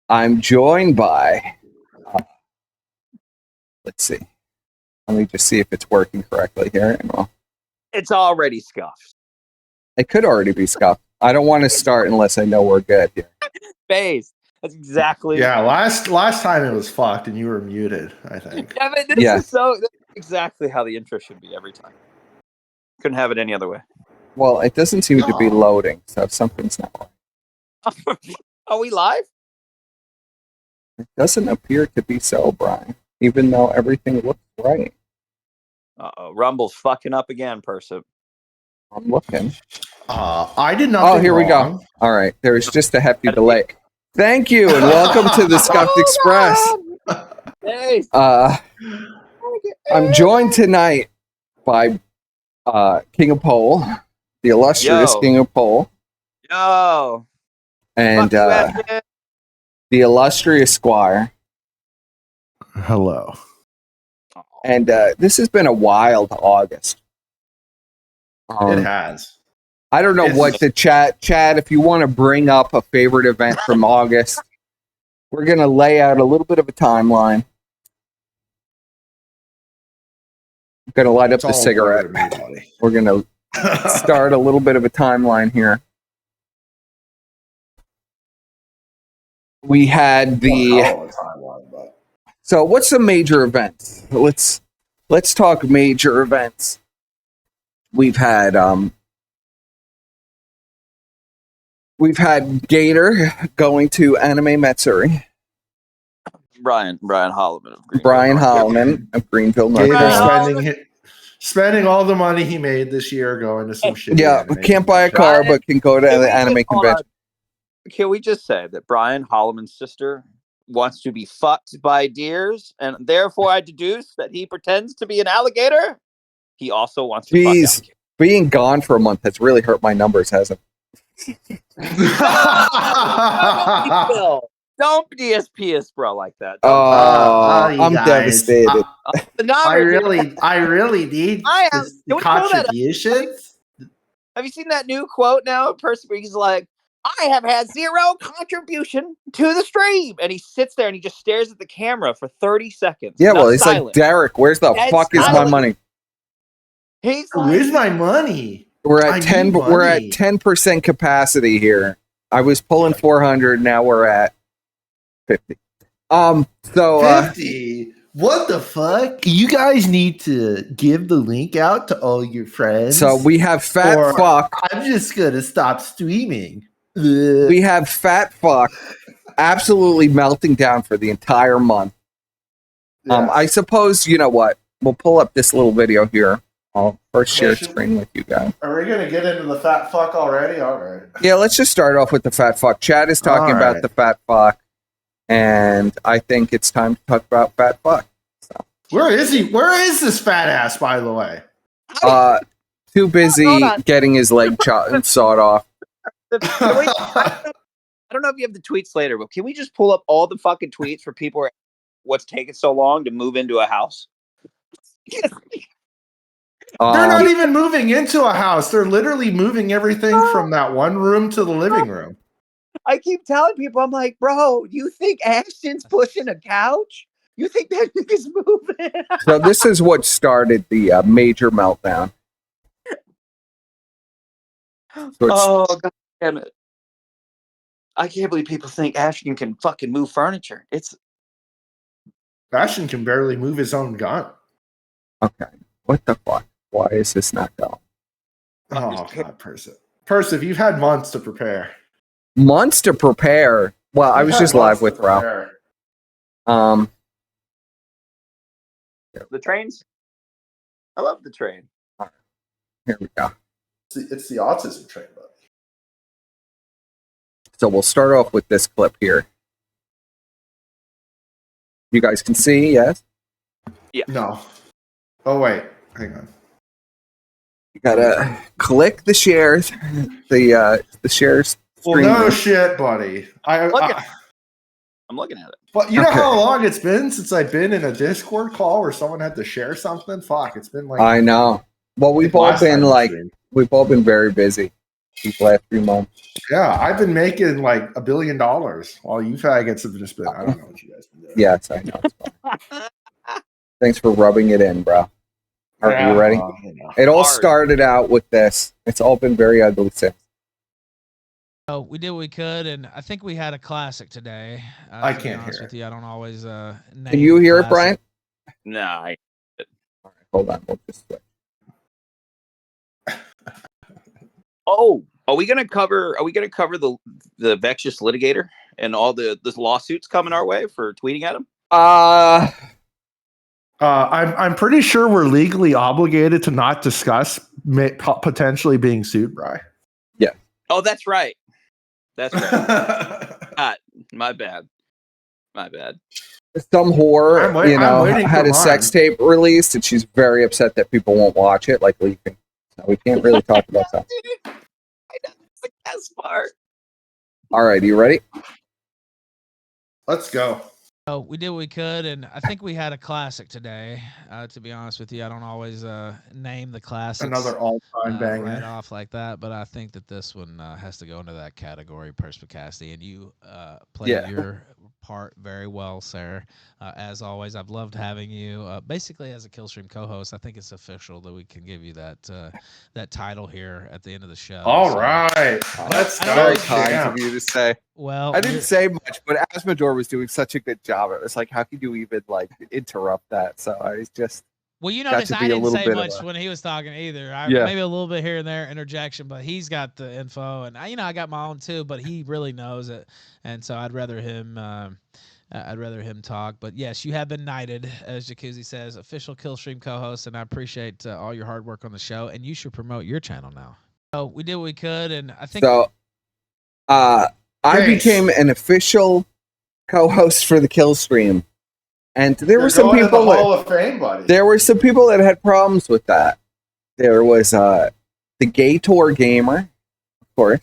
I'm joined by, let's see. Let me just see if it's working correctly here. Well, it's already scuffed. It could already be scuffed. I don't want to start unless I know we're good here. Face. That's exactly. Yeah, last time it was fucked and you were muted, I think. Yeah, but this is that's exactly how the intro should be every time. Couldn't have it any other way. Well, it doesn't seem to be loading, so something's not right. Are we live? It doesn't appear to be so, Brian, even though everything looks right. Uh-oh, Rumble's fucking up again, Perciv. I'm looking. I did not. Oh, here we go. All right, there's just a hefty delay. Thank you, and welcome to the Scuffed Express. Hey. I'm joined tonight by King of Pole, the illustrious King of Pole. Yo. And the illustrious Squire. Hello. And this has been a wild August. It has. I don't know what the Chad, if you want to bring up a favorite event from August, we're going to lay out a little bit of a timeline. I'm going to light up the cigarette. We're going to start a little bit of a timeline here. We had So what's the major events? Let's talk major events. We've had Gator going to Anime Matsuri. Brian Holloman of Greenville. Brian Holloman of Greenville, North Carolina. Gator spending all the money he made this year going to some shit. Yeah, can't buy a car, but can go to the anime convention. Can we just say that Brian Holloman's sister wants to be fucked by deers, and therefore I deduce that he pretends to be an alligator? He also wants to fuck alligators. Being gone for a month has really hurt my numbers, hasn't it? Don't DSP bro like that. I'm devastated. I really need contributions. Have you seen that new quote now? A person where he's like, I have had zero contribution to the stream. And he sits there and he just stares at the camera for 30 seconds. Yeah, well, it's like, Derek, where's the fuck is my money? He's like, where's my money? We're at 10% capacity here. I was pulling 400, now we're at 50. 50? What the fuck? You guys need to give the link out to all your friends. So we have Fat Fuck. I'm just gonna stop streaming. We have Fat Fuck absolutely melting down for the entire month. Yeah. I suppose, you know what? We'll pull up this little video here. I'll first share screen with you guys. Are we going to get into the Fat Fuck already? All right. Yeah, let's just start off with the Fat Fuck. Chad is talking about the Fat Fuck, and I think it's time to talk about Fat Fuck. So. Where is he? Where is this fat ass, by the way? Too busy getting his leg sawed off. I don't know if you have the tweets later, but can we just pull up all the fucking tweets for people what's taking so long to move into a house? They're not even moving into a house. They're literally moving everything from that one room to the living room. I keep telling people, I'm like, bro, you think Ashton's pushing a couch? You think that nigga's moving? So this is what started the major meltdown. God damn it. I can't believe people think Ashton can fucking move furniture. Ashton can barely move his own gun. Okay. What the fuck? Why is this not going? Oh, God, Perciv, you've had months to prepare. Months to prepare? Well, I was just live with Ralph. The trains? I love the train. Right. Here we go. It's the autism train, buddy. So we'll start off with this clip here. You guys can see, yes? Yeah. No. Oh, wait. Hang on. You gotta click the shares, the shares. Well, no shit, buddy. I'm looking at it. But you know how long it's been since I've been in a Discord call where someone had to share something? Fuck, it's been like... I know. Well, we've all been very busy. these last few months. Yeah, I've been making like $1 billion while you faggots have just been. I don't know what you guys been doing. Yes, I know. Thanks for rubbing it in, bro. Are you ready? It all started out with this. It's all been very ugly since. Oh, we did what we could, and I think we had a classic today. I to be can't honest hear with you, I don't always name Can you the hear it, classic. Brian? Nah. All right, hold on. We'll just switch. Oh, are we gonna cover the vextious litigator and all the lawsuits coming our way for tweeting at him? I'm pretty sure we're legally obligated to not discuss potentially being sued, Bri. Yeah. Oh, that's right. That's right. My bad. Some whore, had a sex tape released, and she's very upset that people won't watch it, like leaking. So we can't really talk about that. I know, that's the best part. All right, you ready? Let's go. Oh, we did what we could, and I think we had a classic today. To be honest with you, I don't always name the classics. Another all-time banger. Right off like that, but I think that this one has to go into that category, perspicacity, and you played your part very well, sir. As always, I've loved having you. Basically, as a Killstream co-host, I think it's official that we can give you that title here at the end of the show. All right, that's very kind of you to say. Well, I didn't say much, but Asmodor was doing such a good job. It was like, how could you even interrupt that? So I was just. Well, you notice I didn't say much when he was talking either. Maybe a little bit here and there interjection, but he's got the info, and I got my own too. But he really knows it, and so I'd rather him talk. But yes, you have been knighted, as Jacuzzi says, official Killstream co-host, and I appreciate all your hard work on the show. And you should promote your channel now. So we did what we could, and I think so. I became an official co-host for the Killstream. And there were some people Hall of Fame, buddy. There were some people that had problems with that. There was the Gay Tour Gamer, of course.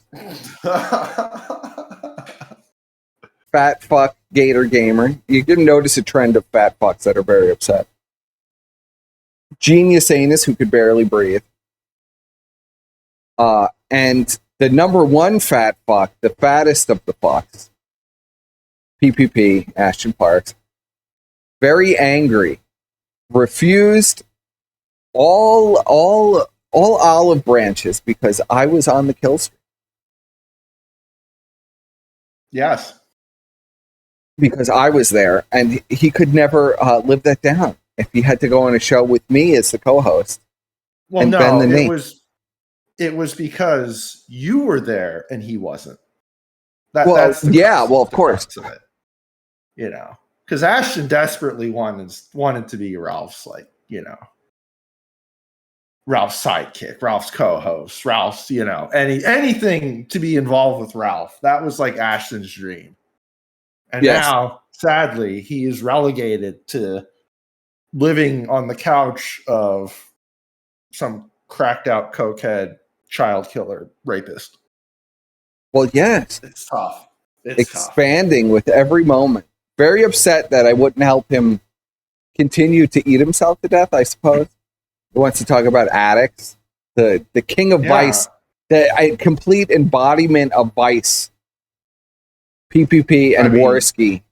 Fat fuck Gator Gamer. You can notice a trend of fat fucks that are very upset. Genius Anus, who could barely breathe. And the number one fat fuck, the fattest of the fucks, PPP, Ashton Parks, very angry, refused all olive branches because I was on the kill stream. Yes. Because I was there, and he could never live that down if he had to go on a show with me as the co-host. Well, no, it was because you were there and he wasn't. That's of course. Of it. Because Ashton desperately wanted to be Ralph's, Ralph's sidekick, Ralph's co-host, Ralph's, anything to be involved with Ralph. That was like Ashton's dream. And now, sadly, he is relegated to living on the couch of some cracked out cokehead child killer rapist. Well, yes. It's tough. Expanding with every moment. Very upset that I wouldn't help him continue to eat himself to death, I suppose. He wants to talk about addicts. The king of vice. The complete embodiment of vice. PPP and Warski.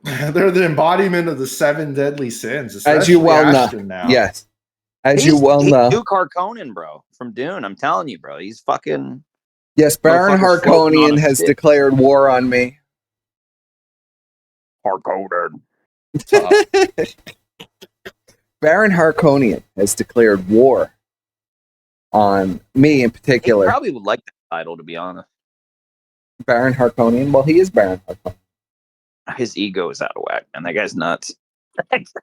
They're the embodiment of the 7 deadly sins. As you well know. Now. Yes. He's Duke Harkonnen, bro, from Dune. I'm telling you, bro. He's fucking... Yes, Baron Harkonnen has declared war on me. Harkonnen. Baron Harkonnen has declared war on me in particular. He probably would like that title, to be honest. Baron Harkonnen? Well, he is Baron Harkonnen. His ego is out of whack, and that guy's nuts.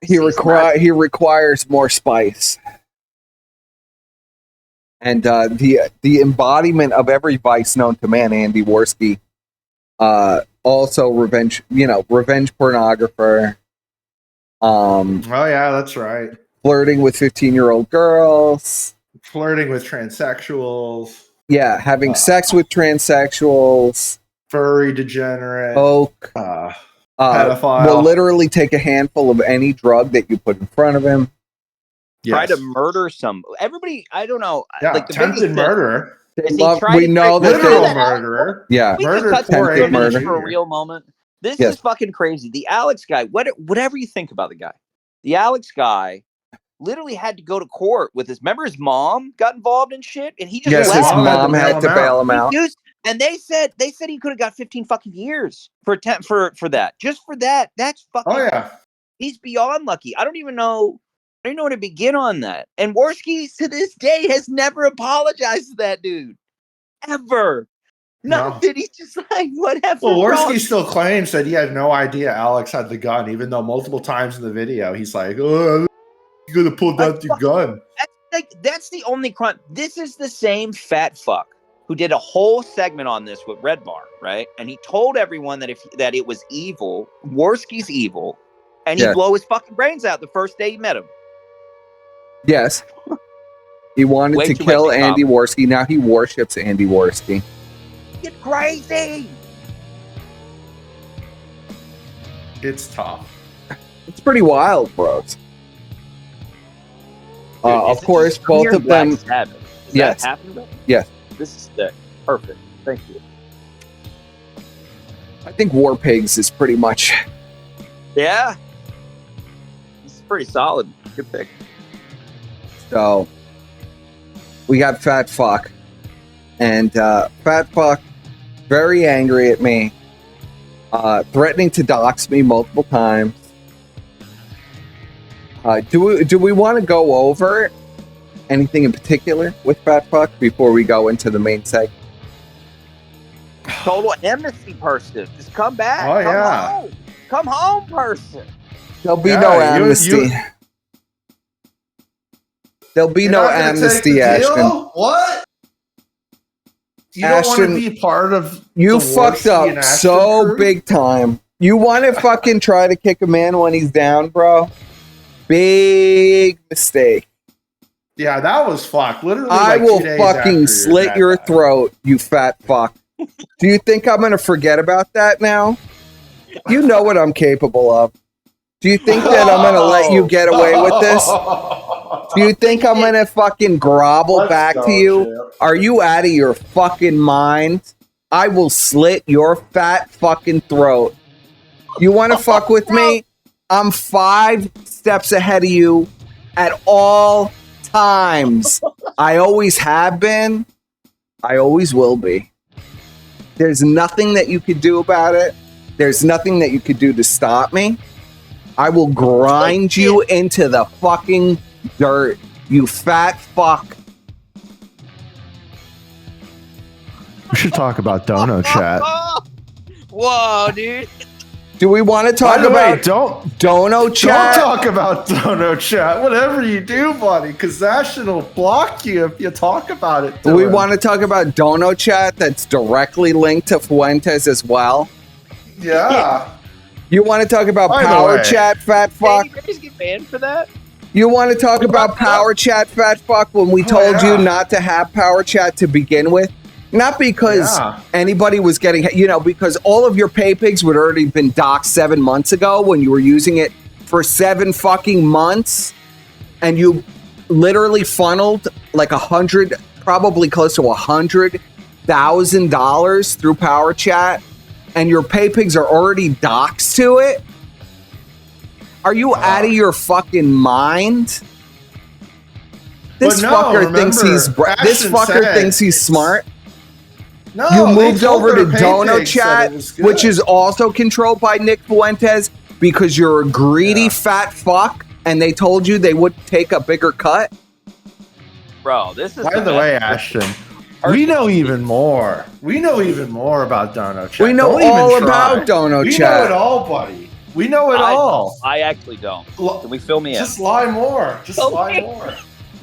He requires more spice. And the embodiment of every vice known to man, Andy Warski, also revenge pornographer. Oh yeah, that's right. Flirting with 15-year-old girls. Flirting with transsexuals. Yeah, having sex with transsexuals. Furry degenerate. Oak. Pedophile. Will literally take a handful of any drug that you put in front of him. Try to murder everybody. I don't know. Yeah, attempted murder. We know that literal murderer. Yeah, we murder, can cut for to murder. for a real moment. This Yes. is fucking crazy. The Alex guy, whatever you think about the guy, the Alex guy literally had to go to court with his. Remember, his mom got involved in shit, and he just Yes, left. his mom had to bail him out. And they said he could have got 15 fucking years for that. Just for that. That's fucking. Oh yeah. He's beyond lucky. I don't even know where to begin on that. And Worski to this day has never apologized to that dude. Ever. Nothing. He's just like, whatever. Well, Worski still claims that he had no idea Alex had the gun, even though multiple times in the video he's like, "Oh, you could have pulled out the gun." That's the only crime. This is the same fat fuck who did a whole segment on this with Red Bar, right? And he told everyone that it was evil, Worski's evil, and he'd blow his fucking brains out the first day he met him. Yes. He wanted to kill Andy Worski. Now he worships Andy Worski. It's crazy. It's tough. It's pretty wild, bros. Of course, both of them. Yes. Yes. This is sick. Perfect. Thank you. I think War Pigs is pretty much. Yeah. This is pretty solid. Good pick. So we got Fat Fuck, and Fat Fuck very angry at me, threatening to dox me multiple times. Do we want to go over anything in particular with Fat Fuck before we go into the main segment? Total amnesty person. Just come back. Oh, yeah. Come home, person. There'll be no amnesty. There'll be no amnesty, Ashton. What? You don't want to be part of you fucked up so crew? Big time. You want to fucking try to kick a man when he's down, bro? Big mistake. Yeah, that was fucked. Literally, I will fucking slit your throat, you fat fuck. Do you think I'm going to forget about that now? You know what I'm capable of. Do you think that I'm going to let you get away with this? Do you think I'm going to fucking grovel back to you? Champ. Are you out of your fucking mind? I will slit your fat fucking throat. You want to fuck with me? I'm 5 steps ahead of you at all times. I always have been. I always will be. There's nothing that you could do about it. There's nothing that you could do to stop me. I will grind you into the fucking dirt, you fat fuck. We should talk about Dono Chat. Whoa, dude. Do we want to talk about Dono Chat? Don't talk about Dono Chat. Whatever you do, buddy, because Ashton will block you if you talk about it. Do we want to talk about Dono Chat that's directly linked to Fuentes as well? Yeah. You want to talk about Power Chat, fat fuck? Did you guys get banned for that? You want to talk about Power Chat, fat fuck, when we told you not to have Power Chat to begin with? Not because anybody was getting, because all of your pay pigs would already been doxed 7 months ago when you were using it for 7 fucking months, and you literally funneled like probably close to $100,000 through Power Chat, and your pay pigs are already doxed to it. Are you out of your fucking mind? This fucker thinks he's smart. No, you moved over to Dono Chat, which is also controlled by Nick Fuentes, because you're a greedy fat fuck, and they told you they would take a bigger cut. Bro, this is. By the way, Ashton, we know even more. We know even more about Dono Chat. We know all about Dono Chat. We know it all, buddy. We know it all. I actually don't. Can we fill me in? Just lie more. Just lie more.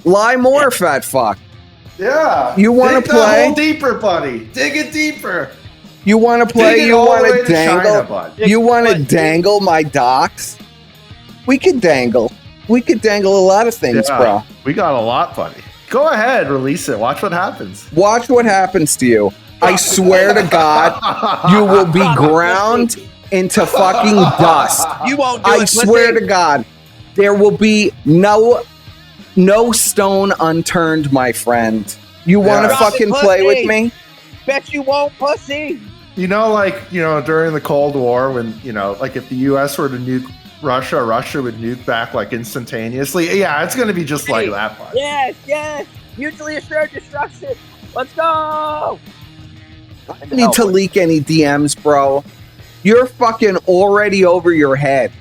Lie more, fat fuck. Yeah. You want to play? Dig deeper, buddy. Dig it deeper. You want to play? You want to dangle? You want to dangle my docs? We could dangle. We could dangle a lot of things, bro. We got a lot, buddy. Go ahead, release it. Watch what happens. Watch what happens to you. I swear to God, you will be ground into fucking dust. You won't do I swear to God, there will be no stone unturned, my friend. You want to fucking play with me? Bet you won't, pussy. You know, like, you know, during the Cold War, when, you know, like if the U.S. were to nuke Russia would nuke back like instantaneously. Yeah, it's going to be just like that part. Yes. Mutually assured destruction. Let's go. I don't need to leak any DMs, bro. You're fucking already over your head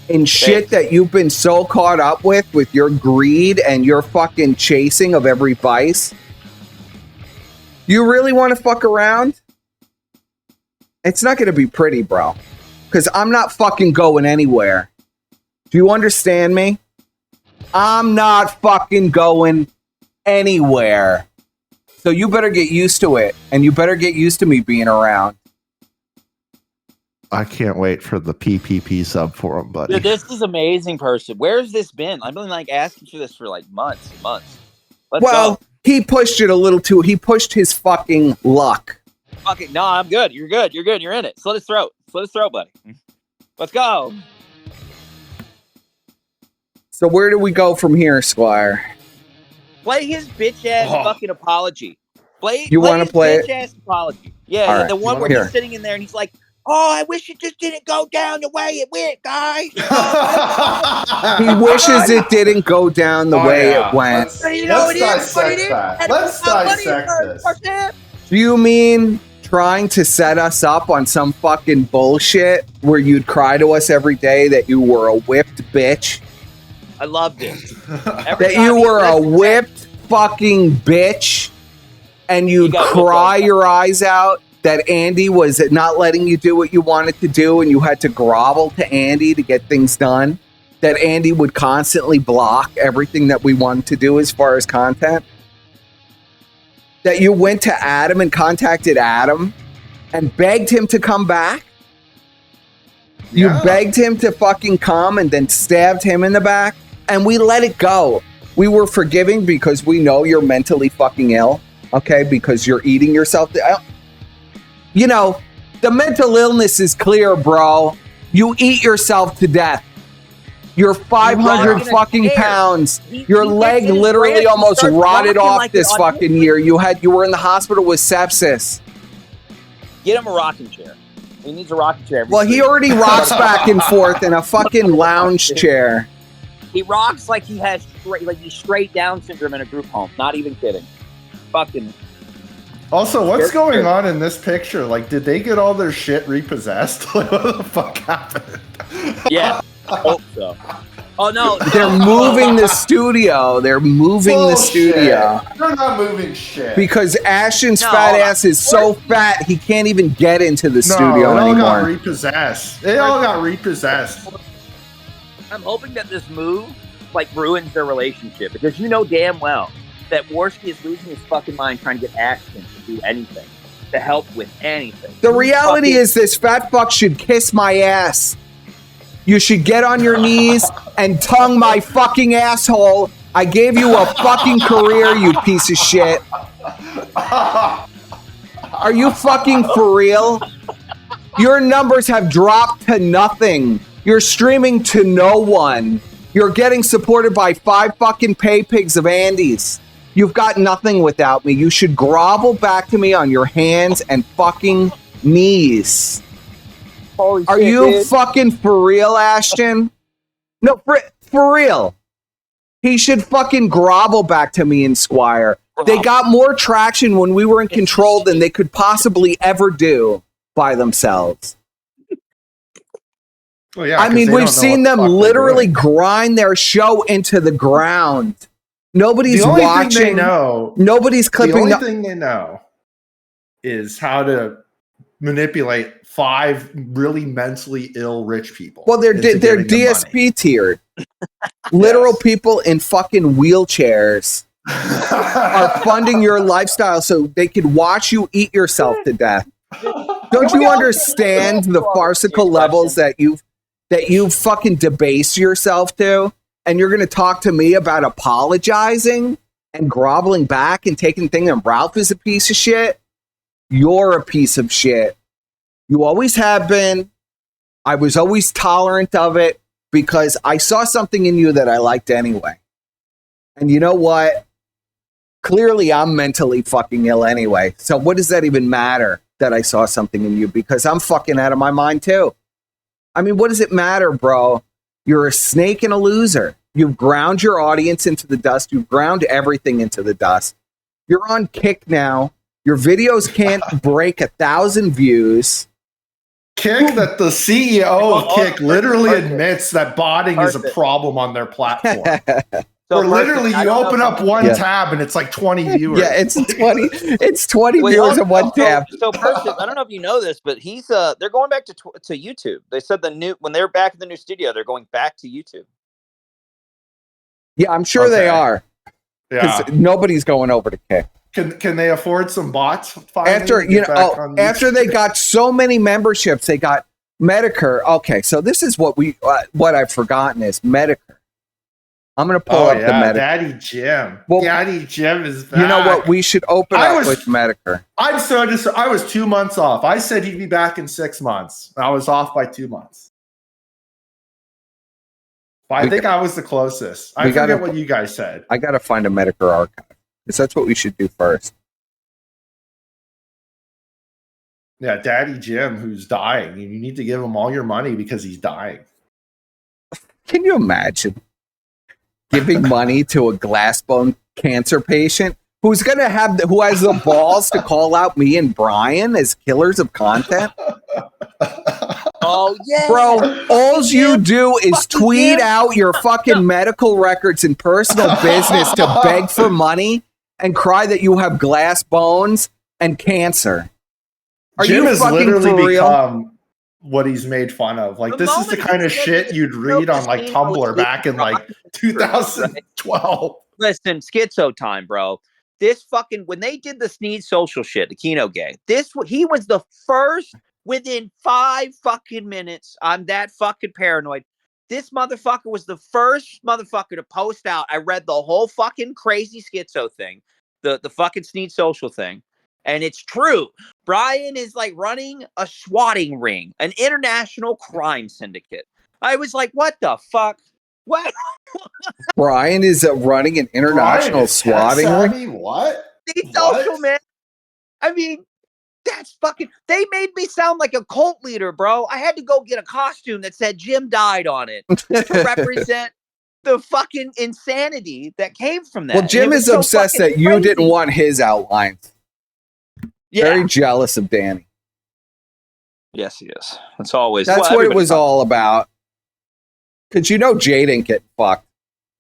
in shit that you've been so caught up with your greed and your fucking chasing of every vice. You really want to fuck around? It's not going to be pretty, bro. Because I'm not fucking going anywhere. Do you understand me? I'm not fucking going anywhere. So you better get used to it. And you better get used to me being around. I can't wait for the PPP sub for him, buddy. Dude, this is amazing, person. Where's this been? I've been like asking for this for like months and months. Let's go. He pushed it a little too. He pushed his fucking luck. Fucking no, I'm good. You're good. You're in it. Slit his throat, buddy. Let's go. So where do we go from here, Squire? Play his bitch ass fucking apology. You want to play bitch ass apology? Yeah, right, the one where he's sitting in there and he's like, "Oh, I wish it just didn't go down the way it went, guys." He wishes it didn't go down the way it went. Let's dissect that. Let's dissect this. Do you mean trying to set us up on some fucking bullshit where you'd cry to us every day that you were a whipped bitch? I loved it. That you were a whipped fucking bitch and you'd cry your eyes out that Andy was not letting you do what you wanted to do and you had to grovel to Andy to get things done? That Andy would constantly block everything that we wanted to do as far as content? That you went to Adam and contacted Adam and begged him to come back? You begged him to fucking come and then stabbed him in the back? And we let it go. We were forgiving because we know you're mentally fucking ill, okay? Because you're eating yourself. You know, the mental illness is clear, bro. You eat yourself to death. You're 500 fucking pounds. Your leg literally almost rotted off this fucking year. You were in the hospital with sepsis. Get him a rocking chair. He needs a rocking chair. Well, he already rocks back and forth in a fucking lounge chair. He rocks like he has straight Down syndrome in a group home. Not even kidding. Fucking. Also, what's going on in this picture? Like, did they get all their shit repossessed? Like, what the fuck happened? Yeah, I hope so. Oh no, they're moving the studio. They're moving the studio. They're not moving shit. Because Ashton's fat ass is so fat he can't even get into the studio anymore. They all got repossessed. They all got repossessed. I'm hoping that this move ruins their relationship because you know damn well that Worski is losing his fucking mind trying to get Ashton to do anything, to help with anything. The reality is this fat fuck should kiss my ass. You should get on your knees and tongue my fucking asshole. I gave you a fucking career, you piece of shit. Are you fucking for real? Your numbers have dropped to nothing. You're streaming to no one. You're getting supported by 5 fucking pay pigs of Andes. You've got nothing without me. You should grovel back to me on your hands and fucking knees. Holy Are shit, you dude. fucking for real, Ashton? No, for real. He should fucking grovel back to me and Squire. They got more traction when we were in control than they could possibly ever do by themselves. Well, yeah, I mean, we've seen them literally grind their show into the ground. Nobody's watching. Nobody's clipping. The only thing they know is how to manipulate 5 really mentally ill rich people. Well, they're DSP tiered. Literal people in fucking wheelchairs are funding your lifestyle so they could watch you eat yourself to death. Don't you understand the farcical levels that you fucking debase yourself to? And you're going to talk to me about apologizing and groveling back and taking things and Ralph is a piece of shit? You're a piece of shit. You always have been. I was always tolerant of it because I saw something in you that I liked anyway. And you know what? clearly I'm mentally fucking ill anyway. So what does that even matter that I saw something in you? Because I'm fucking out of my mind too. I mean, what does it matter, bro? You're a snake and a loser. You've ground your audience into the dust. You've ground everything into the dust. You're on Kick now. Your videos can't break 1,000 views. Kick, that the CEO of Kick literally admits that botting is a problem on their platform. So Or literally, you open up one tab and it's like 20 viewers. Yeah, it's 20. It's 20 viewers in one tab. So Persis, I don't know if you know this, but he's they're going back to YouTube. They said when they're back in the new studio, they're going back to YouTube. Yeah, I'm sure they are. Yeah, nobody's going over to Kick. Can they afford some bots? After they got so many memberships, they got Medicare. Okay, so this is what I've forgotten is Medicare. I'm going to pull up the Medicare. Daddy Jim. Well, Daddy Jim is back. You know what? We should open up with Medicare. I was 2 months off. I said he'd be back in 6 months. I was off by 2 months. I think I was the closest. I forget what you guys said. I got to find a Medicare archive. Because that's what we should do first. Yeah, Daddy Jim, who's dying. You need to give him all your money because he's dying. Can you imagine giving money to a glass bone cancer patient who has the balls to call out me and Brian as killers of content? Oh yeah, bro! All you do is tweet out your fucking medical records and personal business to beg for money and cry that you have glass bones and cancer. Are Jim you has fucking literally for real? become what he's made fun of. Like, this is the kind of shit you'd read on like Tumblr back in like 2012. Listen, schizo time, bro. This fucking, when they did the Sneed social shit, the Kino gang, he was the first within 5 fucking minutes. I'm that fucking paranoid. This motherfucker was the first motherfucker to post out. I read the whole fucking crazy schizo thing, the fucking Sneed social thing. And it's true. Brian is like running a swatting ring, an international crime syndicate. I was like, what the fuck? What? Brian is running an international swatting ring? What? Sneed social, man. I mean, that's fucking, they made me sound like a cult leader, bro. I had to go get a costume that said Jim died on it to represent the fucking insanity that came from that. Well, Jim is so obsessed that you didn't want his outlines. Yeah. Very jealous of Danny. Yes, he is. That's always. That's what it was all about. Because Jade ain't getting fucked.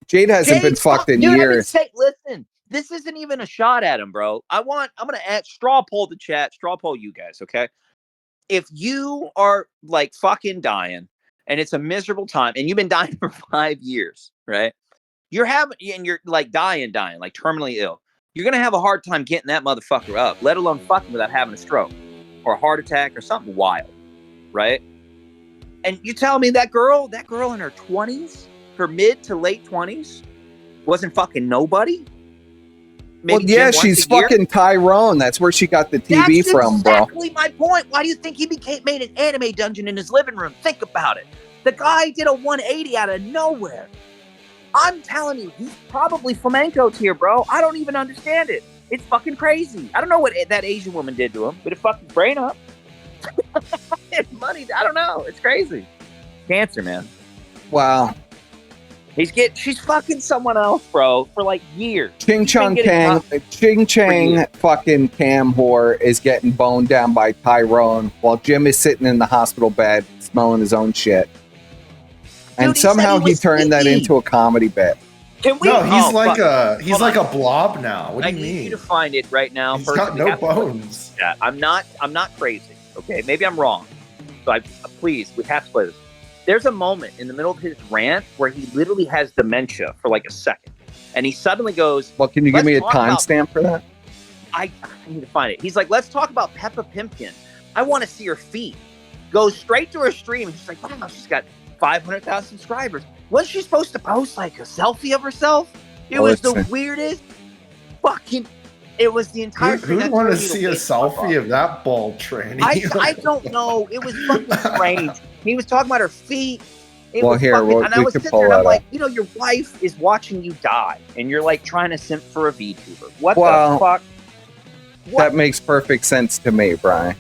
Jade hasn't been fucked in years. Listen, this isn't even a shot at him, bro. I'm going to straw poll the chat, straw poll you guys, okay? If you are like fucking dying and it's a miserable time and you've been dying for 5 years, right? You're like dying, like terminally ill. You're going to have a hard time getting that motherfucker up, let alone fucking without having a stroke or a heart attack or something wild, right? And you tell me that girl in her 20s, her mid to late 20s, wasn't fucking nobody? Maybe well, yeah, she's fucking Tyrone. That's where she got the TV from, bro. That's exactly my point. Why do you think he made an anime dungeon in his living room? Think about it. The guy did a 180 out of nowhere. I'm telling you, he's probably flamencoed here, bro. I don't even understand it. It's fucking crazy. I don't know what that Asian woman did to him, but it fucked his brain up. Money, I don't know. It's crazy. Cancer, man. Wow. She's fucking someone else, bro, for like years. Ching Chang fucking cam whore is getting boned down by Tyrone while Jim is sitting in the hospital bed smelling his own shit. And somehow he turned that into a comedy bit. He's like a blob now. What do you mean? I need you to find it right now. He's got no bones. Yeah, I'm not crazy. Okay, maybe I'm wrong. So please, we have to play this. There's a moment in the middle of his rant where he literally has dementia for like a second, and he suddenly goes, "Well, can you give me a timestamp for that?" I need to find it. He's like, "Let's talk about Peppa Pimpkin. I want to see her feet." Goes straight to her stream, and she's like, "Wow, she's got 500,000 subscribers." Wasn't she supposed to post like a selfie of herself? It was the weirdest fucking. It was the entire. Who'd want to see a selfie of that bald tranny? I don't know. It was fucking strange. He was talking about her feet, It Well, was here, fucking, and I we was could sitting pull there and I'm that like, up. you know, your wife is watching you die, and you're like trying to simp for a VTuber. What Well, the fuck? What? That makes perfect sense to me, Brian.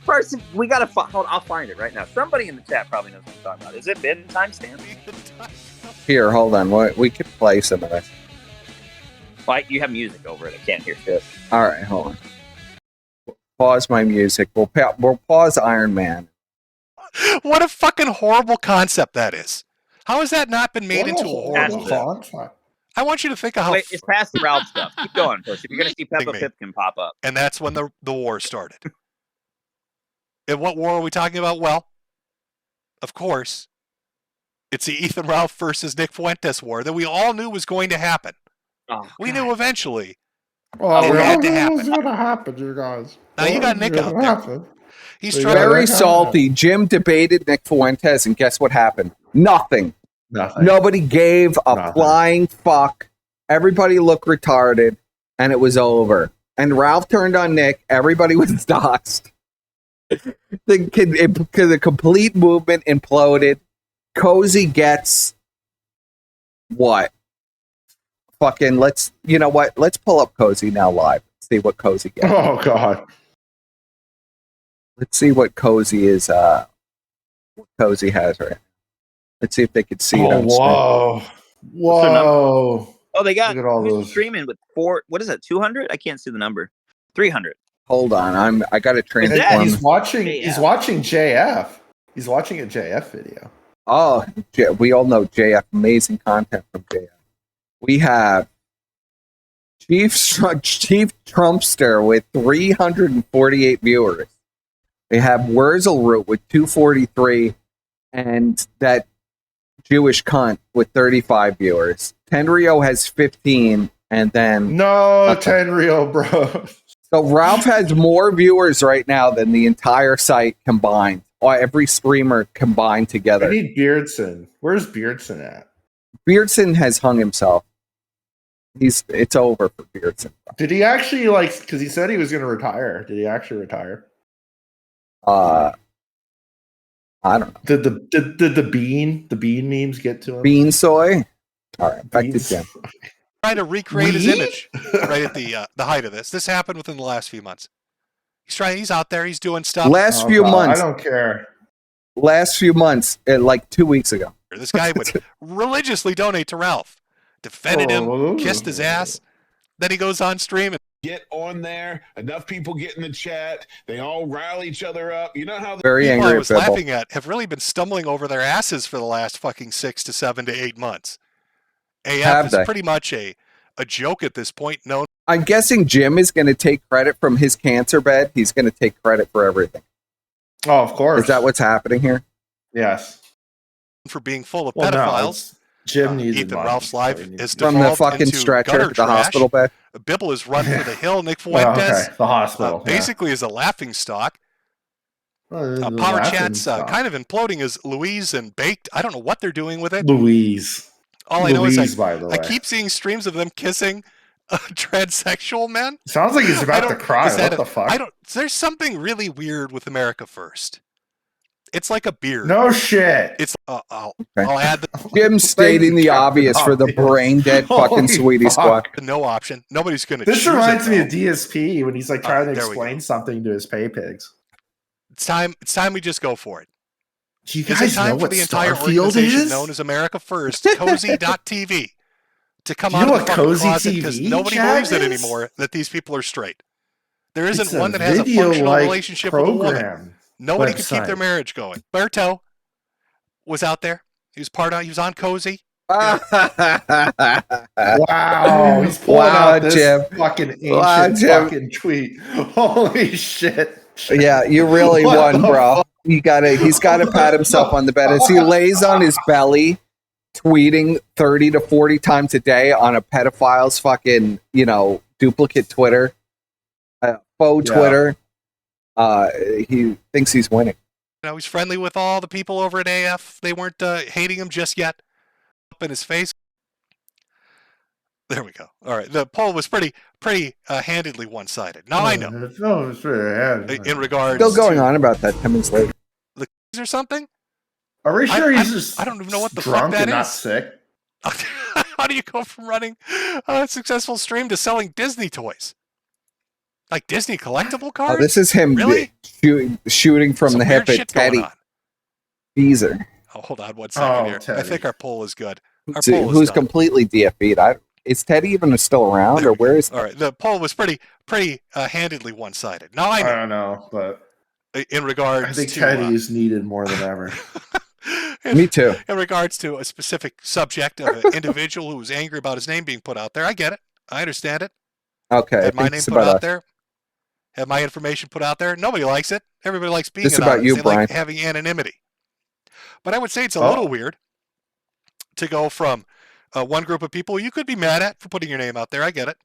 Person, we gotta hold. I'll find it right now. Somebody in the chat probably knows what I'm talking about. Is it been timestamped? Here, hold on. We could play some of this. Like, you have music over it. I can't hear shit. All right, hold on. Pause my music. We'll pause Iron Man. What a fucking horrible concept that is. How has that not been made into a horrible concept? I want you to think of how... Wait, it's past the Ralph stuff. Keep going, Push. If you're going to see Peppa Pipkin pop up. And that's when the war started. And what war are we talking about? Well, of course, it's the Ethan Ralph versus Nick Fuentes war that we all knew was going to happen. Oh, we knew eventually well, it had to happen. happen. What's going to happen, you guys? Now you got Nick out there. Happen? He's trying to... Very salty. Jim debated Nick Fuentes, and guess what happened? Nothing. Nobody gave a flying fuck. Everybody looked retarded, and it was over. And Ralph turned on Nick. Everybody was doxxed. The complete movement imploded. Cozy gets what? Fucking you know what? Let's pull up Cozy now live. See what Cozy gets. Oh God. Let's see what Cozy is. What Cozy has right now. Let's see if they could see it. On whoa. Whoa. Oh, they got who's streaming with 4. What is it? 200? I can't see the number. 300. Hold on, I got to transform. He's watching. He's watching JF. He's watching a JF video. Oh, we all know JF. Amazing content from JF. We have Chief Trumpster with 348 viewers. We have Wurzelroot with 243, and that Jewish cunt with 35 viewers. Tenrio has 15, and then Tenrio, bro. So Ralph has more viewers right now than the entire site combined, or every streamer combined together. I need Beardson. Where's Beardson at? Beardson has hung himself. It's over for Beardson. Did he actually because he said he was going to retire? Did he actually retire? I don't know. Did the bean memes get to him? Bean soy. All right, back to Jim. Trying to recreate his image right at the height of this. This happened within the last few months. He's out there. He's doing stuff. Last few months. I don't care. Last few months, like 2 weeks ago. This guy would religiously donate to Ralph. Defended him, kissed his ass. Then he goes on stream and get on there. Enough people get in the chat. They all rile each other up. You know how the very people angry I was laughing at have really been stumbling over their asses for the last fucking 6 to 7 to 8 months. AF is pretty much a joke at this point. No, I'm guessing Jim is going to take credit from his cancer bed. He's going to take credit for everything. Oh, of course. Is that what's happening here? Yes. For being full of pedophiles. No, Jim needs Ethan Ralph's life is from the fucking stretcher to the hospital bed. Bibble is run for the hill. Nick Fuentes, the hospital, basically is a laughing stock. Power Chat's kind of imploding as Louise and Baked. I don't know what they're doing with it. Louise. All I know is by the way. I keep seeing streams of them kissing transsexual men. Sounds like he's about to cry. What the fuck? There's something really weird with America First. It's like a beard. No shit. It's I'll add Jim stating the obvious for the brain dead fucking sweetie squad. No option. Nobody's gonna. This reminds me of DSP when he's like trying to explain something to his pay pigs. It's time we just go for it. Do you guys know what the entire Starfield organization is? known as America First, Cozy.tv, to come out know of the what fucking Cozy closet TV because nobody chat believes it is? anymore that these people are straight. There isn't It's a one that has a functional video-like relationship with a woman. program. Nobody could keep website. their marriage going. Berto was out there. He was on Cozy. Wow, he's pulling out this Jim. fucking ancient fucking tweet. Holy shit. Yeah, you really won, bro. He's gotta pat himself on the back as he lays on his belly, tweeting 30 to 40 times a day on a pedophile's fucking, duplicate Twitter, faux Twitter. He thinks he's winning. He's friendly with all the people over at AF. They weren't hating him just yet. Up in his face. There we go. All right. The poll was pretty handedly one-sided. Now I know. In regards Still going to on about that 10 minutes later. the or something. Are we sure he's just I don't even know what the drunk fuck that and not is. sick? How do you go from running a successful stream to selling Disney toys? Like Disney collectible cards? Oh, this is him really? shooting from Some the weird hip at shit going Teddy on. Teaser. Oh, hold on 1 second here. Teddy. I think our poll is good. Our See, poll is who's done. completely DFE'd? Is Teddy even still around, or where is? All right, the poll was pretty handedly one-sided. Now I I know. don't know, but In regards I think to Teddy is needed more than ever. Me too. In regards to a specific subject of an individual who was angry about his name being put out there, I get it. I understand it. Okay, Had my name put out there. Had my information put out there. Nobody likes it. Everybody likes being It's anonymous. about you, they Brian. like having anonymity. But I would say it's a little weird to go from one group of people you could be mad at for putting your name out there. I get it.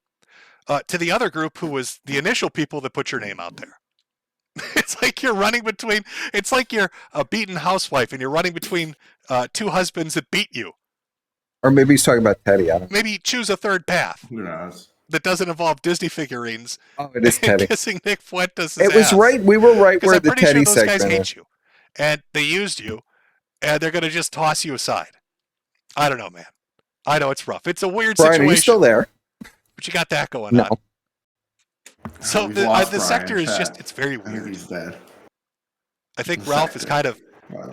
To the other group who was the initial people that put your name out there. It's like you're running between. It's like you're a beaten housewife and you're running between two husbands that beat you. Or maybe he's talking about Teddy. I don't know. Maybe choose a third path. Who knows? That doesn't involve Disney figurines. Oh, it is Teddy. Kissing Nick Fuentes' It was ass. right. We were right where I'm the pretty Teddy sure those guys segment hate is. you, and they used you, and they're gonna just toss you aside. I don't know, man. I know it's rough. It's a weird Brian, situation. are you still there? But you got that going No. on. So We've the lost the Brian, sector is chat. just—it's very I think weird. he's dead. I think The Ralph is sector. kind of Wow.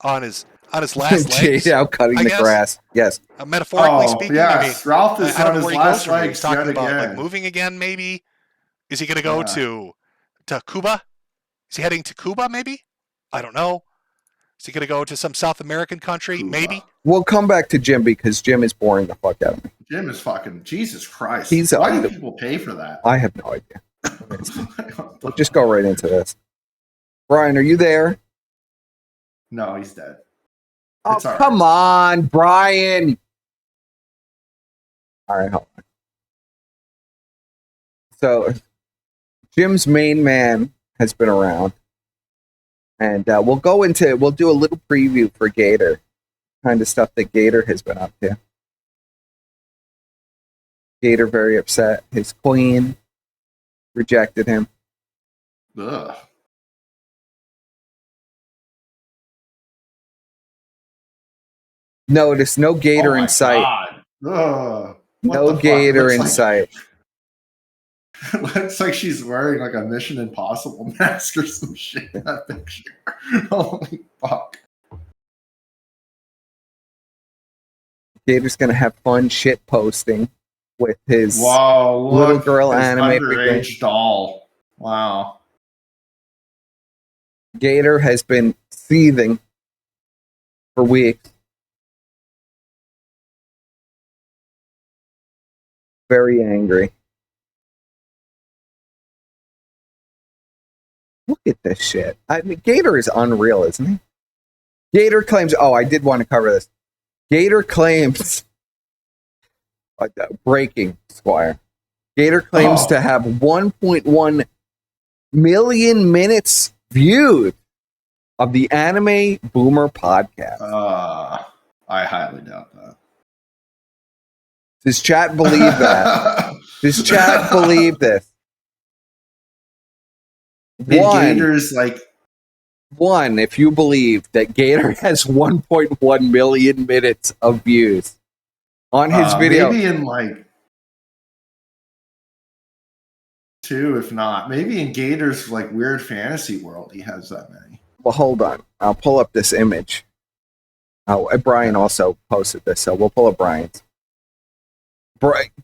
on his last legs. Jade out cutting I the guess. grass. Yes. Metaphorically speaking, yes. Ralph is I don't on know his where he goes last from here. He's legs talking yet about again. like moving again. Maybe is he going to go Yeah. to Cuba? Is he heading to Cuba? Maybe. I don't know. Is he going to go to some South American country? Cuba. Maybe. We'll come back to Jim because Jim is boring the fuck out of me. Jim is fucking Jesus Christ. He's Why do people pay for that? I have no idea. We'll just go right into this. Brian, are you there? No, he's dead. Oh, It's all come on, Brian. All right, hold on. So, Jim's main man has been around, and we'll do a little preview for Gator, kind of stuff that Gator has been up to. Gator very upset. His queen rejected him. Ugh. Notice no Gator in sight. Ugh. No Gator in sight. Looks like she's wearing like a Mission Impossible mask or some shit in that picture. Holy fuck. Gator's gonna have fun shit posting with his Wow, little girl his anime underage figure. doll. Wow. Gator has been seething for weeks. Very angry. Look at this shit. I mean, Gator is unreal, isn't he? Gator claims. Oh, I did want to cover this. Gator claims. Breaking, Squire. Gator claims to have 1.1 million minutes viewed of the Anime Boomer podcast. I highly doubt that. Does chat believe that? Does chat believe this? Gator's like one, if you believe that Gator has 1.1 million minutes of views on his video. Maybe in like 2, if not. Maybe in Gator's like weird fantasy world, he has that many. Well, hold on. I'll pull up this image. Oh, Brian also posted this, so we'll pull up Brian's.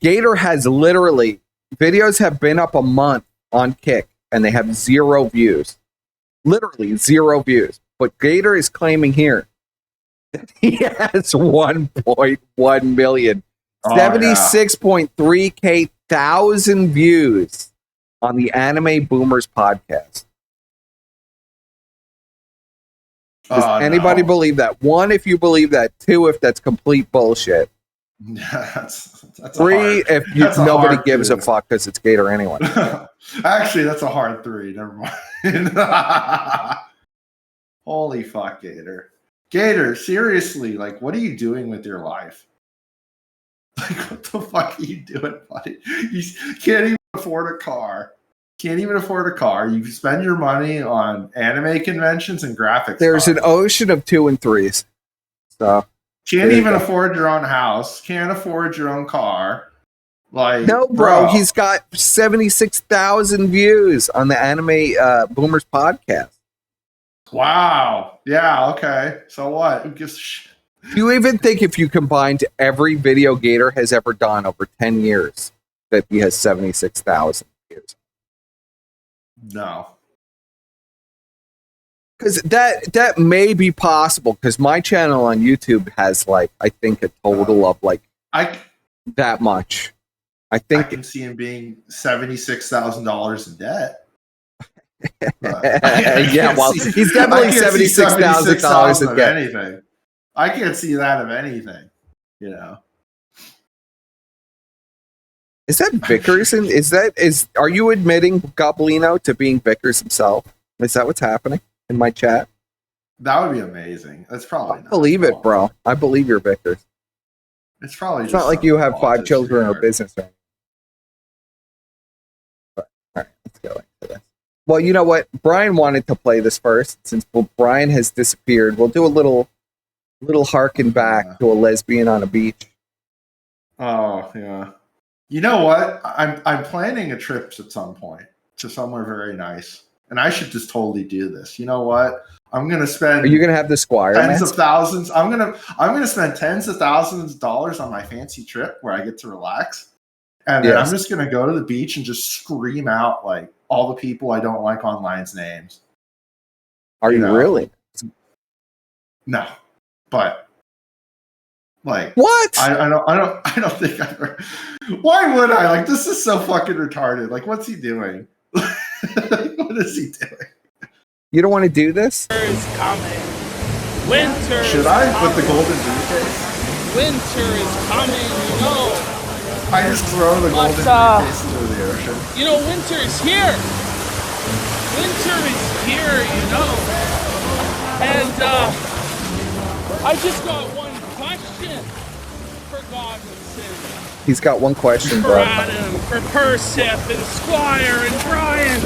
Gator has literally, videos have been up a month on Kick, and they have 0 views. Literally 0 views. But Gator is claiming here that he has 1.1 million. 76.3K thousand views on the Anime Boomers podcast. Does anybody believe that? 1, if you believe that. 2, if that's complete bullshit. that's 3, if nobody gives a fuck because it's Gator anyway. Actually, that's a hard 3. Never mind. Holy fuck, Gator. Gator, seriously, like, what are you doing with your life? Like, what the fuck are you doing, buddy? You can't even afford a car. can't even afford a car. You spend your money on anime conventions and graphics. There's an ocean of 2 and 3s. So can't even afford your own house. Can't afford your own car. Like, no, bro, he's got 76,000 views on the Anime Boomers podcast. Wow. Yeah. Okay. So what? Who gives a shit? Do you even think if you combined every video Gator has ever done over 10 years that he has 76,000 views? No. Because that may be possible, because my channel on YouTube has, like, I think a total of, like, that much. I can see him being $76,000 in debt. Yeah, well, he's definitely $76,000 in debt. Anything. I can't see that of anything, you know. Is that Vickers? Are you admitting Goblino to being Vickers himself? Is that what's happening in my chat? That would be amazing. That's probably not. I believe it, bro. I believe you're Vickers. It's probably it's not like you have 5 children or business. Right? All right, let's go into this. Well, you know what? Brian wanted to play this first. Since Brian has disappeared, we'll do a little harken back to a lesbian on a beach. Oh, yeah. You know what? I'm planning a trip at some point to somewhere very nice. And I should just totally do this. You know what? I'm gonna spend. Are you gonna have the Squire? Tens of thousands. I'm gonna spend tens of thousands of dollars on my fancy trip where I get to relax. And then I'm just gonna go to the beach and just scream out like all the people I don't like online's names. Are you really? No. But like what? I don't think I ever. Why would I? Like, this is so fucking retarded. Like, what's he doing? What is he doing? You don't want to do this? Winter is coming. Winter. Should I with the golden briefcase? Winter is coming. You know. I just throw the golden briefcase into the ocean. You know, winter is here. Winter is here. You know. And I just got one question. For God's sake. He's got one question, bro. For Adam, for Persip and Squire and Brian.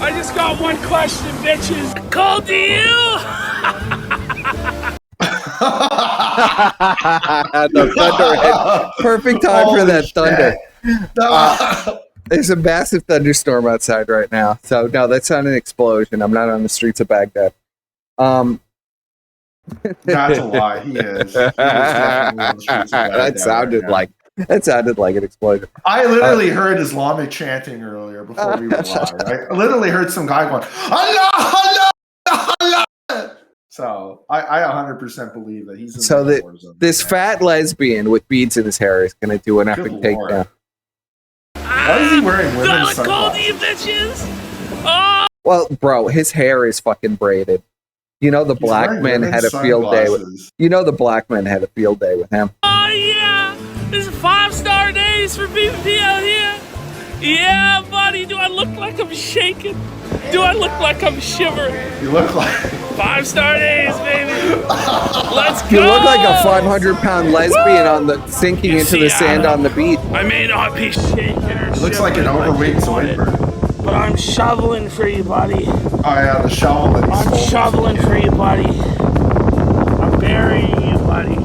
I just got one question, bitches. Cold to you? The thunder hit. Perfect time for that thunder. There's a massive thunderstorm outside right now. So, no, that's not an explosion. I'm not on the streets of Baghdad. That's a lie. He is. Definitely on the streets of Baghdad That sounded like an explosion. I literally heard Islamic chanting earlier before we were live. I literally heard some guy going, Allah, Allah, Allah. So I 100% believe that he's in this fat lesbian with beads in his hair is going to do an epic takedown. Why is he wearing women's sunglasses? Bitches? Oh. Well, bro, his hair is fucking braided. You know the black man had a field day with. You know the black man had a field day with him. Oh yeah, this is 5-star days for BBP out here. Yeah, buddy. Do I look like I'm shaking? Do I look like I'm shivering? You look like 5-star days, baby. Let's go. You look like a 500-pound lesbian sinking into the sand on the beach. I may not be shaking or looks like an overweight Zoidberg. But I'm shoveling for you, buddy. Oh yeah, the shovel that he's I'm shoveling for you, buddy. I'm burying you, buddy.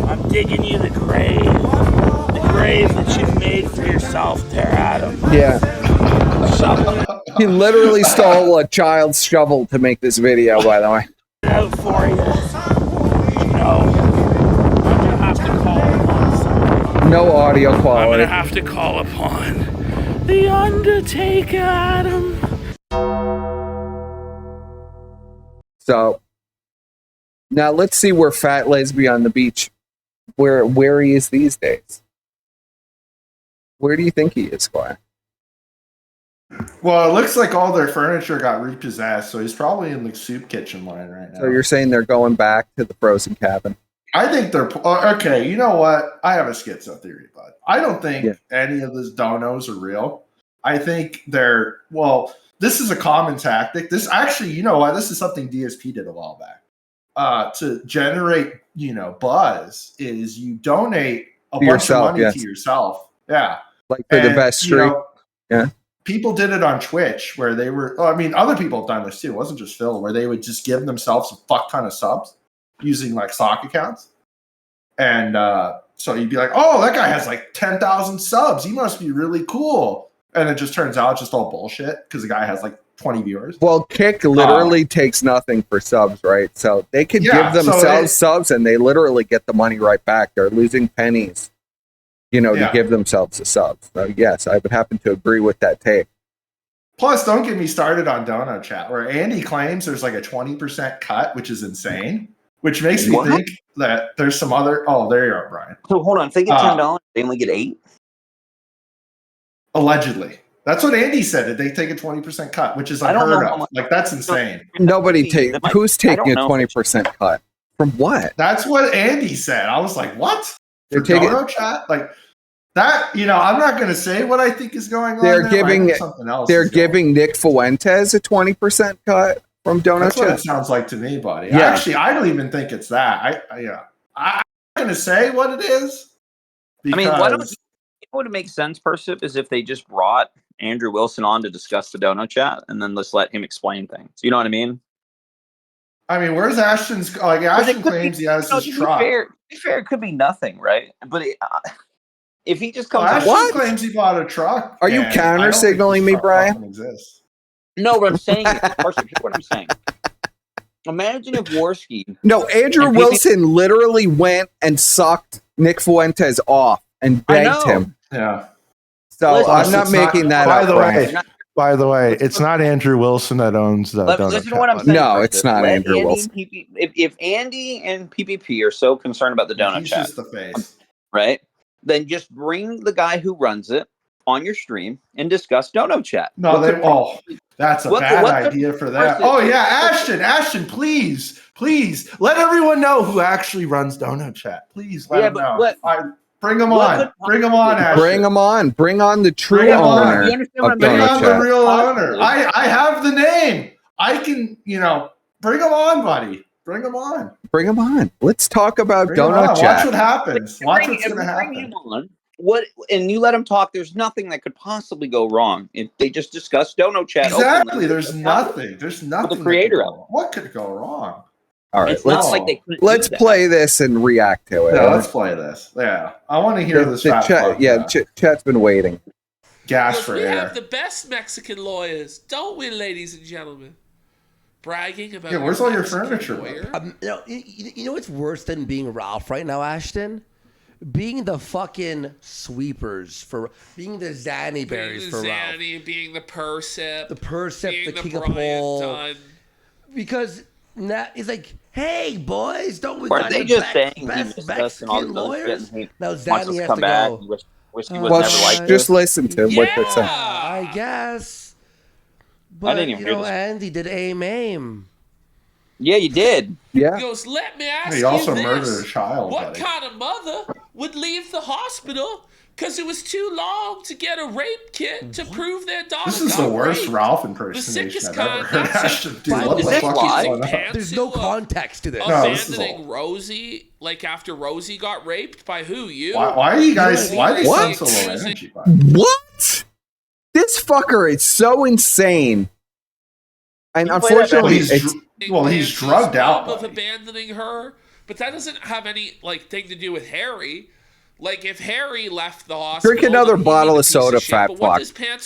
I'm digging you the grave. The grave that you've made for yourself there, Adam. Yeah. Shoveling. He literally stole a child's shovel to make this video, by the way. Out for you. No. I'm gonna have to call upon somebody. No audio quality. I'm gonna have to call upon the Undertaker, Adam. So now let's see where fat lesbian on the beach, where he is these days. Where do you think he is, Squire? Well, it looks like all their furniture got repossessed, so he's probably in the soup kitchen line right now. So you're saying they're going back to the frozen cabin? I think they're okay. You know what? I have a schizo theory, bud. I don't think any of those donos are real. I think they're this is a common tactic. This actually, you know what? This is something DSP did a while back. To generate, buzz is you donate a bunch of money to yourself. Yeah. Like for the best streak. people did it on Twitch where they were. I mean, other people have done this too. It wasn't just Phil, where they would just give themselves a fuck ton of subs using like sock accounts, and so you'd be like, "Oh, that guy has like 10,000 subs. He must be really cool." And it just turns out it's just all bullshit because the guy has like 20 viewers. Well, Kick literally takes nothing for subs, right? So they could give themselves subs and they literally get the money right back. They're losing pennies, to give themselves the subs. So yes, I would happen to agree with that take. Plus, don't get me started on Dono Chat, where Andy claims there's like a 20% cut, which is insane, which makes me think that there's some other... Oh, there you are, Brian. So hold on, if they get $10, they only get 8? Allegedly. That's what Andy said, that they take a 20% cut, which is unheard of. Like, that's insane. Nobody takes... Who's taking a 20% cut? From what? That's what Andy said. I was like, what? For Dono Chat? Like, that, I'm not going to say what I think is going on. They're giving Nick Fuentes a 20% cut from Dono Chat. That's what it sounds like to me, buddy. Yeah. Actually, I don't even think it's that. I'm not going to say what it is. What would make sense, Persip, is if they just brought Andrew Wilson on to discuss the Dono Chat and then just let him explain things. You know what I mean? I mean, where's Ashton's... Like, Ashton claims he has his truck. To be fair, it could be nothing, right? But if he just comes... Ashton claims he bought a truck. Are you counter-signaling me, Brian? No, what I'm saying is... Persip, here's what I'm saying. Imagine if Worski... No, Andrew Wilson literally went and sucked Nick Fuentes off and begged him. Yeah. So listen, I'm not making that up. By the way, it's not Andrew Wilson that owns the Dono Listen Chat. to what I'm saying. No, it's not Andrew Wilson. If Andy and PPP are so concerned about the Dono Chat, just the face, right? Then just bring the guy who runs it on your stream and discuss Dono Chat. No, that's a bad idea for that. Oh yeah, Ashton, please let everyone know who actually runs Dono Chat. Please let them know. Bring them on. Bring them on, Ashton. Bring them on. Bring on the true owner of Bring Dono on Chat. the real owner. I have the name. I can, bring them on, buddy. Bring them on. Bring them on. Let's talk about Dono Chat. Watch what happens. Watch what's going to happen. And you let him talk. There's nothing that could possibly go wrong if they just discuss Dono Chat. Exactly. There's nothing. There's nothing. The creator of it. What could go wrong? All right, let's do play this and react to it. Yeah, let's play this. Yeah, I want to hear this. Chat's been waiting. Gas for we air. We have the best Mexican lawyers, don't we, ladies and gentlemen? Bragging about. Yeah, where's all your furniture? You know what's worse than being Ralph right now, Ashton? Being the fucking sweepers for being the Zanny berries for Ralph. Being the Persip. The Persip, the King of Pole. Because now it's like, hey boys, don't we got the best Mexican lawyers? Now Zanny has to go. Well, just listen to what they're saying. I guess. But Andy did aim. Yeah, you did. Yeah. He goes, let me ask you He also this. murdered a child. What kind of mother would leave the hospital because it was too long to get a rape kit to prove their daughter This is the worst raped? Ralph impersonation I've ever heard. Ashton, dude, what the fuck is going on? There's no context to this. Abandoning Rosie, like after Rosie got raped by who? You? Why are you guys? Why do they sound so low energy? What? This fucker is so insane. And unfortunately, he's drugged out. Of abandoning her, but that doesn't have any thing to do with Harry. Like if Harry left the hospital, drink another bottle of soda, fat fuck.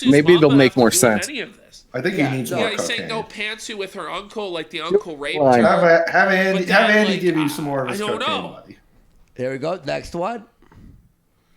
Maybe it'll make more sense. I think he needs more he's cocaine. saying no Pantsu with her uncle, like the uncle raped Fine. her. Have Andy give you some more of his cocaine, buddy. Here we go. Next one.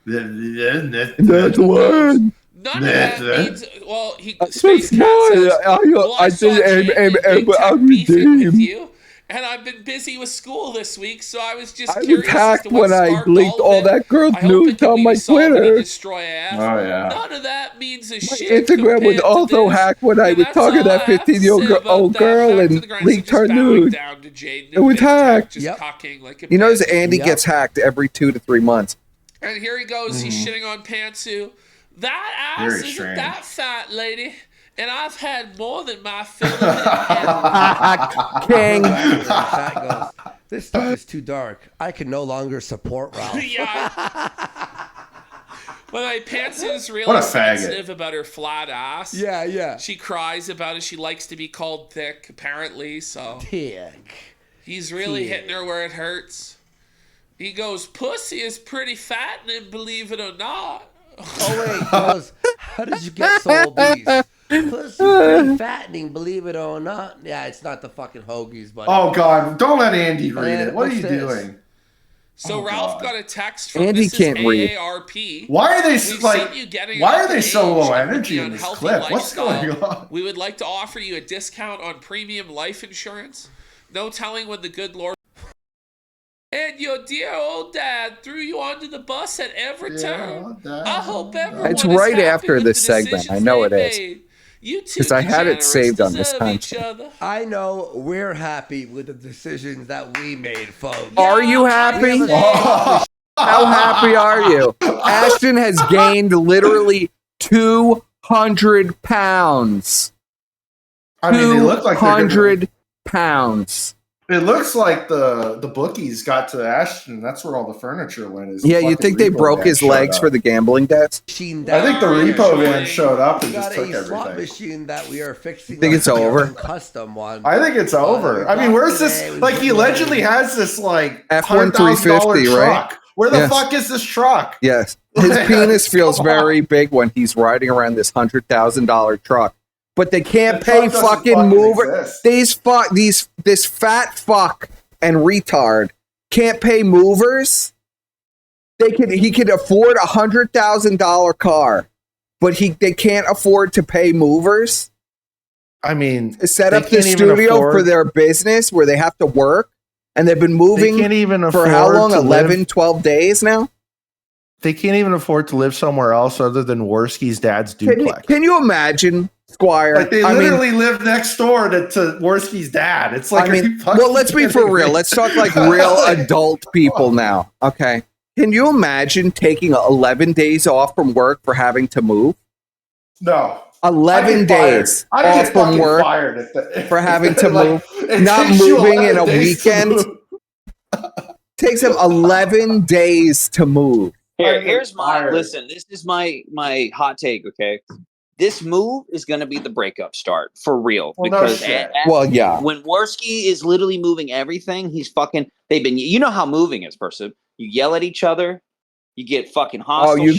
That's one. None of that means. Well, Space Cat says, I saw beefing with you, and I've been busy with school this week, so I was just curious as to what when I leaked all that girl's I news on my Twitter. None of that means a shit. Instagram was also hacked when I was talking to that 15-year-old girl and leaked her nude. It was hacked. You notice Andy gets hacked every 2 to 3 months. And here he goes. He's shitting on Pantsu. That ass isn't that fat, lady. And I've had more than my fill of it. King. This stuff is too dark. I can no longer support Ralph. When my Pansy is What really a faggot. sensitive about her flat ass. Yeah. She cries about it. She likes to be called thick, apparently, so. Thick. He's really hitting her where it hurts. He goes, pussy is pretty fattening, believe it or not. Oh, wait. He goes, how did you get so obese? Pussy pretty fattening, believe it or not. Yeah, it's not the fucking hoagies, buddy. Oh, God. Don't let Andy read it. What are you doing? So Ralph got a text from Andy Mrs. can't read. AARP. Why are they why are they an so low age energy with in the this unhealthy clip? What's lifestyle. going on? We would like to offer you a discount on premium life insurance. No telling when the good Lord and your dear old dad threw you onto the bus at every turn. I hope everyone It's is right happy after with this the segment. decisions I know they it is. made. You two Because I had it degenerates saved on this deserve time. each other. I know we're happy with the decisions that we made, folks. Are you happy? How happy are you? Ashton has gained literally 200 pounds. I mean, they look like 200 pounds. It looks like the bookies got to Ashton. That's where all the furniture went. Yeah, you think they broke his legs for the gambling debts? I think the repo van showed up and just took a slot everything. machine that we are fixing. Think it's over? Custom one. I think it's over. I mean, where's this? Like, he allegedly has this like F1 $100,000 350, right? truck. Where the fuck is this truck? Yes, his penis feels very big when he's riding around this $100,000 truck. But they can't pay fucking mover. This fat fuck and retard can't pay movers. He could afford a $100,000 car, but they can't afford to pay movers. I mean, set up the studio for their business where they have to work, and they've been moving for how long? 11, 12 days now. They can't even afford to live somewhere else other than Worski's dad's duplex. Can you imagine, Squire? Like, they literally live next door to Worski's dad. It's like, well, let's be for real. Let's talk like real adult people now. Okay. Can you imagine taking 11 days off from work for having to move? No. 11 days off from work for having to move. Not moving in a weekend. Takes him 11 days to move. Here's my listen. This is my hot take. Okay, this move is going to be the breakup start for real. Well, because yeah, when Worski is literally moving everything, he's fucking. They've been. You know how moving is, person. You yell at each other. You get fucking hostile. Oh, you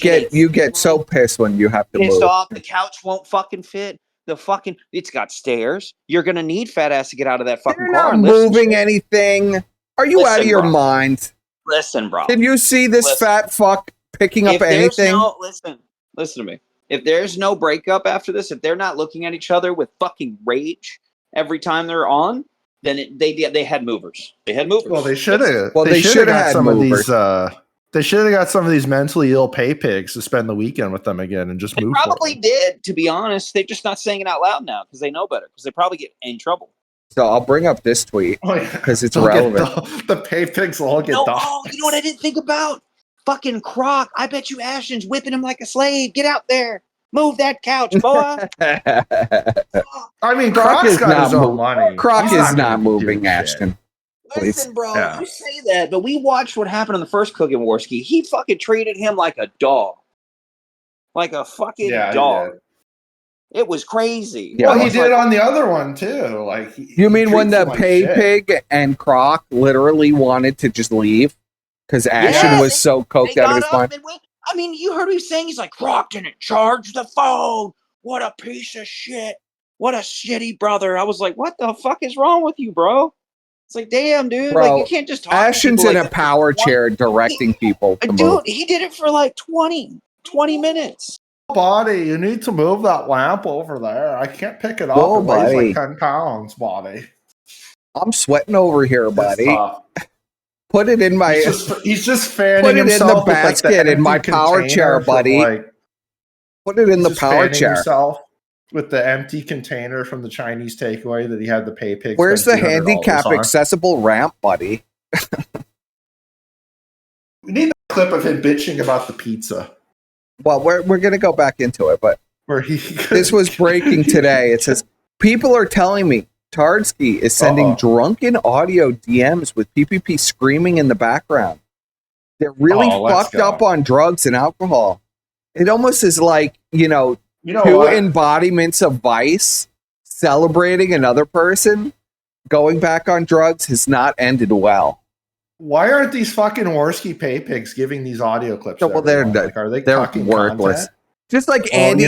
get so pissed when you have to pissed move. off. The couch won't fucking fit. It's got stairs. You're gonna need fat ass to get out of that fucking car. Not moving anything. Are you out of your mind? Listen, bro. Can you see this fat fuck picking up anything? Listen to me. If there's no breakup after this, if they're not looking at each other with fucking rage every time they're on, then they had movers. They had movers. Well, they should have. Well, they should have had some movers. of these. They should have got some of these mentally ill pay pigs to spend the weekend with them again and just move. Probably did, to be honest. They're just not saying it out loud now because they know better. Because they probably get in trouble. So I'll bring up this tweet because it's relevant. The pay pigs will all get doxxed. Oh, you know what I didn't think about? Fucking Croc. I bet you Ashton's whipping him like a slave. Get out there. Move that couch, boy. I mean, Croc's got his own money. Croc is not moving, Ashton. Listen, bro, you say that, but we watched what happened on the first Cooking Warski. He fucking treated him like a dog. Like a fucking dog. It was crazy. Yeah, well, he did on the other one, too. Like, you mean when the pay pig and Croc literally wanted to just leave? Because Ashton was so coked out of his mind. I mean, you heard what he was saying. He's like, Croc didn't charge the phone. What a piece of shit. What a shitty brother. I was like, what the fuck is wrong with you, bro? It's like, damn, dude. Bro, like, you can't just talk Ashton's to in like a power chair directing people to dude, move. He did it for like 20 minutes. Body, you need to move that lamp over there. I can't pick it up. It weighs like 10 pounds, body. I'm sweating over here, buddy. Put it in my. He's just fanning put it himself in the basket in my power chair, buddy. Put it in the power chair. Himself with the empty container from the Chinese takeaway that he had the pay pig. Where's the handicap accessible ramp, buddy? We need a clip of him bitching about the pizza. Well, we're gonna go back into it, but this was breaking today. It says people are telling me Tardsky is sending drunken audio DMs with PPP screaming in the background. They're really fucked up on drugs and alcohol. It almost is like, two what? embodiments of vice celebrating another person going back on drugs has not ended well. Why aren't these fucking Worski pay pigs giving these audio clips? Well, they're worthless. Content? Just like Andy.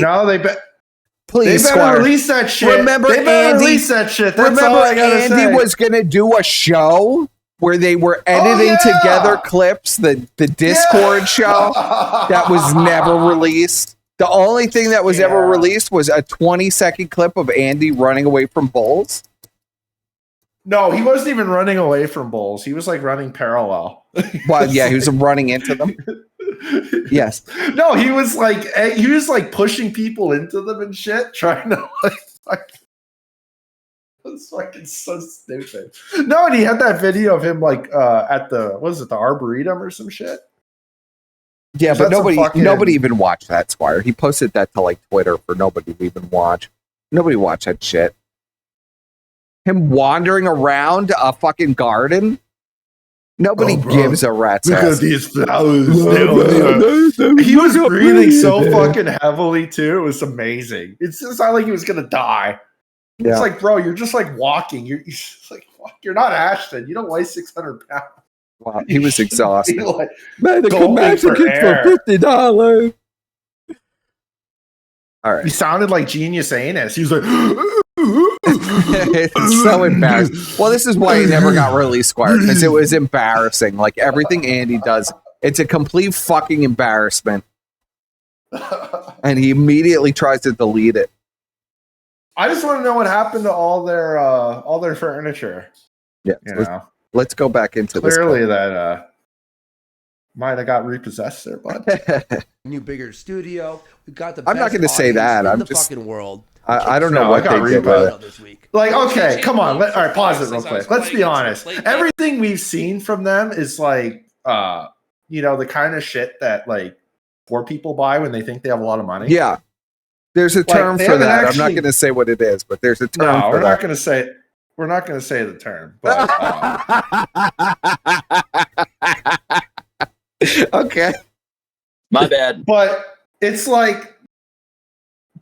Please, they better Squire, release that shit. Remember release that shit. That's all I gotta Andy say. was going to do a show where they were editing together clips, the Discord show that was never released. The only thing that was ever released was a 20-second clip of Andy running away from bulls. No, he wasn't even running away from bulls. He was like running parallel. Well, yeah, he was running into them. Yes. No, he was like pushing people into them and shit, trying to It's fucking so stupid. No, and he had that video of him at the Arboretum or some shit. Yeah, but nobody even watched that, Squire. He posted that to Twitter for nobody to even watch. Nobody watched that shit. Him wandering around a fucking garden. Nobody gives a rat's ass. Look at these flowers. He was breathing so fucking heavily too. It was amazing. It's not like he was gonna die. Yeah. It's like, bro, you're just walking. You're just you're not Ashton. You don't weigh 600 pounds. Wow, he was exhausted. Man, the Comanche kids for $50. All right. He sounded like Genius Anus. He was like, it's so embarrassing. Well, this is why he never got released, Squire, because it was embarrassing. Like everything Andy does, it's a complete fucking embarrassment. And he immediately tries to delete it. I just want to know what happened to all their furniture. Yeah, let's go back into this. Clearly, that might have got repossessed there, bud. New bigger studio. We got the. I'm not going to say that. I'm the just fucking world. I don't know what they did with it this week. Okay, come on. All right, pause it real quick. Let's be honest. Everything we've seen from them is the kind of shit that poor people buy when they think they have a lot of money. Yeah. There's a term for that. I'm not going to say what it is, but there's a term for that. We're not going to say the term. But, okay. My bad. But it's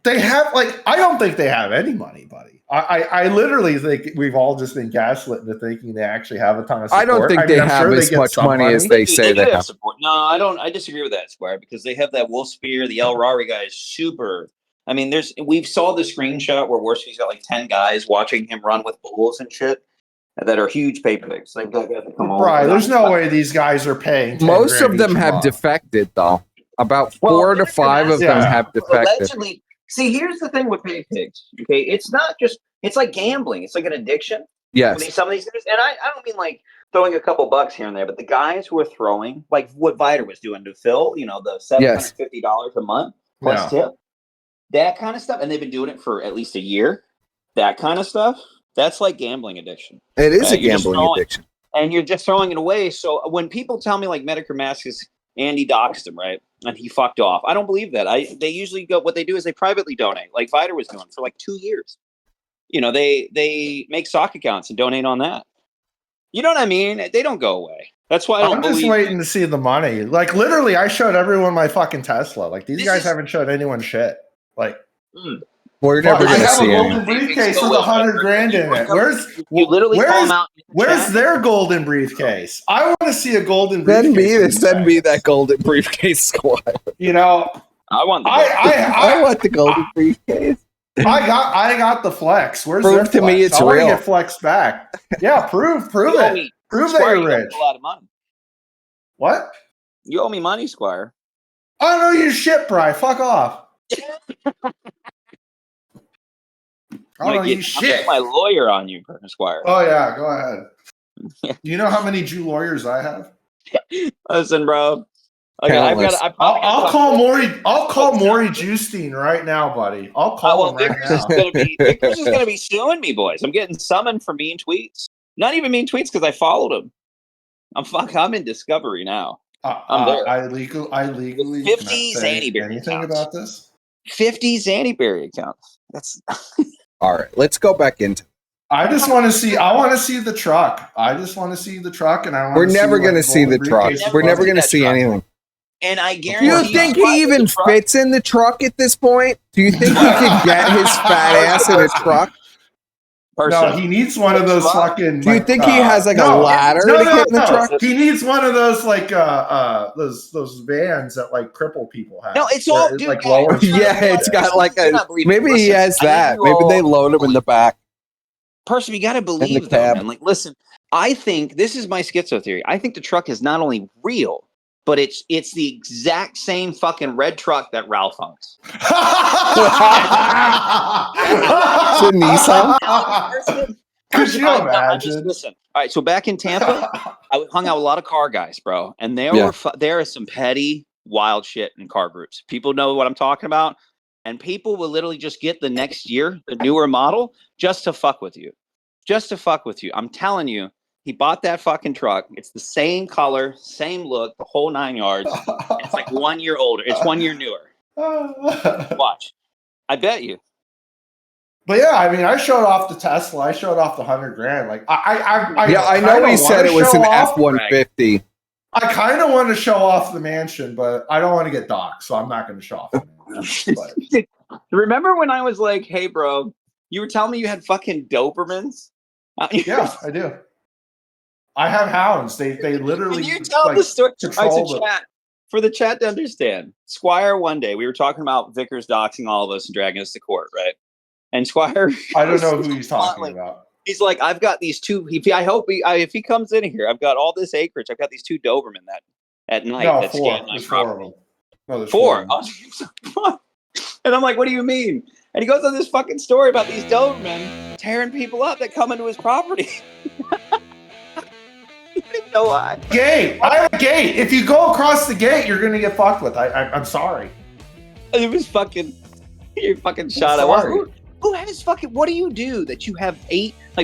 they have I don't think they have any money, buddy. I literally think we've all just been gaslit into thinking they actually have a ton of support. I don't think they have as much money as they say they have. Support. No, I don't. I disagree with that, Squire, because they have that Wolf Spear. The El Rari guy is super. I mean, we've saw the screenshot where Worski's got 10 guys watching him run with bulls and shit that are huge pay pigs. They've got to come over. Right, there's no way these guys are paying. Most of them have defected, though. About 4 to 5 of them have defected. Allegedly, see, here's the thing with pay pigs. Okay, it's not just. It's like gambling. It's like an addiction. Yes. Some of these guys, and I don't mean throwing a couple bucks here and there, but the guys who are throwing what Viter was doing to Phil, the $750 a month plus tip. That kind of stuff, and they've been doing it for at least a year. That kind of stuff, that's like gambling addiction. It is a gambling addiction. And you're just throwing it away. So when people tell me Medicare Masks, Andy doxed him, right? And he fucked off. I don't believe that. They usually what they do is they privately donate, like Viter was doing for 2 years. They make sock accounts and donate on that. You know what I mean? They don't go away. That's why I'm just waiting to see the money. Literally, I showed everyone my fucking Tesla. These guys haven't showed anyone shit. We're never going to see I have a golden briefcase with $100,000 in it. Where's their golden briefcase? I want to see a golden briefcase. Send me that golden briefcase, Squire. I want the golden briefcase. I got the flex. Where's prove to me it's real. I want to get flex back. Yeah, prove it. Prove that you're rich. A lot of money. What? You owe me money, Squire. I don't know your shit, Bri. Fuck off. I don't know shit. I'm my lawyer on you, Squire. Oh yeah, go ahead. You know how many Jew lawyers I have? Listen, bro. Okay, I'll call Maury. I'll call Maury Justine right now, buddy. I'll call him right now. Victor's is gonna be suing me, boys. I'm getting summoned for mean tweets. Not even mean tweets because I followed him. I'm in discovery now. I'm there. I legally 50 Zannyberry anything accounts. About this. 50 Zannyberry accounts. That's all right. Let's go back into. I want to see the truck. I just want to see the truck, and I want. We're never going to see the truck. We're never going to see anything. And I guarantee. Do you think he even fits in the truck at this point? Do you think he could get his fat ass in a truck? No, he needs one of those fucking. Do you think he has like a ladder to get in the truck? He needs one of those like those vans that like crippled people have. No, it's all dude. Like it's got like a. Maybe he has that. Maybe they load him in the back. Person, you got to believe though, man. Like, listen, I think this is my schizo theory. I think the truck is not only real, but it's the exact same fucking red truck that Ralph owns. It's a Nissan. Could you imagine? Listen, all right. So back in Tampa, I hung out with a lot of car guys, bro, and there is some petty, wild shit in car groups. People know what I'm talking about, and people will literally just get the next year, the newer model, just to fuck with you, I'm telling you. He bought that fucking truck. It's the same color, same look, the whole 9 yards. It's like 1 year older. It's 1 year newer. Watch. I bet you. But yeah, I mean, I showed off the Tesla. I showed off the $100,000. Like, I know he said it was an F-150. I kind of want to show off the mansion, but I don't want to get doxxed, so I'm not going to show off the mansion. Remember when I was like, "Hey, bro, you were telling me you had fucking Dobermans?" Yeah, I do. I have hounds. They literally. Can you tell the story? For the chat to understand, Squire, one day we were talking about Vickers doxing all of us and dragging us to court, right? And Squire, I don't know who he's talking about. He's like, I've got these two. If he comes in here, I've got all this acreage. I've got these two Doberman that at night. No, that four. scan my There's property. 4 of them. No, there's 4. And I'm like, what do you mean? And he goes on this fucking story about these Doberman tearing people up that come into his property. No lie. Gate. I have a gate. If you go across the gate, you're gonna get fucked with. I'm sorry. It was fucking. You're fucking shot at. Who has fucking? What do you do that you have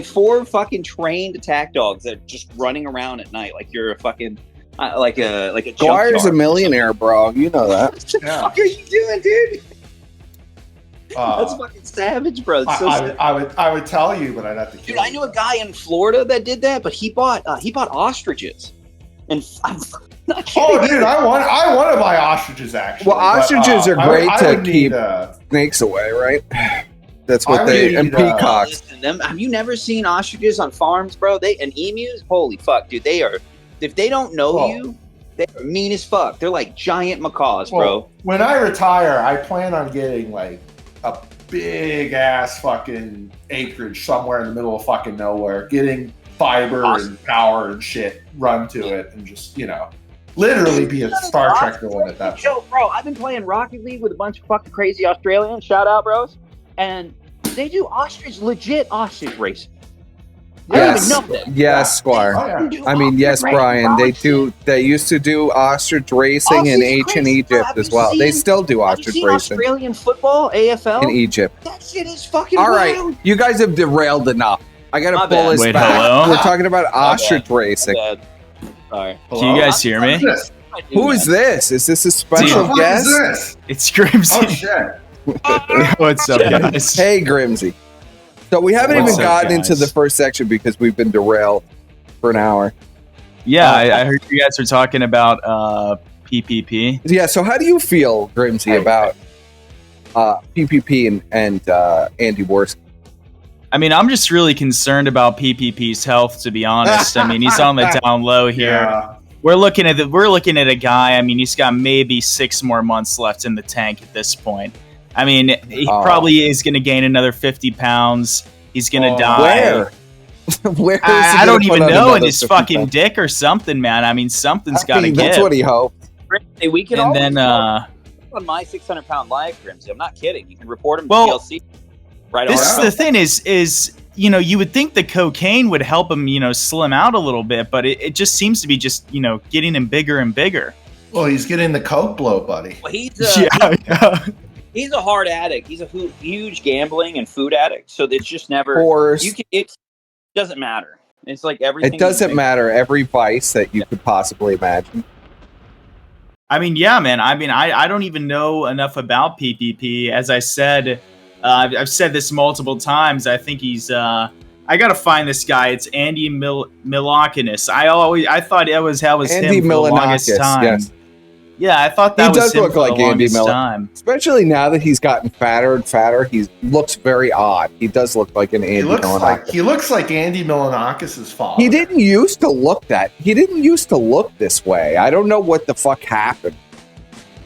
4 fucking trained attack dogs that are just running around at night like you're a fucking like a Squire's a millionaire, bro. You know that. What the fuck are you doing, dude? That's fucking savage, bro. I would tell you, but I'd have to kill you. I knew a guy in Florida that did that, but he bought ostriches. And I'm not kidding. Oh, dude, I want to buy ostriches actually. Well, ostriches are great to keep snakes away, right? That's what and peacocks. Have you never seen ostriches on farms, bro? And emus, holy fuck, dude, they are. If they don't know you, they're mean as fuck. They're like giant macaws, bro. When I retire, I plan on getting like a big ass fucking acreage somewhere in the middle of fucking nowhere, getting fiber and power and shit run to it, and just literally be a Star Trek villain at that point. Bro, I've been playing Rocket League with a bunch of fucking crazy Australians. Shout out, bros. And they do legit ostrich racing. Yes, Squire. Oh, yeah. I mean, yes, Brian. They used to do ostrich racing in ancient Egypt as well. They still do ostrich racing. Australian football, AFL in Egypt. That shit is fucking all right. wild. You guys have derailed enough. I gotta pull this back. Hello? We're talking about ostrich racing. Sorry. Can you guys hear me? Who is this? Is this a special guest? It's Grimsy. Oh shit. What's up, guys? Hey, Grimsy. So we haven't even gotten into the first section because we've been derailed for an hour. Yeah, I heard you guys were talking about PPP. Yeah, so how do you feel, Grimsy, about PPP and Andy Worski? I mean, I'm just really concerned about PPP's health, to be honest. I mean, he's on the down low here. Yeah. We're looking at a guy. I mean, he's got maybe 6 more months left in the tank at this point. I mean, he probably is going to gain another 50 pounds. He's going to die. Where? Where is I don't even know, in his fucking dick or something, man. I mean, something's got to give. That's what he hoped. We can and then on my 600-pound life, Grimsy. I'm not kidding. You can report him to TLC. Right. This is the thing is you would think the cocaine would help him, slim out a little bit, but it just seems to be just getting him bigger and bigger. Well, he's getting the coke blow, buddy. Well, he's a hard addict. He's a huge gambling and food addict. So it's just never. It doesn't matter. It's like everything. It doesn't matter. Every vice that you could possibly imagine. I mean, yeah, man. I mean, I don't even know enough about PPP. As I said, I've said this multiple times. I think he's. I gotta find this guy. It's Andy Milonakis. I thought it was Andy him for the longest time. Yes. Yeah, I thought that he was does him look for like the Andy longest Miller, time. especially now that he's gotten fatter and fatter. He looks very odd. He does look like an Andy Milonakis. He looks like Andy Milonakis' father. He didn't used to look that. He didn't used to look this way. I don't know what the fuck happened.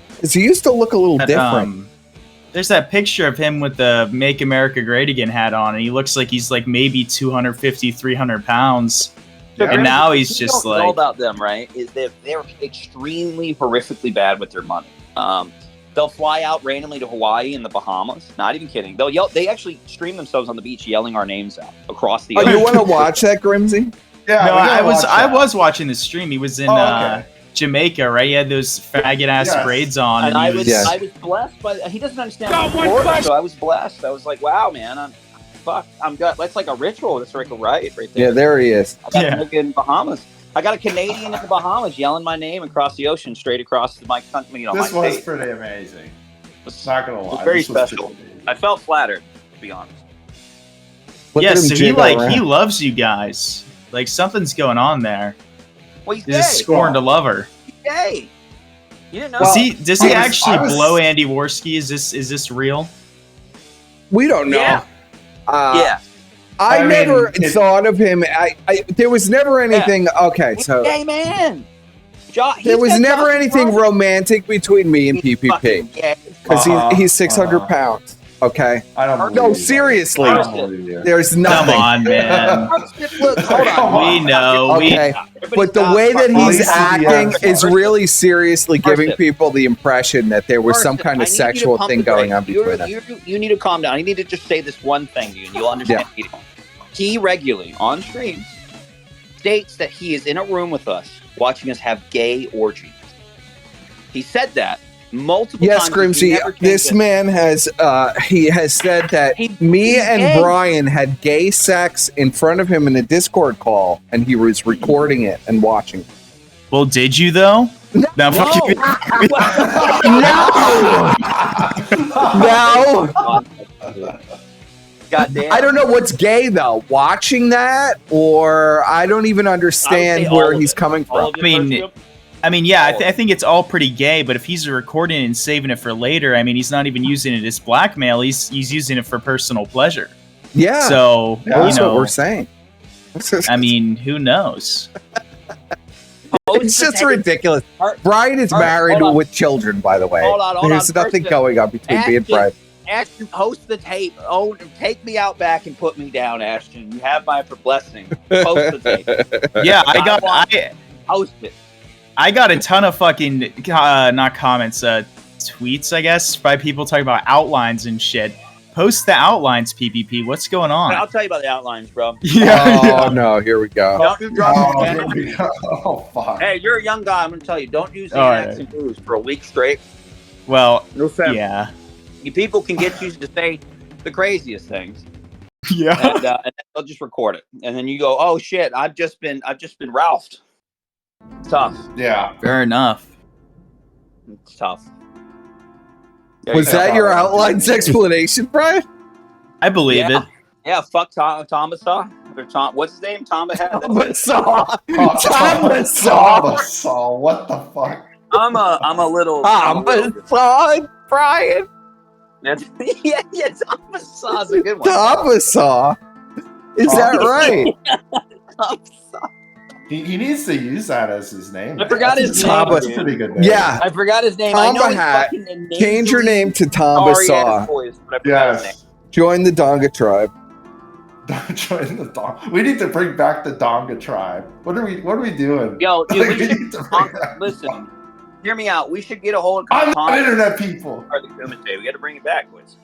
Because he used to look a little different. There's that picture of him with the Make America Great Again hat on, and he looks like he's like maybe 250, 300 pounds. And now he's just like... What you don't know about them, right, is that they're extremely horrifically bad with their money. They'll fly out randomly to Hawaii and the Bahamas. Not even kidding. They'll yell. They actually stream themselves on the beach yelling our names out across the ocean. You want to watch that, Grimsy? Yeah, no, I was watching the stream. He was in Jamaica, right? He had those faggot ass braids on, and I was blessed by. He doesn't understand. So I was blessed. I was like, wow, man, I'm good. That's like a ritual. That's like a rite right there. Yeah, there he is. I got a nigga in Bahamas. I got a Canadian in the Bahamas yelling my name across the ocean, straight across my country. This my was state. pretty amazing. It's not gonna lie. It was very special. I felt flattered, to be honest. Yeah, so he loves you guys. Like something's going on there. Well, he's just scorned a lover. He's gay. You didn't know. Does he actually blow Andy Worski? Is this real? We don't know. Yeah. I never thought of him. There was never anything. Yeah. Okay, so hey man, there was never anything romantic between me and PPP because he's 600 pounds. Okay, I don't. No, seriously, there's nothing. Come on, man. Look, hold on. We know. Okay, but the way that he's acting is really seriously giving people the impression that there was some kind of sexual thing going on between them. You need to calm down. You need to just say this one thing to you, and you'll understand. Yeah. He regularly on streams states that he is in a room with us, watching us have gay orgies. He said that multiple times. Yes, Grimsy. This man has he has said that me and Brian had gay sex in front of him in a Discord call, and he was recording it and watching it. Well, did you though? No. No. Goddamn. I don't know what's gay though. Watching that, or I don't even understand where he's coming from. I mean, yeah, I think it's all pretty gay. But if he's recording and saving it for later, I mean, he's not even using it as blackmail. He's using it for personal pleasure. Yeah. So that's what we're saying. I mean, who knows? It's just ridiculous. Brian is married with children, by the way. There's nothing going on between me and Brian. Ashton, post the tape. Oh, take me out back and put me down, Ashton. You have my blessing. Post the tape. Yeah, post it. I got a ton of fucking not comments, tweets, I guess, by people talking about outlines and shit. Post the outlines, PPP. What's going on? I'll tell you about the outlines, bro. Yeah. Oh no, here we go. Oh fuck. Hey, you're a young guy. I'm gonna tell you, don't use Xanax and booze for a week straight. Well, yeah. You people can get you to say the craziest things. Yeah. And they'll just record it, and then you go, "Oh shit, I've just been Ralphed." It's tough. Yeah. Fair enough. It's tough. Was that your outlines explanation, Brian? I believe it. Yeah, fuck Thomasaw. Or what's his name? Thomasaw. Thomasaw. What the fuck? I'm a little Thomasaw, Brian. Yeah, Thomasaw's a good one. Thomasaw. Is that right? He needs to use that as his name. I forgot his name. That's a pretty good name. Yeah. I forgot his name. Change your name to Thomasaw. Yes. Join the Donga tribe. Join the Donga. We need to bring back the Donga tribe. What are we doing? Yo, dude, listen. Hear me out. We should get a hold of I'm not internet people. We got to bring it back, boys.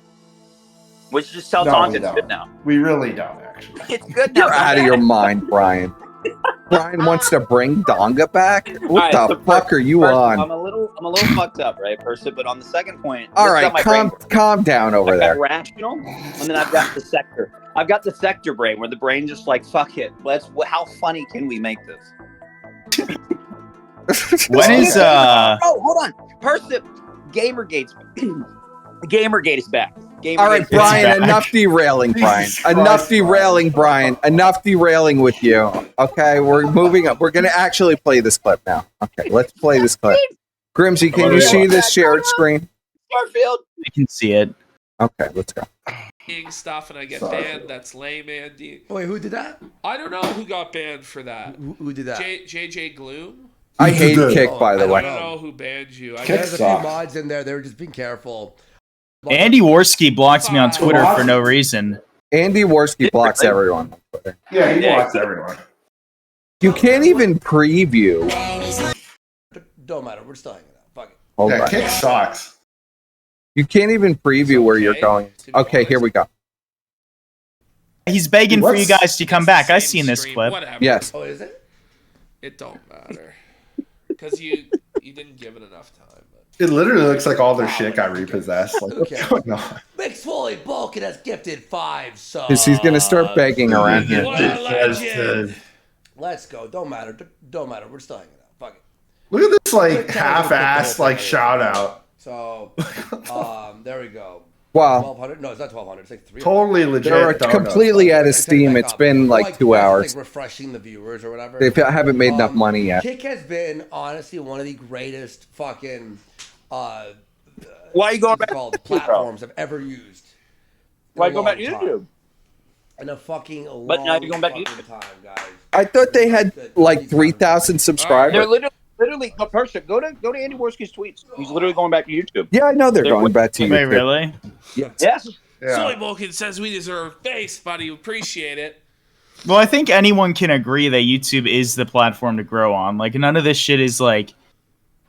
We should just tell Tonga it's good now. We really don't, actually. It's good now. You're out of your mind, Brian. Brian wants to bring Donga back? What the fuck are you on? I'm a little fucked up, right, person? But on the second point, all right, calm down over there. Rational, and then I've got the sector. I've got the sector brain, where the brain just like, fuck it. How funny can we make this? When is Oh, hold on. Person, Gamergate is back. All right, Brian, enough derailing, Brian. Enough derailing, Brian. Enough derailing with you. Okay, we're moving up. We're going to actually play this clip now. Okay, let's play this clip. Grimsy, can you see this shared screen? Garfield. I can see it. Okay, let's go. Stuff and I get banned. That's lame, Andy. Wait, who did that? I don't know who got banned for that. Who did that? JJ Gloom. I hate Kick, by the way. I don't know who banned you. There's a few mods in there. They were just being careful. Andy Worski blocked me on Twitter for no reason. Andy Worski blocks everyone on Twitter. Yeah, he blocks everyone. You can't even preview. Don't matter. We're still hanging out. Fuck it. Hold Yeah, on. Kick sucks. You can't even preview where you're going. Okay, here we go. He's begging for you guys to come back. I've seen this clip. Whatever. Yes. Oh, is it? It don't matter. Because you didn't give it enough time. It literally looks like all their shit got repossessed. Like, what's going on? Mix Foley Balkan has gifted 5 subs. Because he's going to start begging around here. What a legend. Let's go. Don't matter. Don't matter. We're still hanging out. Fuck it. Look at this like half-assed like shout out. So, there we go. Wow. 1,200? No, it's not 1,200. It's like 300. Totally legit. They're completely out of steam. It's been like 2 hours. Like refreshing the viewers or whatever. They haven't made enough money yet. Kick has been honestly one of the greatest fucking why are you going back to platforms I've ever used. Why go back to YouTube? In a fucking long But now you're going back to YouTube. time, guys. I thought they had like 3,000 subscribers. They're literally go to Andy Worski's tweets. He's literally going back to YouTube. Yeah, I know they're going back to YouTube. Wait, really? Yes. Soy Vulcan says we deserve face, buddy. Appreciate it. Well, I think anyone can agree that YouTube is the platform to grow on. Like, none of this shit is like...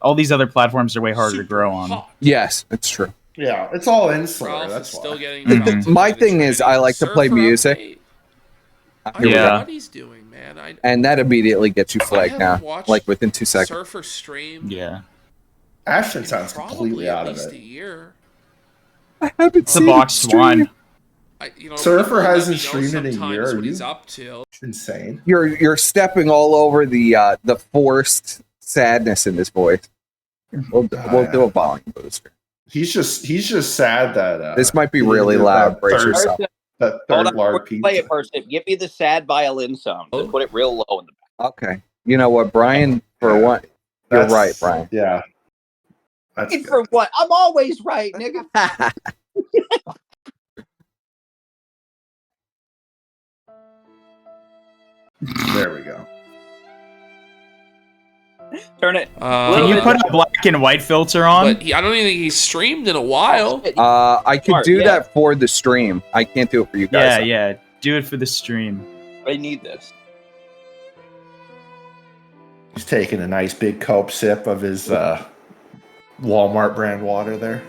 All these other platforms are way harder to grow on. Yes, it's true. Yeah, it's all insular. Ralph That's is still why. getting My thing is, I like to play music. I don't know Yeah. what he's doing, man. And that immediately gets you flagged I now, haven't watched like within 2 seconds. Surfer stream. Yeah. Ashton sounds Probably completely at out of least it. a year. I haven't It's a seen boxed stream. one. Surfer people let hasn't me know streamed in a sometimes year, What are he's you? up to. It's insane. You're stepping all over the forced sadness in his voice. We'll do a volume booster. He's just sad that This might be he really did loud. that Brace third- yourself. That Hold third on, large pizza. play it first. Give me the sad violin sound. Just put it real low in the back. Okay. You know what, Brian? For what? You're That's- right, Brian. Yeah. That's And for what? I'm always right, nigga. There we go. Turn it. Can you put a black and white filter on? But I don't even think he's streamed in a while. I could do that for the stream. I can't do it for you guys. Yeah. Do it for the stream. I need this. He's taking a nice big KoP sip of his Walmart brand water there.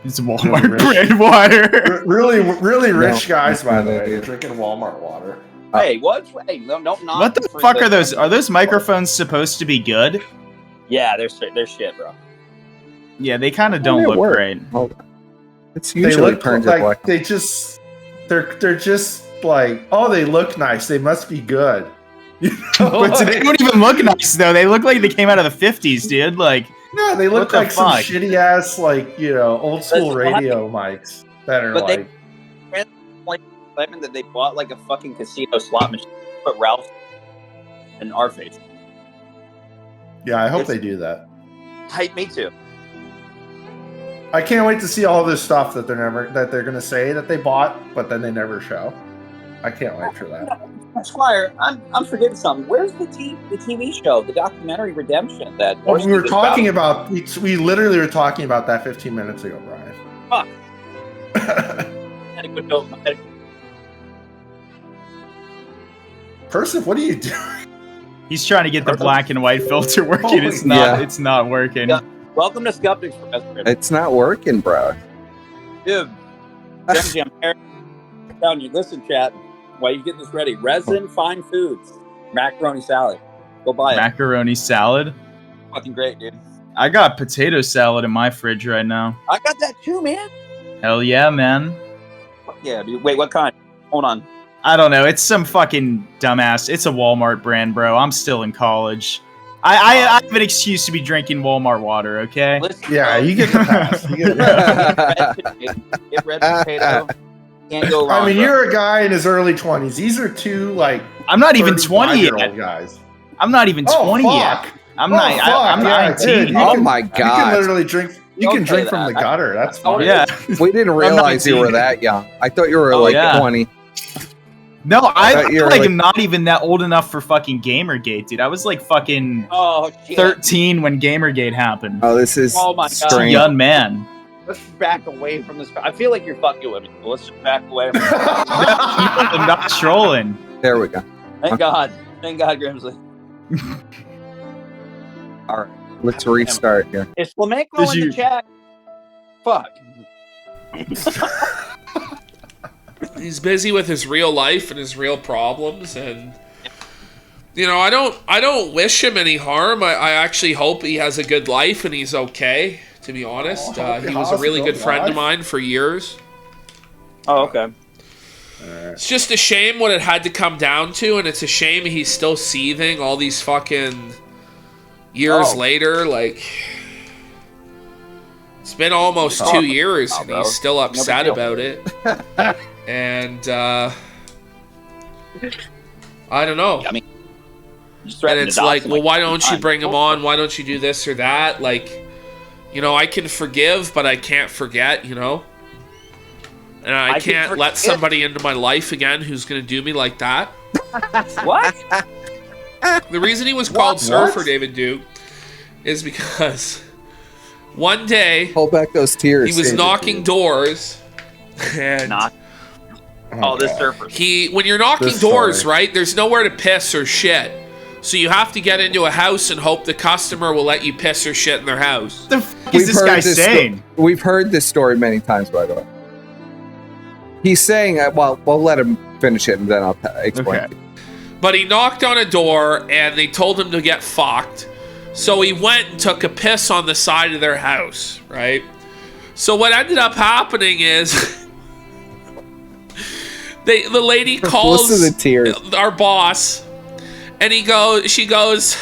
It's Walmart brand water. Really rich guys, by the way, drinking Walmart water. Hey, what? Hey, no, not What the fuck are those? Are those microphones supposed to be good? Yeah, they're shit, bro. Yeah, they kind of don't look great. Hold on. It's They usually look turns like black. they're just like, oh, they look nice. They must be good. You know, But they don't even look nice though. They look like they came out of the 50s, dude. Like, no, they look what the like some fuck? shitty ass, like, you know, old school Listen, radio mics that are But like. claiming that they bought like a fucking casino slot machine, put Ralph and our face. Yeah, I hope they do that. Hype me too. I can't wait to see all this stuff that they're gonna say that they bought, but then they never show. I can't wait for that. Squire, I'm forgetting something. Where's the TV show, the documentary Redemption? That Well, we were Worski talking about. We literally were talking about that 15 minutes ago, Brian. Fuck. I had a good note. Person, what are you doing? he's trying to get the black and white filter working. Holy- It's not. Yeah. It's not working. Yeah. Welcome to Scuffed Express. It's not working, bro. Dude, Grimsy, I'm telling you. Listen, chat. While you getting this ready, Resin Fine Foods macaroni salad. Go buy it. Macaroni salad. Fucking great, dude. I got potato salad in my fridge right now. I got that too, man. Hell yeah, man. Fuck yeah, dude. Wait, what kind? Hold on. I don't know. It's some fucking dumbass. It's a Walmart brand, bro. I'm still in college. I have an excuse to be drinking Walmart water, okay? Listen, Yeah, bro. you get the pass. You get the pass. Get red potato. Can't go wrong. I mean, bro. you're a guy in his early 20s. These are two like I'm not even 20 35-year-old yet. guys. I'm not even 20 yet. I'm 19. Dude, my You can God. literally drink. You can drink from the gutter. That's fine. Yeah. We didn't realize you were that young. I thought you were like 20. No, I you're like like- am not even that old enough for fucking Gamergate, dude. I was like fucking 13 when Gamergate happened. Oh, this is Oh my God. strange. Young man. Let's back away from this. I feel like you're fucking with me. Let's just back away. From I'm not trolling. There we go. Thank God. Thank God, Grimsley. All right, let's restart here. Is Flamenco in the chat? Fuck. He's busy with his real life and his real problems, and you know, I don't wish him any harm. I actually hope he has a good life and he's okay. To be honest, he was a really good friend of mine for years. Oh, okay. It's just a shame what it had to come down to, and it's a shame he's still seething all these fucking years later. Like, it's been almost 2 years, and he's still upset about it. And I don't know. I mean, and it's like, well, why don't you bring him on? Why don't you do this or that? Like, you know, I can forgive, but I can't forget, you know? And I can't let somebody into my life again who's going to do me like that. What? The reason he was called Surfer, David Duke, is because one day... Hold back those tears. He was knocking doors, and... this surfer. When you're knocking doors, right, there's nowhere to piss or shit. So you have to get into a house and hope the customer will let you piss or shit in their house. The fuck is this guy saying? We've heard this story many times, by the way. He's saying, well, we'll let him finish it and then I'll explain. Okay. But he knocked on a door and they told him to get fucked. So he went and took a piss on the side of their house, right? So what ended up happening is the lady calls our boss. And she goes,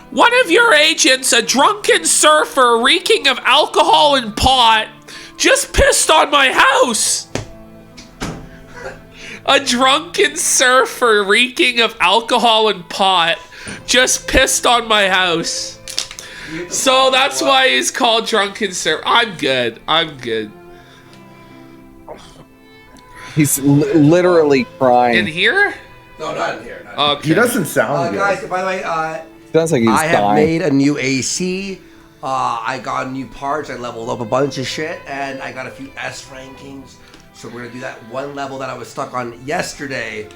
one of your agents, a drunken surfer reeking of alcohol and pot, just pissed on my house. A drunken surfer reeking of alcohol and pot just pissed on my house. So that's why he's called Drunken Surfer. I'm good. He's literally crying. In here? No, not in here. Okay. He doesn't sound good. Guys, by the way, sounds like he's I have dying. made a new AC. I got new parts. I leveled up a bunch of shit, and I got a few S rankings. So we're gonna do that one level that I was stuck on yesterday.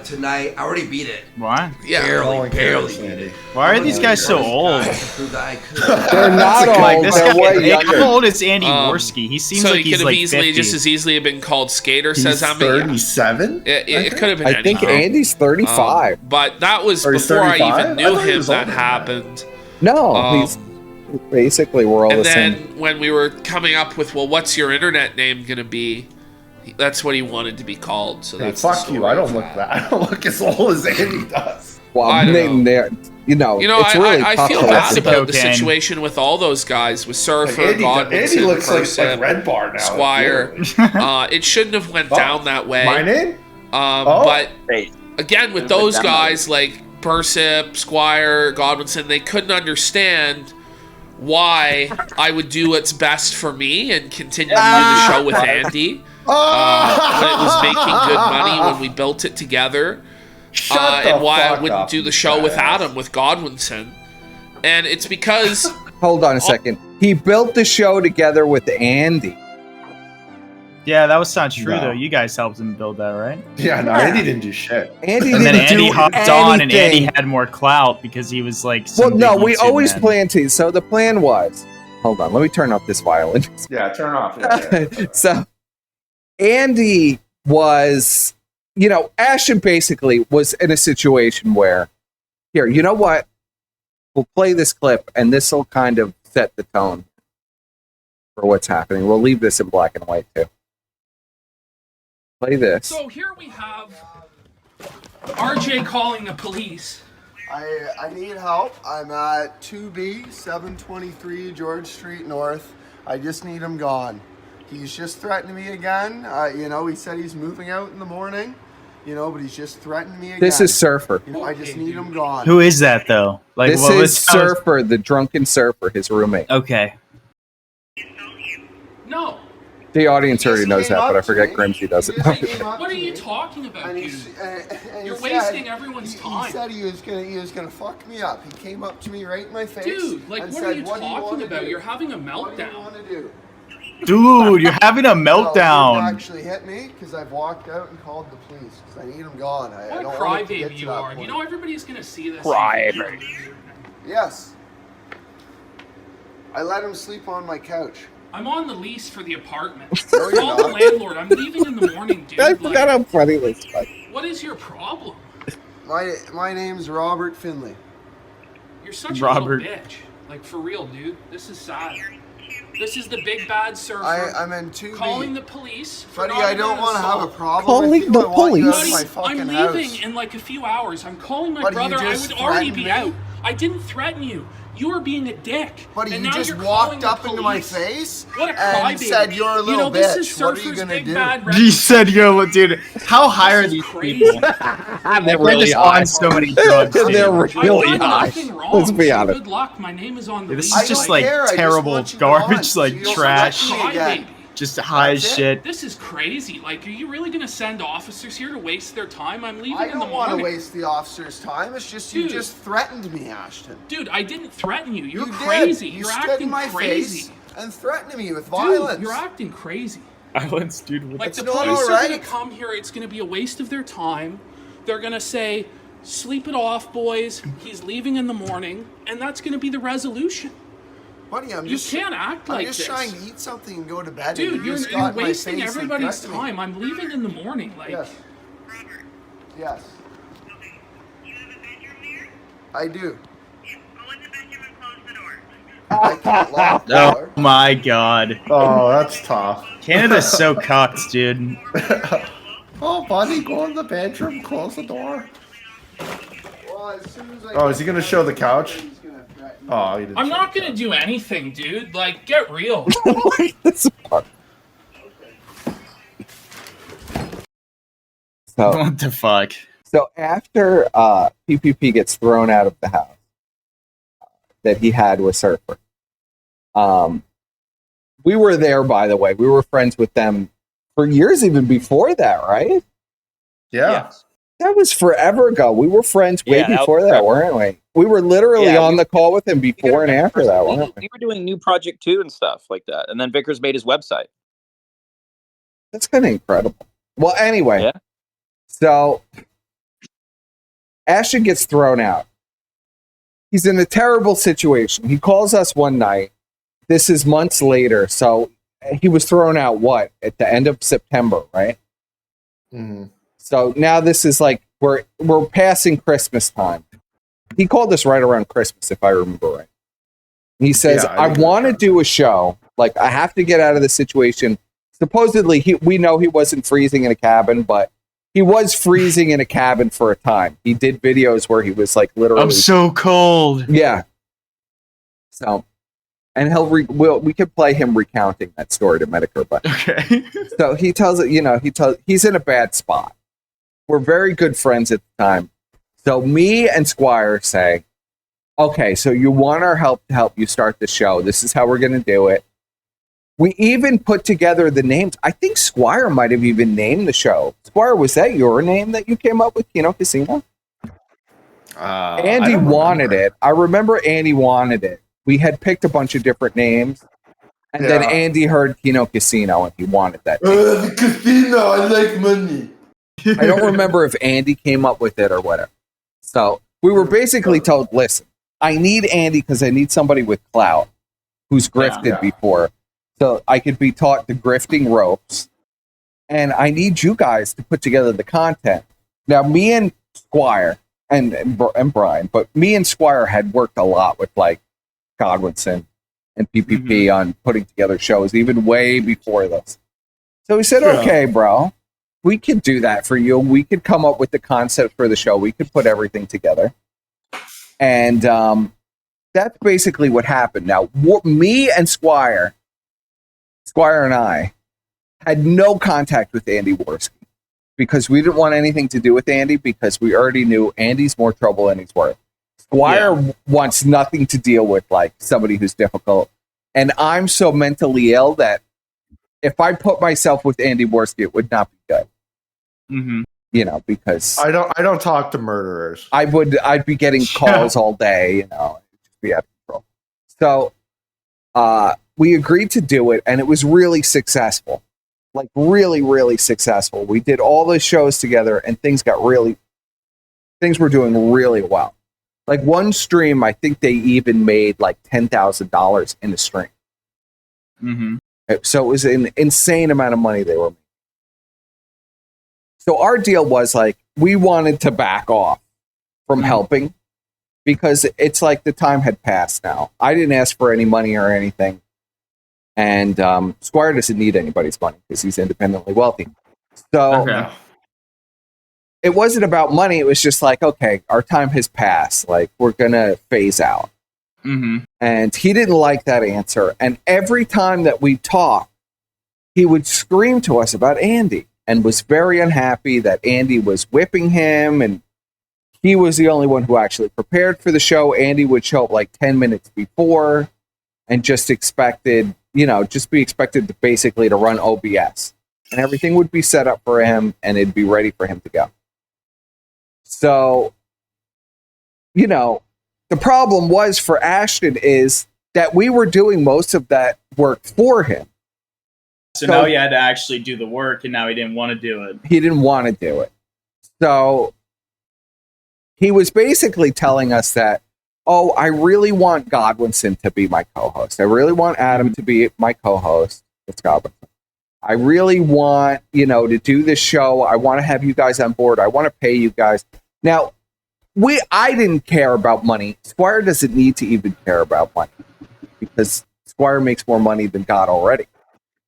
Tonight, I already beat it. Why? Yeah, barely beat it. Why are these guys so old? They're not old. Like, this They're guy, way younger. how old is Andy Worski? He seems so like he he's could have like easily 50. just as easily have been called Skater. Says how many? 37. It could have been. I think anything. Andy's 35. But that was Or he's before I 35? even knew I thought he him was that older than happened. No, he's basically we're all And the then same. when we were coming up with, well, what's your internet name gonna be? That's what he wanted to be called. So Hey, that's the fuck you! story I don't of look that. that. I don't look as old as Andy does. Well, I don't know. you know, it's really I tough feel to bad listen. about the situation with all those guys, with Surfer, Andy Godwinson, looks like Person, Red Bar now. Squire. It shouldn't have went down that way. My name? But again, with those guys like Persip, Squire, Godwinson, they couldn't understand why I would do what's best for me and continue to do the show with Andy. When it was making good money when we built it together. And why I wouldn't do the show with Adam, with Godwinson. And it's because... Hold on a second. He built the show together with Andy. Yeah, that was not true though. You guys helped him build that, right? Yeah, no, Andy didn't do shit. Andy and then didn't Andy do hopped anything. on, and Andy had more clout because he was like. Well, some no, big we YouTube always man. planned to. So the plan was, hold on, let me turn off this violin. Yeah, turn off. Yeah. So Andy was, you know, Ashton basically was in a situation where, here, you know what? We'll play this clip, and this will kind of set the tone for what's happening. We'll leave this in black and white too. Play this. So here we have RJ calling the police. I need help. I'm at 2B 723 George Street North. I just need him gone. He's just threatening me again. You know, he said he's moving out in the morning. You know, but he's just threatened me again. This is Surfer. You know, I just need him gone. Who is that though? Like This is Surfer, the drunken surfer, his roommate. Okay. No. The audience already Yes, he knows came that, but I up to forget me. Grimsy doesn't Yes, know. he came up What are to you me. talking about, And dude? and You're he wasting said- everyone's he time. said he was gonna fuck me up. He came up to me right in my face. Dude, like, and what said, are you "What do talking wanna about? do? You're having a What do you meltdown. want to do?" Dude, you're having a Well, he meltdown. didn't actually hit me because I've walked out and called the police because I need him gone. I What a don't want it to get crybaby to you that are. point. You know everybody's gonna see this. Crybaby. Yes. I let him sleep on my couch. I'm on the lease for the apartment. No, you're Call the not. landlord. I'm leaving in the morning, dude. I Like, forgot how funny this was. what is your problem? My name's Robert Finley. You're such Robert. a little bitch. Like, for real, dude. This is sad. This is the big bad surfer. I'm in 2B. Calling the police. For Buddy, not I don't even want to have a assault. problem Calling with you. the I want you out of police? my Buddy, fucking I'm leaving house. in like a few hours. I'm calling my Buddy, you brother. I just would already threatened be me? out. I didn't threaten you. You were being a dick. Buddy, and you now just you're walked calling up the into my police. face What a and crybaby. said you're a little You know, this is bitch. What are you Surfer's gonna big do? bad You said you're, dude. How high are This is these crazy. people? They're They're really just high. on so many drugs. They're dude. really I've done high. nothing wrong. Let's be so honest. Good luck. My name is on the This lease. is just don't like care, I just terrible want you garbage, gone, so like you don't trash. threaten me again. Crybaby. Just high as That's it. shit. This is crazy. Like, are you really gonna send officers here to waste their time? I'm leaving I in the don't want to morning. waste the officer's time. It's just you Dude. just threatened me, Ashton. Dude, I didn't threaten you. You're You crazy. Did. You You're stood acting in my crazy. face and threatened me with violence. Dude, you're acting crazy. Violence, dude. Like, It's the not police are alright. gonna come here. It's gonna be a waste of their time. They're gonna say, "Sleep it off, boys. He's leaving in the morning," and that's gonna be the resolution. Buddy, I'm You just can't act like I'm just this. trying to eat something and go to bed. Dude, and you you're just got in my wasting face and everybody's threatened me. time. I'm leaving in the morning. Like, Yes. Yes. I do. I can't lock the Oh door. my god. Oh, that's tough. Canada's so cucked, dude. Oh, buddy, go in the bedroom, close the door. Well, as soon as I Oh, is he gonna show the couch? he's gonna threaten me. Oh, he didn't. I'm show not the gonna couch. do anything, dude. Like, get real. This part. So, What the fuck? so after PPP gets thrown out of the house that he had with Surfer, we were there, by the way. We were friends with them for years, even before that, right? Yeah. That was forever ago. We were friends way Yeah, that before was that, forever. weren't we? We were literally Yeah, on the call with him before and after that, weren't we? We were doing New Project 2 and stuff like that. And then Vickers made his website. That's kind of incredible. Well, anyway, Yeah. so Ashton gets thrown out. He's in a terrible situation. He calls us one night. This is months later. So he was thrown out, what, at the end of September, right? Mhm. So now this is like, we're passing Christmas time. He called us right around Christmas, if I remember right. He says, Yeah, I I think want to that's do a show. Like, I have to get out of the situation. Supposedly, we know he wasn't freezing in a cabin, but he was freezing in a cabin for a time. He did videos where he was like literally. I'm so cold. Yeah. So, and we could play him recounting that story to Medicare, but Okay. so he tells it, he's in a bad spot. We're very good friends at the time. So me and Squire say, okay, so you want our help to help you start the show. This is how we're going to do it. We even put together the names. I think Squire might have even named the show. Squire, was that your name that you came up with, Kino Casino? I Andy don't wanted remember. it. I remember Andy wanted it. We had picked a bunch of different names. And then Yeah. Andy heard Kino Casino and he wanted that name. The casino, I like money. I don't remember if Andy came up with it or whatever. So we were basically told, listen, I need Andy because I need somebody with clout who's grifted Yeah. before. So I could be taught the grifting ropes. And I need you guys to put together the content. Now, me and Squire and Brian, but me and Squire had worked a lot with like Godwinson and PPP on putting together shows, even way before this. So we said, Yeah. okay, bro, we could do that for you. We could come up with the concept for the show. We could put everything together. And that's basically what happened. Now, me and Squire and I had no contact with Andy Worski. because we didn't want anything to do with Andy because we already knew Andy's more trouble than he's worth. Squire wants nothing to deal with like somebody who's difficult. And I'm so mentally ill that if I put myself with Andy Worski, it would not be good. Mm-hmm. You know, because I don't talk to murderers. I'd be getting calls all day, you know, just be out of control. So we agreed to do it, and it was really successful. Like really, really successful. We did all the shows together, and things were doing really well. Like one stream, I think they even made like $10,000 in a stream. Mm-hmm. So it was an insane amount of money they were making. So our deal was like, we wanted to back off from helping because it's like the time had passed now. I didn't ask for any money or anything. And Squire doesn't need anybody's money because he's independently wealthy. So it wasn't about money. It was just like, okay, our time has passed. Like, we're going to phase out. Mm-hmm. And he didn't like that answer. And every time that we talked, he would scream to us about Andy and was very unhappy that Andy was whipping him. And he was the only one who actually prepared for the show. Andy would show up like 10 minutes before and just expected, you know, just be expected to basically to run OBS. And everything would be set up for him and it'd be ready for him to go. So, you know, the problem was for Ashton is that we were doing most of that work for him. So now he had to actually do the work, and now he didn't want to do it. He didn't want to do it. So he was basically telling us that, oh, I really want Godwinson to be my co-host. I really want Adam to be my co-host. It's Godwinson. I really want, you know, to do this show. I want to have you guys on board. I want to pay you guys. Now, I didn't care about money. Squire doesn't need to even care about money because Squire makes more money than God already.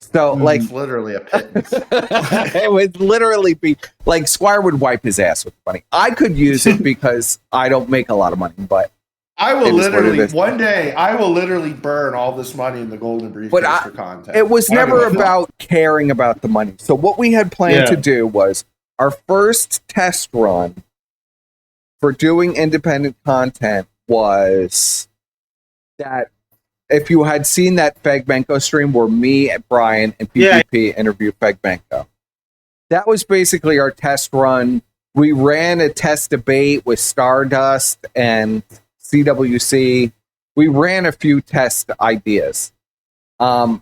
So, like, it's literally a pittance. It would literally be like Squire would wipe his ass with money. I could use it because I don't make a lot of money, but I will literally one day I will literally burn all this money in the golden briefcase for content. It was never about caring about the money. So what we had planned to do was our first test run for doing independent content was that if you had seen that Fegmenko stream where me, Brian, and PvP interview Fegmenko. That was basically our test run. We ran a test debate with Stardust and CWC. We ran a few test ideas. It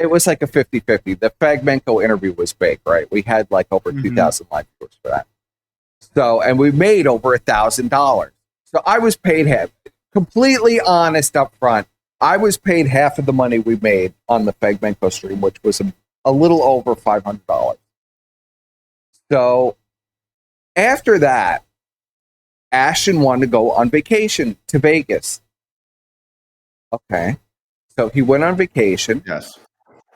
was like a 50-50. The Fegmenko interview was big, right? We had like over 2,000 live viewers for that. So, and we made over $1,000. So I was paid half. Completely honest up front, I was paid half of the money we made on the Fegmenko stream, which was a little over $500. So after that, Ashton wanted to go on vacation to Vegas. Okay. So he went on vacation. Yes.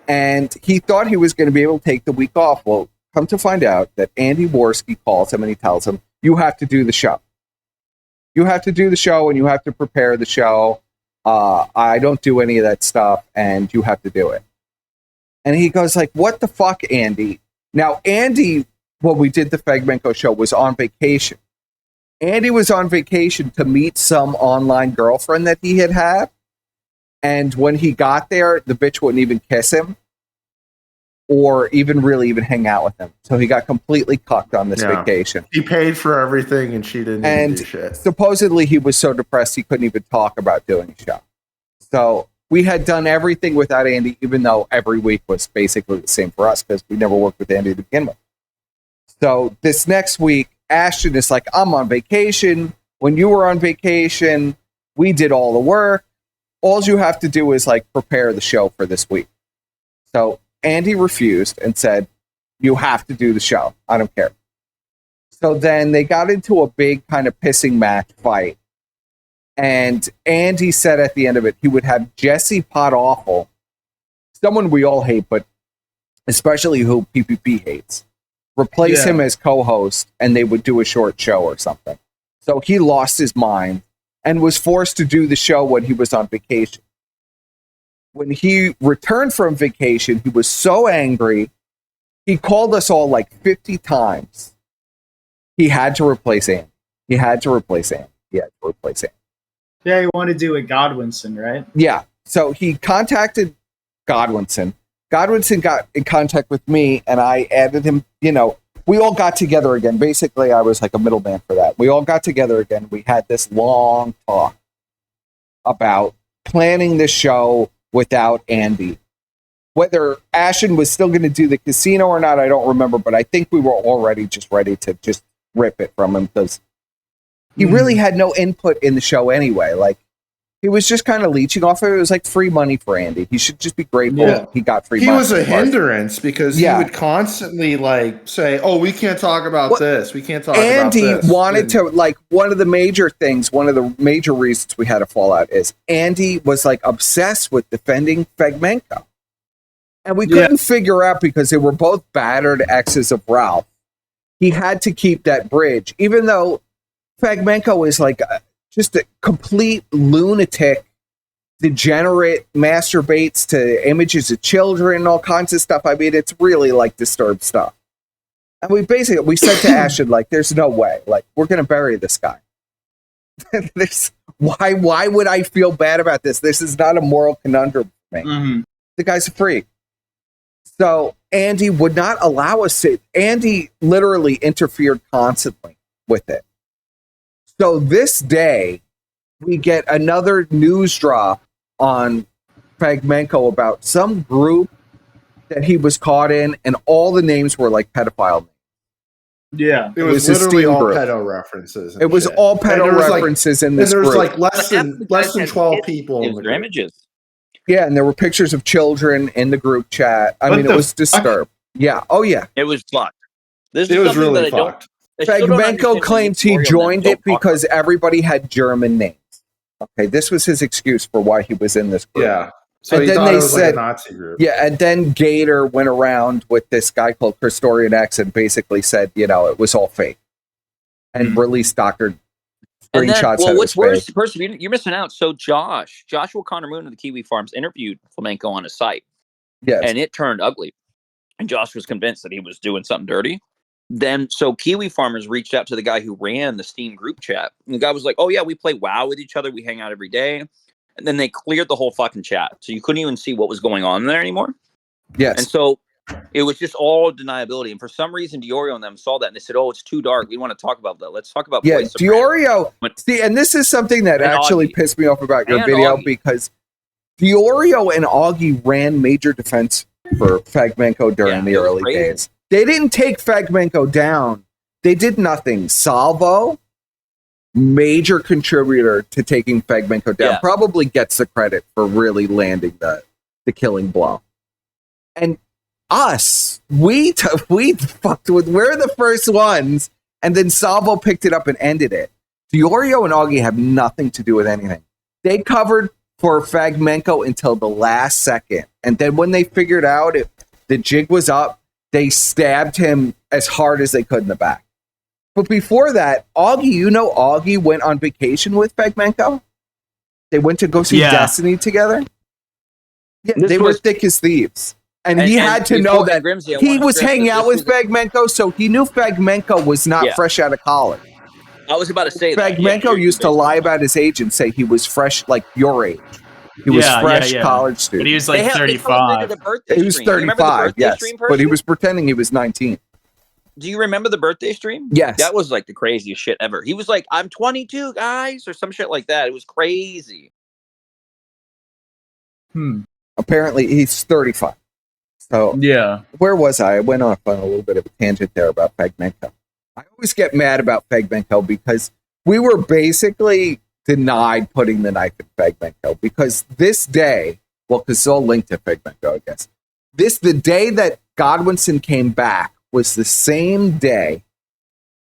And he thought he was going to be able to take the week off. Well, come to find out that Andy Worski calls him and he tells him, you have to do the show. You have to do the show and you have to prepare the show. I don't do any of that stuff and you have to do it. And he goes like, what the fuck, Andy? Now, Andy, when we did the Fegmenko show, was on vacation. Andy was on vacation to meet some online girlfriend that he had. And when he got there, the bitch wouldn't even kiss him or even hang out with him. So he got completely cucked on this vacation. He paid for everything and she didn't even do shit. Supposedly he was so depressed he couldn't even talk about doing a show. So we had done everything without Andy, even though every week was basically the same for us because we never worked with Andy to begin with. So this next week, Ashton is like, I'm on vacation. When you were on vacation, we did all the work. All you have to do is like prepare the show for this week. So Andy refused and said, you have to do the show. I don't care. So then they got into a big kind of pissing match fight. And Andy said at the end of it, he would have Jesse Pot Awful, someone we all hate, but especially who PPP hates, replace him as co-host and they would do a short show or something. So he lost his mind and was forced to do the show when he was on vacation. When he returned from vacation, he was so angry, He called us all like 50 times. He had to replace Andy. He had to replace Andy. Yeah, you want to do it Godwinson, right? Yeah. So he contacted Godwinson. Godwinson got in contact with me, and I added him. You know, we all got together again. Basically, I was like a middleman for that. We all got together again. We had this long talk about planning this show without Andy. Whether Ashton was still going to do the casino or not, I don't remember, but I think we were already just ready to just rip it from him because he really had no input in the show anyway. Like, he was just kind of leeching off of it. It was like free money for Andy. He should just be grateful he got free money. He was a hindrance because he would constantly like say, "Oh, we can't talk about this. We can't talk about this." Andy wanted to, like, one of the major reasons we had a fallout is Andy was like obsessed with defending Fegmenko. And we couldn't figure out, because they were both battered exes of Ralph. He had to keep that bridge, even though Fegmenko is like just a complete lunatic, degenerate, masturbates to images of children, all kinds of stuff. I mean, it's really like disturbed stuff. And we said to Ashton, like, there's no way. Like, we're going to bury this guy. Why would I feel bad about this? This is not a moral conundrum for me. Mm-hmm. The guy's a freak. So Andy would not allow us to. Andy literally interfered constantly with it. So this day, we get another news drop on Fegmenko about some group that he was caught in, and all the names were like pedophile names. Yeah. It was literally all pedo references. It was all pedo references in this group. And there was like less than 12 people in the group. Images. Yeah, and there were pictures of children in the group chat. I mean, it was disturbed. Yeah. Oh, yeah. It was fucked. It was really fucked. Fegmenko claims he joined it because everybody had German names. Okay, this was his excuse for why he was in this group. Yeah. So and he then thought they it was said, like a Nazi group. Yeah, and then Gator went around with this guy called Christorian X and basically said, you know, it was all fake. And released doctored screenshots. Well, what's worse, you're missing out. So Joshua Connor Moon of the Kiwi Farms interviewed Flamenco on his site. Yes. And it turned ugly. And Josh was convinced that he was doing something dirty. Then, so Kiwi Farmers reached out to the guy who ran the Steam group chat. And the guy was like, oh, yeah, we play WoW with each other. We hang out every day. And then they cleared the whole fucking chat. So you couldn't even see what was going on there anymore. Yes. And so it was just all deniability. And for some reason, Diorio and them saw that. And they said, oh, it's too dark. We want to talk about that. Let's talk about Diorio. See, and this is something that actually pissed me off about your video, because Diorio and Augie ran major defense for Fegmenko during the early days. They didn't take Fegmenko down. They did nothing. Salvo, major contributor to taking Fegmenko down, probably gets the credit for really landing the killing blow. And us, we fucked with, we're the first ones, and then Salvo picked it up and ended it. Diorio and Augie have nothing to do with anything. They covered for Fegmenko until the last second. And then when they figured out the jig was up, they stabbed him as hard as they could in the back. But before that, Augie went on vacation with Fegmenko? They went to go see Destiny together? Yeah, they were thick as thieves. And he had to know that he was hanging out with Fegmenko, so he knew Fegmenko was not fresh out of college. I was about to say Fegmenko used to lie about his age and say he was fresh, like your age. He was fresh college student. But he was like 35. He was 35, yes. But he was pretending he was 19. Do you remember the birthday stream? Yes. That was like the craziest shit ever. He was like, I'm 22, guys, or some shit like that. It was crazy. Apparently, he's 35. So, where was I? I went off on a little bit of a tangent there about Fegmenko. I always get mad about Fegmenko because we were basically denied putting the knife in Fegmenko, because this day, well, because it's all linked to Fegmenko, I guess. The day that Godwinson came back was the same day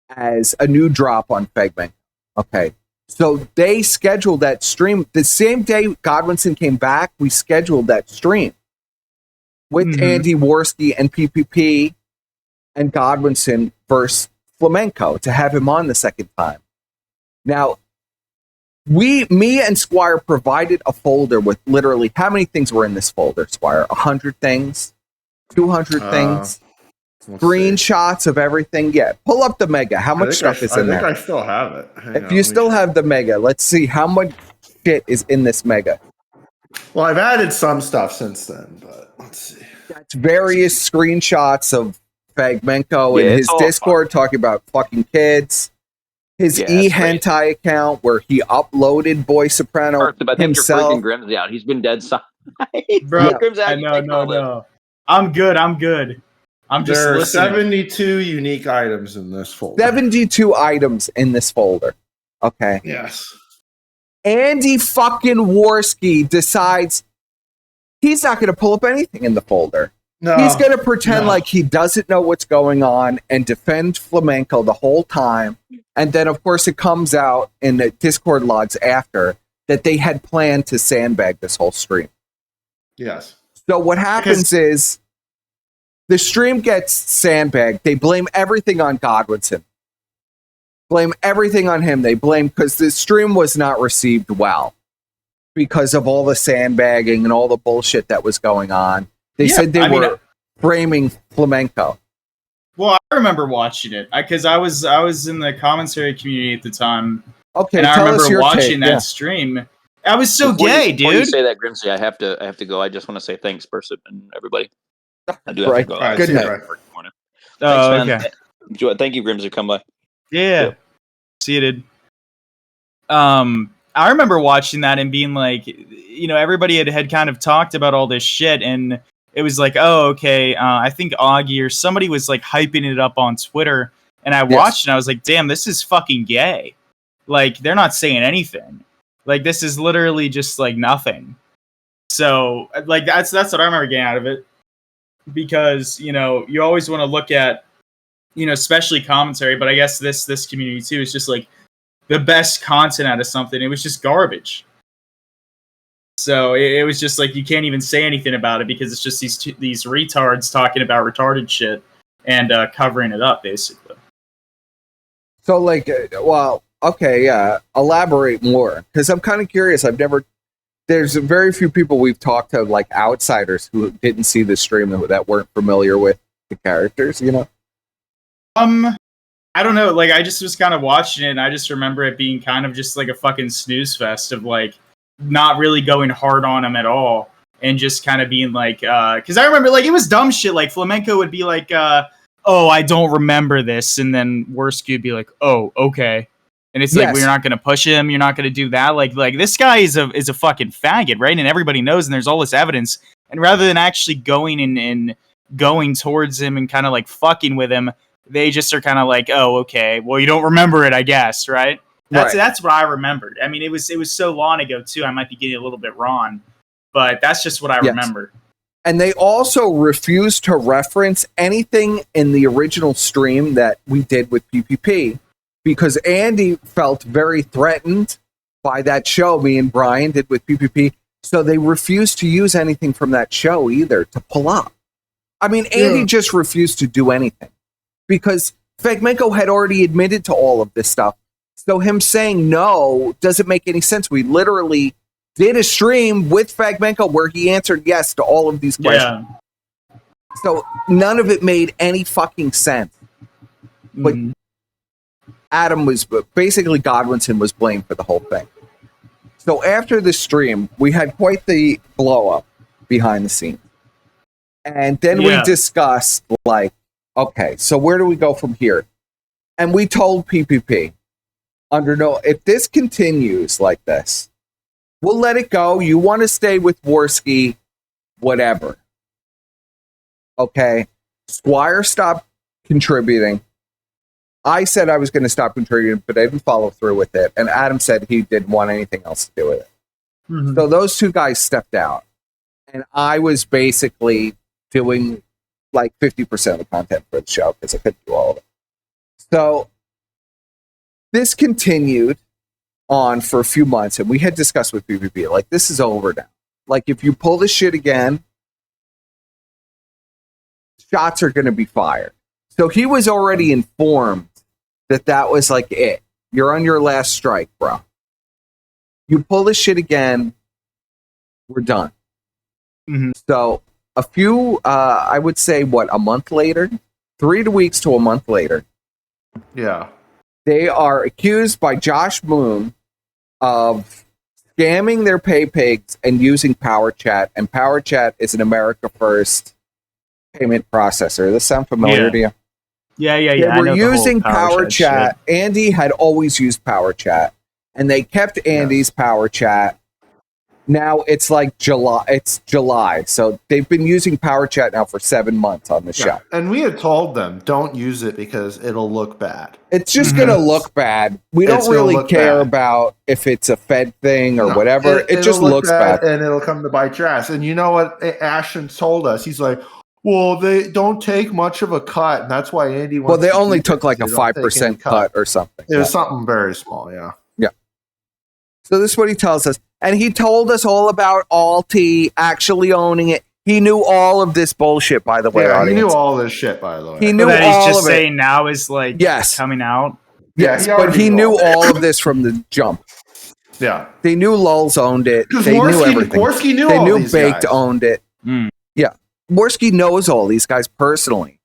as a new drop on Fegmenko. Okay. So they scheduled that stream. The same day Godwinson came back, we scheduled that stream with Andy Worski and PPP and Godwinson versus Flamenco to have him on the second time. Now, me and Squire provided a folder with literally, how many things were in this folder, Squire? 100 things? 200 things? screenshots of everything. Yeah, pull up the mega. How much stuff is in there? I think I still have it. If you still have the mega, let's see how much shit is in this mega. Well, I've added some stuff since then, but let's see. That's various screenshots of Fragmenko in his Discord talking about fucking kids. His hentai account where he uploaded Boy Soprano himself. You're freaking Grimsy out. He's been dead silent. Bro, no. I'm good. I'm just there are listening. 72 unique items in this folder. 72 items in this folder. Okay. Yes. Andy fucking Worski decides he's not going to pull up anything in the folder. No. He's going to pretend like he doesn't know what's going on and defend Flamenco the whole time. And then, of course, it comes out in the Discord logs after that they had planned to sandbag this whole stream. Yes. So what happens is the stream gets sandbagged. They blame everything on Godwinson. Blame everything on him. They blame because the stream was not received well because of all the sandbagging and all the bullshit that was going on. They said they were framing Flamenco. Well, I remember watching it because I was in the commentary community at the time. Okay, and I remember watching that stream. I was so gay, dude. Before you say that, Grimsy, I have to go. I just want to say thanks, person and everybody. I do have to go. Right. Good night. Oh, okay. Thank you, Grimsy. Come by. Yeah. See you, dude. I remember watching that and being like, everybody had kind of talked about all this shit, and it was like, oh, okay. I think Augie or somebody was like hyping it up on Twitter, and I watched it and I was like, damn, this is fucking gay. Like, they're not saying anything. Like, this is literally just like nothing. So, like, that's what I remember getting out of it. Because, you always want to look at, especially commentary, but I guess this community too is just like the best content out of something. It was just garbage. So it was just like you can't even say anything about it because it's just these retards talking about retarded shit and covering it up, basically. So, like, elaborate more because I'm kind of curious. There's very few people we've talked to, like outsiders who didn't see the stream that weren't familiar with the characters, I don't know. Like, I just was kind of watching it, and I just remember it being kind of just like a fucking snooze fest of like not really going hard on him at all, and just kind of being like, because I remember like it was dumb shit. Like Flamenco would be like, "Oh, I don't remember this," and then Worski would be like, "Oh, okay." And it's like, we're not going to push him. You're not going to do that. Like this guy is a fucking faggot, right? And everybody knows, and there's all this evidence. And rather than actually going and going towards him and kind of like fucking with him, they just are kind of like, oh, okay, well, you don't remember it, I guess, right? That's what I remembered. I mean, it was so long ago too. I might be getting a little bit wrong, but that's just what I remember. And they also refused to reference anything in the original stream that we did with PPP. Because Andy felt very threatened by that show me and Brian did with PPP. So they refused to use anything from that show either to pull up. I mean, Andy just refused to do anything because Fragmenko had already admitted to all of this stuff. So him saying no doesn't make any sense. We literally did a stream with Fragmenko where he answered yes to all of these questions. Yeah. So none of it made any fucking sense. But Adam was basically Godwinson was blamed for the whole thing. So after the stream, we had quite the blow up behind the scenes. And then we discussed like, okay, so where do we go from here? And we told PPP if this continues like this, we'll let it go. You want to stay with Worski, whatever. Okay. Squire stopped contributing. I said I was going to stop contributing, but I didn't follow through with it. And Adam said he didn't want anything else to do with it. Mm-hmm. So those two guys stepped out. And I was basically doing like 50% of the content for the show because I couldn't do all of it. So this continued on for a few months. And we had discussed with PvP, like, this is over now. Like, if you pull this shit again, shots are going to be fired. So he was already informed that was like it. You're on your last strike, bro. You pull this shit again, we're done. Mm-hmm. So a few, I would say, a month later, 3 weeks to a month later. Yeah. They are accused by Josh Moon of scamming their pay pigs and using PowerChat. And PowerChat is an America First payment processor. Does this sound familiar to you? Yeah. They I were know the whole using PowerChat. shit. Andy had always used PowerChat, and they kept Andy's PowerChat. Now it's like July. It's July, so they've been using PowerChat now for 7 months on the show. And we had told them, don't use it because it'll look bad. It's just going to look bad. We don't really care about if it's a Fed thing or whatever. It just looks bad. And it'll come to bite your ass. And you know what Ashton told us? He's like, well, they don't take much of a cut. And that's why Andy wants they only took like a 5% cut or something. It was something very small, yeah. Yeah. So this is what he tells us. And he told us all about Alti actually owning it. He knew all of this bullshit, by the way. Yeah, he knew all this shit, by the way. He knew that all he's just of it. saying now is like coming out. Yes, but he knew all of this from the jump. Yeah. They knew Lulz owned it. They knew everything. Worski knew they all knew these Baked guys. owned it. Yeah. Worski knows all these guys personally.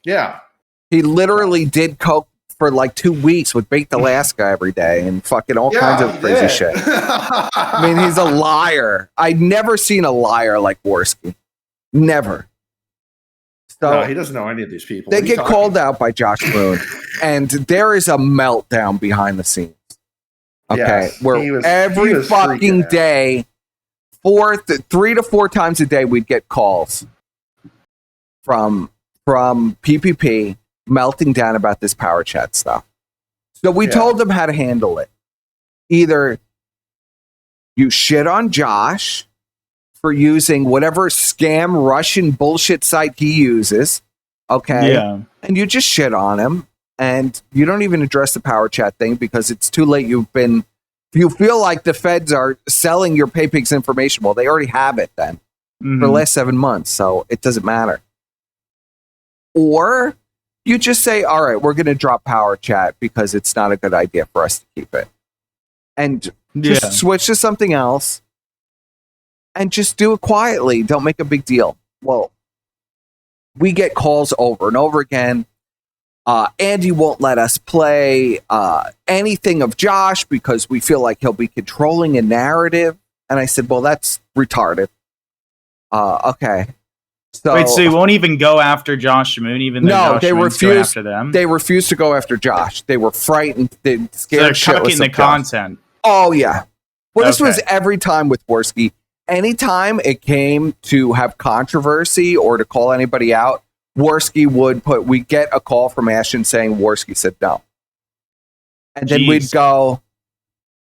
Yeah. He literally did coke for like 2 weeks with Baked Alaska every day and fucking all kinds of crazy shit. I mean, he's a liar. I'd never seen a liar like Worski. Never. So No, he doesn't know any of these people. they What are you get talking called out by Josh Moon, and there is a meltdown behind the scenes. Okay, Yes, where he was every fucking freaking out. day, 3 to 4 times a day, we'd get calls from PPP melting down about this PowerChat stuff. So we told them how to handle it. Either you shit on Josh for using whatever scam Russian bullshit site he uses, okay? Yeah. And you just shit on him, and you don't even address the PowerChat thing because it's too late. You feel like the feds are selling your PayPix information. Well, they already have it then for the last 7 months, so it doesn't matter. Or you just say, all right, we're going to drop PowerChat because it's not a good idea for us to keep it. And just switch to something else and just do it quietly. Don't make a big deal. Well, we get calls over and over again. Andy won't let us play anything of Josh because we feel like he'll be controlling a narrative. And I said, well, that's retarded. Okay. So, wait, so you won't even go after Josh Moon, even though Josh they Moon's going after them? They refused to go after Josh. They were frightened. They scared so they're shitless cucking the of Josh. content. Oh, yeah. Well, this was Okay. every time with Worski. Anytime it came to have controversy or to call anybody out, Worski we'd get a call from Ashton saying Worski said no. And then we'd go,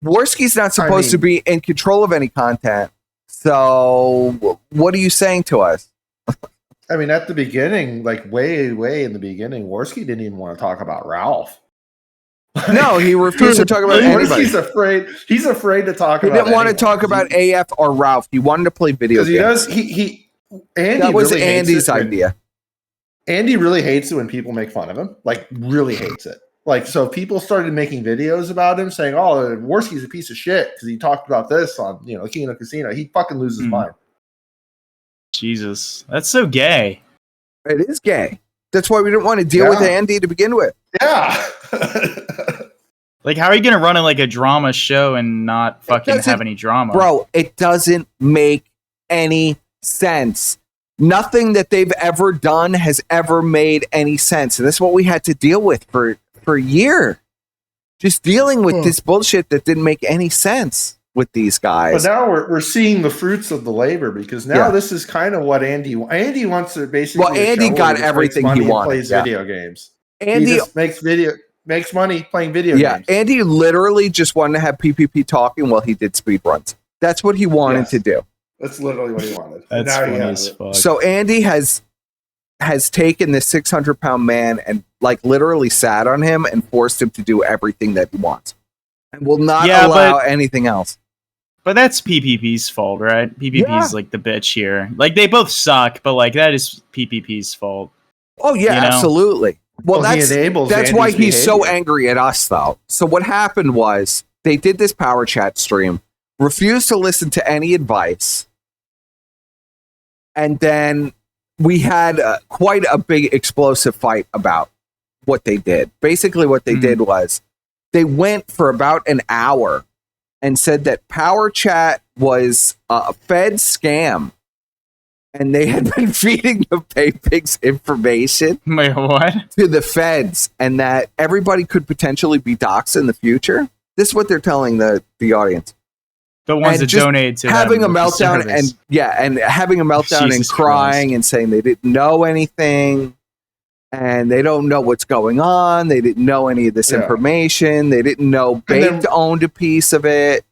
Worski's not supposed to be in control of any content. So what are you saying to us? I mean, at the beginning, like way in the beginning, Worski didn't even want to talk about Ralph. No, he refused to talk about anybody. He's afraid to talk He about didn't want to anyone. talk about AF or Ralph. He wanted to play video games. Andy That was really hates Andy's it when- idea. Andy really hates it when people make fun of him. Like, really hates it. Like, so people started making videos about him saying, oh, Worski's a piece of shit because he talked about this on, Kino Casino. He fucking loses his mind. Jesus. That's so gay. It is gay. That's why we didn't want to deal with Andy to begin with. Yeah. Like, how are you going to run like a drama show and not fucking have any drama? Bro, it doesn't make any sense. Nothing that they've ever done has ever made any sense. And that's what we had to deal with for a year. Just dealing with this bullshit that didn't make any sense with these guys. But now we're seeing the fruits of the labor because now this is kind of what Andy wants to basically. Well, Andy got everything he wanted. Plays video games. Andy he just makes money playing video games. Andy literally just wanted to have PPP talking while he did speedruns. That's what he wanted to do. That's literally what he wanted. That's now funny as fuck. So Andy has taken this 600-pound man and like literally sat on him and forced him to do everything that he wants, and will not allow anything else. But that's PPP's fault, right? PPP's like the bitch here. Like, they both suck, but like that is PPP's fault. Oh yeah, you know? Absolutely. Well, he enables that's why Andy's he's so behavior. angry at us, though. So what happened was they did this power chat stream, refused to listen to any advice, and then we had quite a big explosive fight about what they did. Basically, what they did was they went for about an hour and said that Power Chat was a Fed scam. And they had been feeding the pay pigs information to the feds, and that everybody could potentially be doxxed in the future. This is what they're telling the audience. The ones that donate to having them a meltdown and having a meltdown and crying and saying they didn't know anything and they don't know what's going on. They didn't know any of this information. They didn't know Baked owned a piece of it.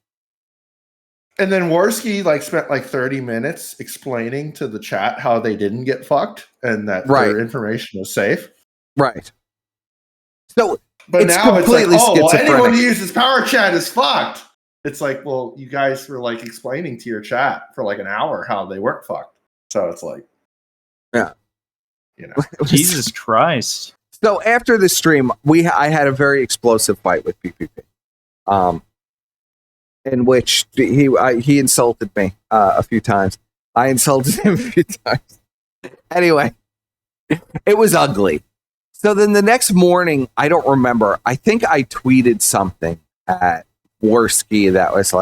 And then Worski spent 30 minutes explaining to the chat how they didn't get fucked and that their information was safe. Right. So, but now it's like, anyone who uses Power Chat is fucked. It's like, well, you guys were explaining to your chat for an hour how they weren't fucked. So it's like, yeah, Jesus Christ. So after the stream, I had a very explosive fight with PPP. In which he insulted me a few times. I insulted him a few times. Anyway, it was ugly. So then the next morning, I don't remember. I think I tweeted something at Worski that was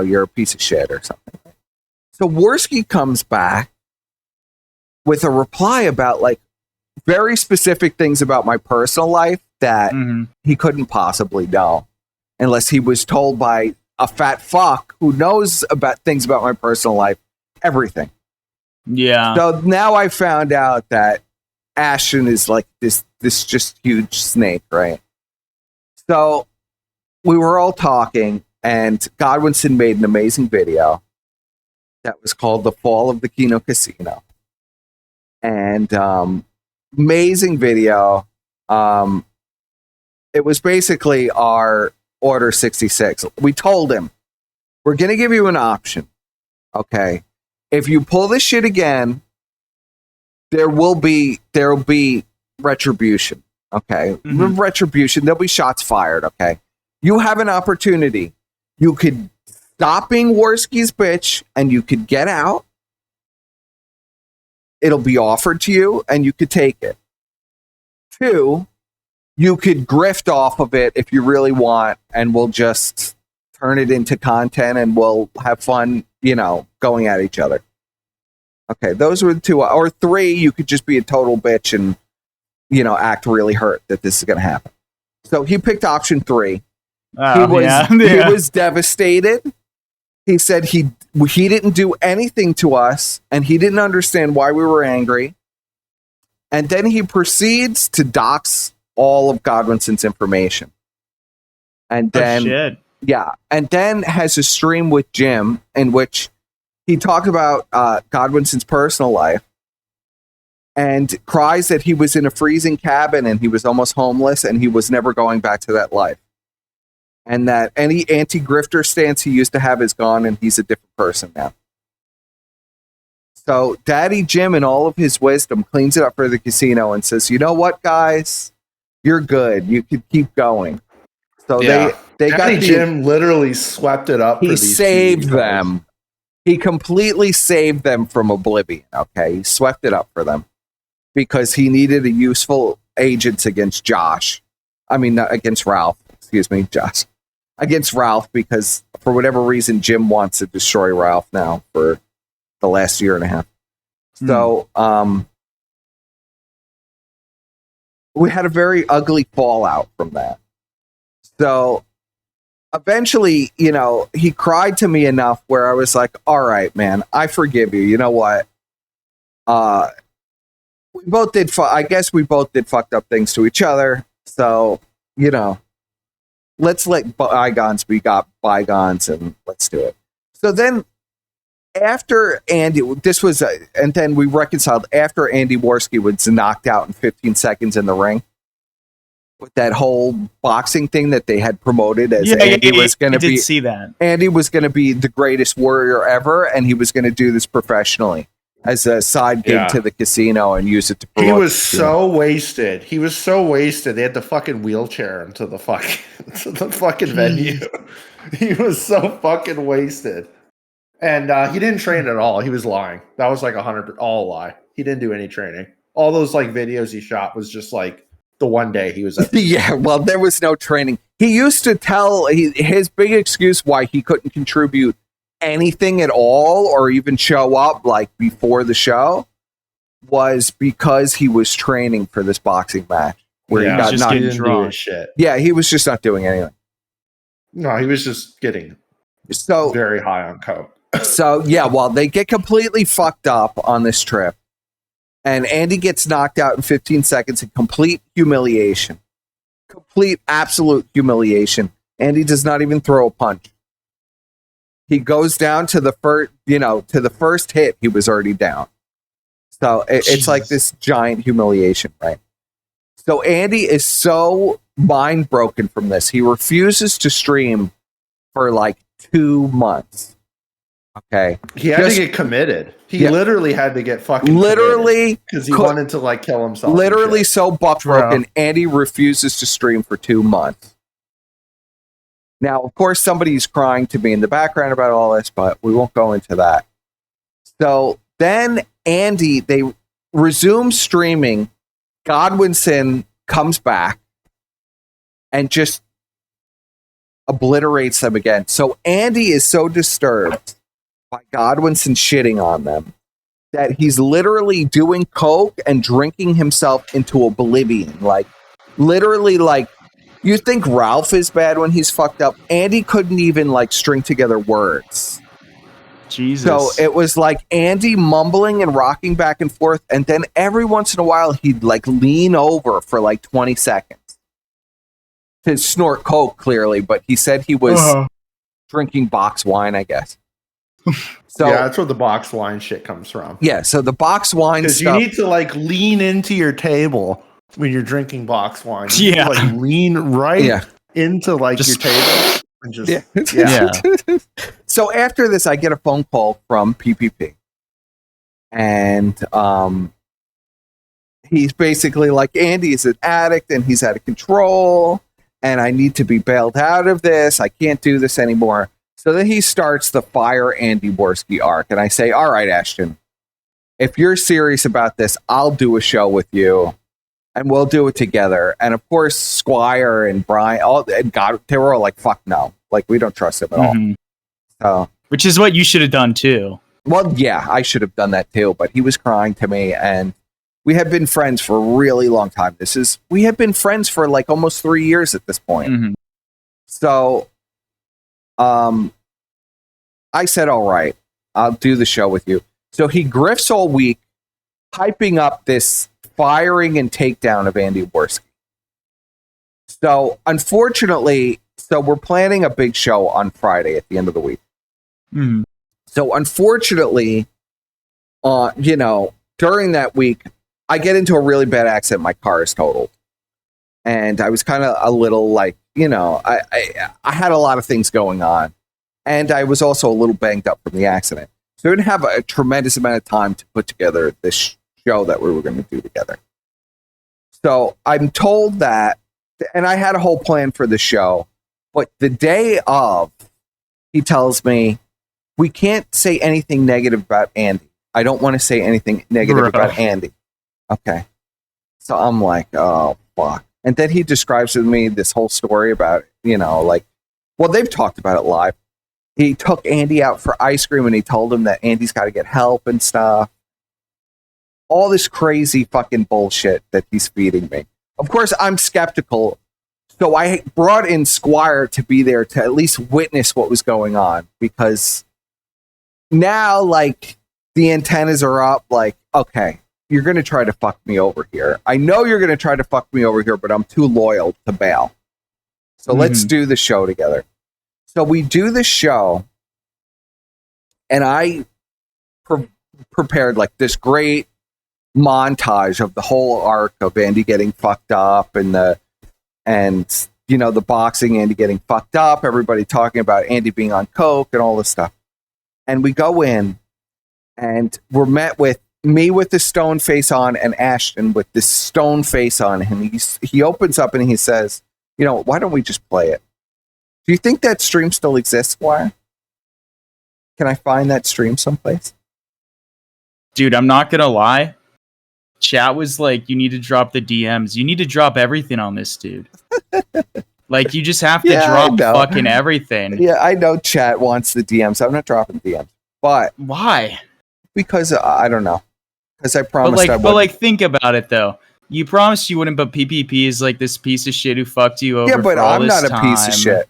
you're a piece of shit or something. So Worski comes back with a reply about very specific things about my personal life that he couldn't possibly know unless he was told by a fat fuck who knows about things about my personal life, everything. Yeah. So now I found out that Ashton is this just huge snake, right? So we were all talking, and Godwinson made an amazing video that was called "The Fall of the Kino Casino," and amazing video. It was basically our Order 66. We told him, we're going to give you an option. Okay. If you pull this shit again, there will be retribution. Okay. Retribution. There'll be shots fired. Okay. You have an opportunity. You could stop being Worski's bitch and you could get out. It'll be offered to you and you could take it. 2, you could grift off of it if you really want, and we'll just turn it into content and we'll have fun, going at each other. Okay, those were the 2. Or 3, you could just be a total bitch and, act really hurt that this is going to happen. So he picked option 3. He was devastated. He said he didn't do anything to us and he didn't understand why we were angry. And then he proceeds to dox all of Godwinson's information. And then, and then has a stream with Jim in which he talked about Godwinson's personal life and cries that he was in a freezing cabin and he was almost homeless and he was never going back to that life. And that any anti-grifter stance he used to have is gone and he's a different person now. So Daddy Jim, in all of his wisdom, cleans it up for the casino and says, you know what, guys? You're good. You could keep going. So they got Jim literally swept it up. He saved them. He completely saved them from oblivion. Okay, he swept it up for them because he needed a useful agent against Josh. I mean, not against Ralph. Excuse me, Josh. Against Ralph because for whatever reason Jim wants to destroy Ralph now for the last year and a half. So, we had a very ugly fallout from that. So eventually, he cried to me enough where I was like, all right, man, I forgive you. You know what? We both did. I guess we both did fucked up things to each other. So, let's let bygones be bygones and let's do it. So then after Andy, and then we reconciled after Andy Worski was knocked out in 15 seconds in the ring with that whole boxing thing that they had promoted as Andy was going to be. See that Andy was going to be the greatest warrior ever, and he was going to do this professionally as a side gig to the casino and use it to promote. He was so wasted. He was so wasted. They had to fucking wheelchair him to the fucking venue. He was so fucking wasted. And he didn't train at all. He was lying. That was like 100% all a lie. He didn't do any training. All those like videos he shot was just like the one day he was at the Yeah, well, there was no training. He used to tell his big excuse why he couldn't contribute anything at all or even show up like before the show was because he was training for this boxing match where he got just getting drunk. Shit. Yeah, he was just not doing anything. No, he was just getting very high on coke. So, yeah, well, they get completely fucked up on this trip. And Andy gets knocked out in 15 seconds in complete humiliation. Complete, absolute humiliation. Andy does not even throw a punch. He goes down to the first hit, he was already down. So it's like this giant humiliation, right? So Andy is so mind broken from this. He refuses to stream for like 2 months. Okay. He had to get committed. He literally had to get fucking because he wanted to like kill himself. Literally so buck broken, Andy refuses to stream for 2 months. Now, of course, somebody's crying to me in the background about all this, but we won't go into that. So then Andy, they resume streaming. Godwinson comes back and just obliterates them again. So Andy is so disturbed by Godwinson shitting on them that he's literally doing coke and drinking himself into oblivion. Like, literally, like, you think Ralph is bad when he's fucked up. Andy couldn't even, like, string together words. Jesus. So it was like Andy mumbling and rocking back and forth, and then every once in a while he'd, like, lean over for, like, 20 seconds to snort coke, clearly, but he said he was drinking box wine, I guess. So yeah, that's where the box wine shit comes from. Yeah, so the box wine because you need to like lean into your table when you're drinking box wine. You need to, like lean right into like your table and just So after this, I get a phone call from PPP, and he's basically like, Andy is an addict and he's out of control, and I need to be bailed out of this. I can't do this anymore. So then he starts the Fire Andy Worski arc. And I say, all right, Ashton, if you're serious about this, I'll do a show with you and we'll do it together. And of course, Squire and Brian, they were all like, fuck no. Like, we don't trust him at all. So, which is what you should have done too. Well, yeah, I should have done that too. But he was crying to me, and we have been friends for a really long time. We have been friends for like almost 3 years at this point. So, I said, all right, I'll do the show with you. So he grifts all week, hyping up this firing and takedown of Andy Worski. So unfortunately, we're planning a big show on Friday at the end of the week. So unfortunately, during that week, I get into a really bad accident. My car is totaled. And I was kind of a little like, I had a lot of things going on. And I was also a little banged up from the accident. So I didn't have a tremendous amount of time to put together this show that we were going to do together. So I'm told that, and I had a whole plan for the show, but the day of, he tells me, we can't say anything negative about Andy. I don't want to say anything negative about Andy. Okay. So I'm like, oh, fuck. And then he describes to me this whole story about, they've talked about it live. He took Andy out for ice cream and he told him that Andy's got to get help and stuff. All this crazy fucking bullshit that he's feeding me. Of course, I'm skeptical. So I brought in Squire to be there to at least witness what was going on, because now, like, the antennas are up, like, okay, you're going to try to fuck me over here. I know you're going to try to fuck me over here, but I'm too loyal to bail. So let's do the show together. So we do the show, and I prepared like this great montage of the whole arc of Andy getting fucked up and the boxing, Andy getting fucked up, everybody talking about Andy being on coke and all this stuff. And we go in, and we're met with me with the stone face on and Ashton with this stone face on. And he opens up and he says, why don't we just play it? Do you think that stream still exists, Squire? Can I find that stream someplace? Dude, I'm not gonna lie. Chat was like, you need to drop the DMs. You need to drop everything on this dude. Like, you just have to drop fucking everything. Yeah, I know chat wants the DMs. I'm not dropping DMs. But why? Because I don't know. Because I promised I would. But like, think about it though. You promised you wouldn't, but PPP is like this piece of shit who fucked you over. Yeah, but for all I'm this not a piece of shit.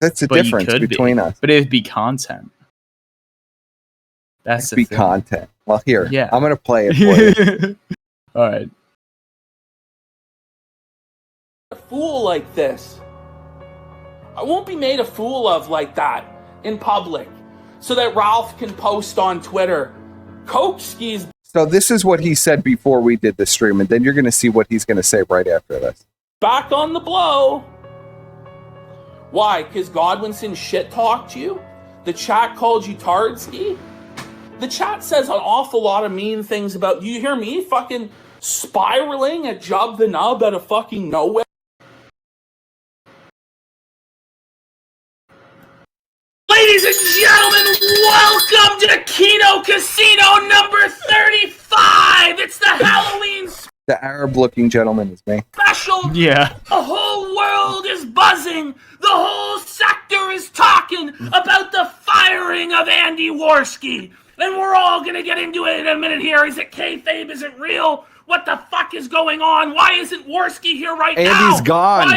That's the difference between us. But it'd be content. That's the thing. Content. Well, here. Yeah. I'm gonna play it for you. All right. A fool like this. I won't be made a fool of like that in public, so that Ralph can post on Twitter. Coke skis. So this is what he said before we did the stream, and then you're going to see what he's going to say right after this. Back on the blow. Why? Because Godwinson shit talked you? The chat called you Tardski? The chat says an awful lot of mean things about you. You hear me fucking spiraling at Jub the Nub out of fucking nowhere? Ladies and gentlemen, welcome to Kino Casino number 35! It's the Halloween The Arab-looking gentleman is me. special! Yeah. The whole world is buzzing! The whole sector is talking about the firing of Andy Worski! And we're all gonna get into it in a minute here. Is it kayfabe? Is it real? What the fuck is going on? Why isn't Worski here right now? Andy's gone.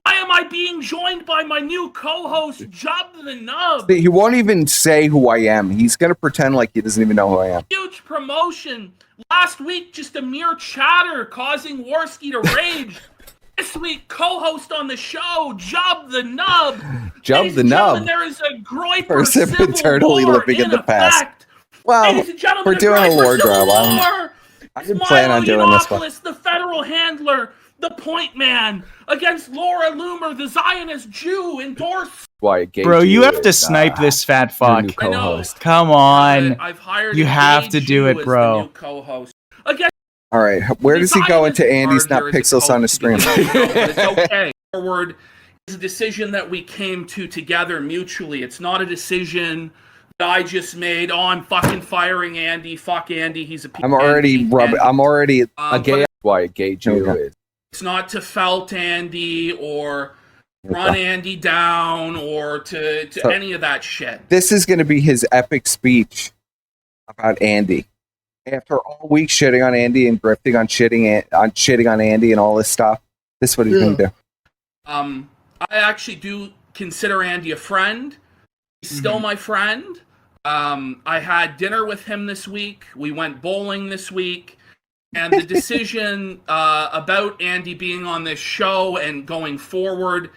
Why am I being joined by my new co-host, Jub the Nub? He won't even say who I am. He's going to pretend like he doesn't even know who I am. Huge promotion. Last week, just a mere chatter causing Worski to rage. This week, co-host on the show, Jub the Nub. Jub the Nub. There is a Groiper Person civil eternally war living in the past. effect. Well, we're doing a lore drop. I didn't plan on doing this one. The federal handler, the point man, against Laura Loomer, the Zionist Jew, endorsed. Bro, you have to snipe this fat fuck. Co-host. Come on. I've hired you have to do it, bro. Co-host. Again, all right, where does he go into Andy's Not Pixels on the stream? It's okay. Forward is a decision that we came to together mutually. It's not a decision that I just made. Oh, I'm fucking firing Andy. Fuck Andy. He's a piece. I'm already a gay. Why a gay Jew is. It's not to felt Andy or run Andy down or to any of that shit. This is going to be his epic speech about Andy. After all week shitting on Andy and grifting on shitting on Andy and all this stuff, this is what he's going to do. I actually do consider Andy a friend. He's still my friend. I had dinner with him this week. We went bowling this week. And the decision about Andy being on this show and going forward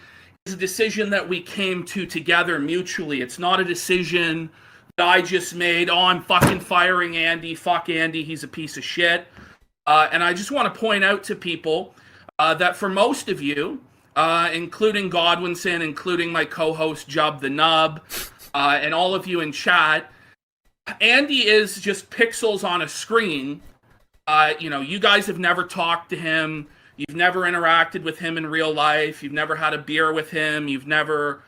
is a decision that we came to together mutually. It's not a decision that I just made. Oh, I'm fucking firing Andy. Fuck Andy. He's a piece of shit. And I just want to point out to people that for most of you, including Godwinson, including my co-host Jub the Nub, and all of you in chat, Andy is just pixels on a screen. You guys have never talked to him. You've never interacted with him in real life. You've never had a beer with him. You've never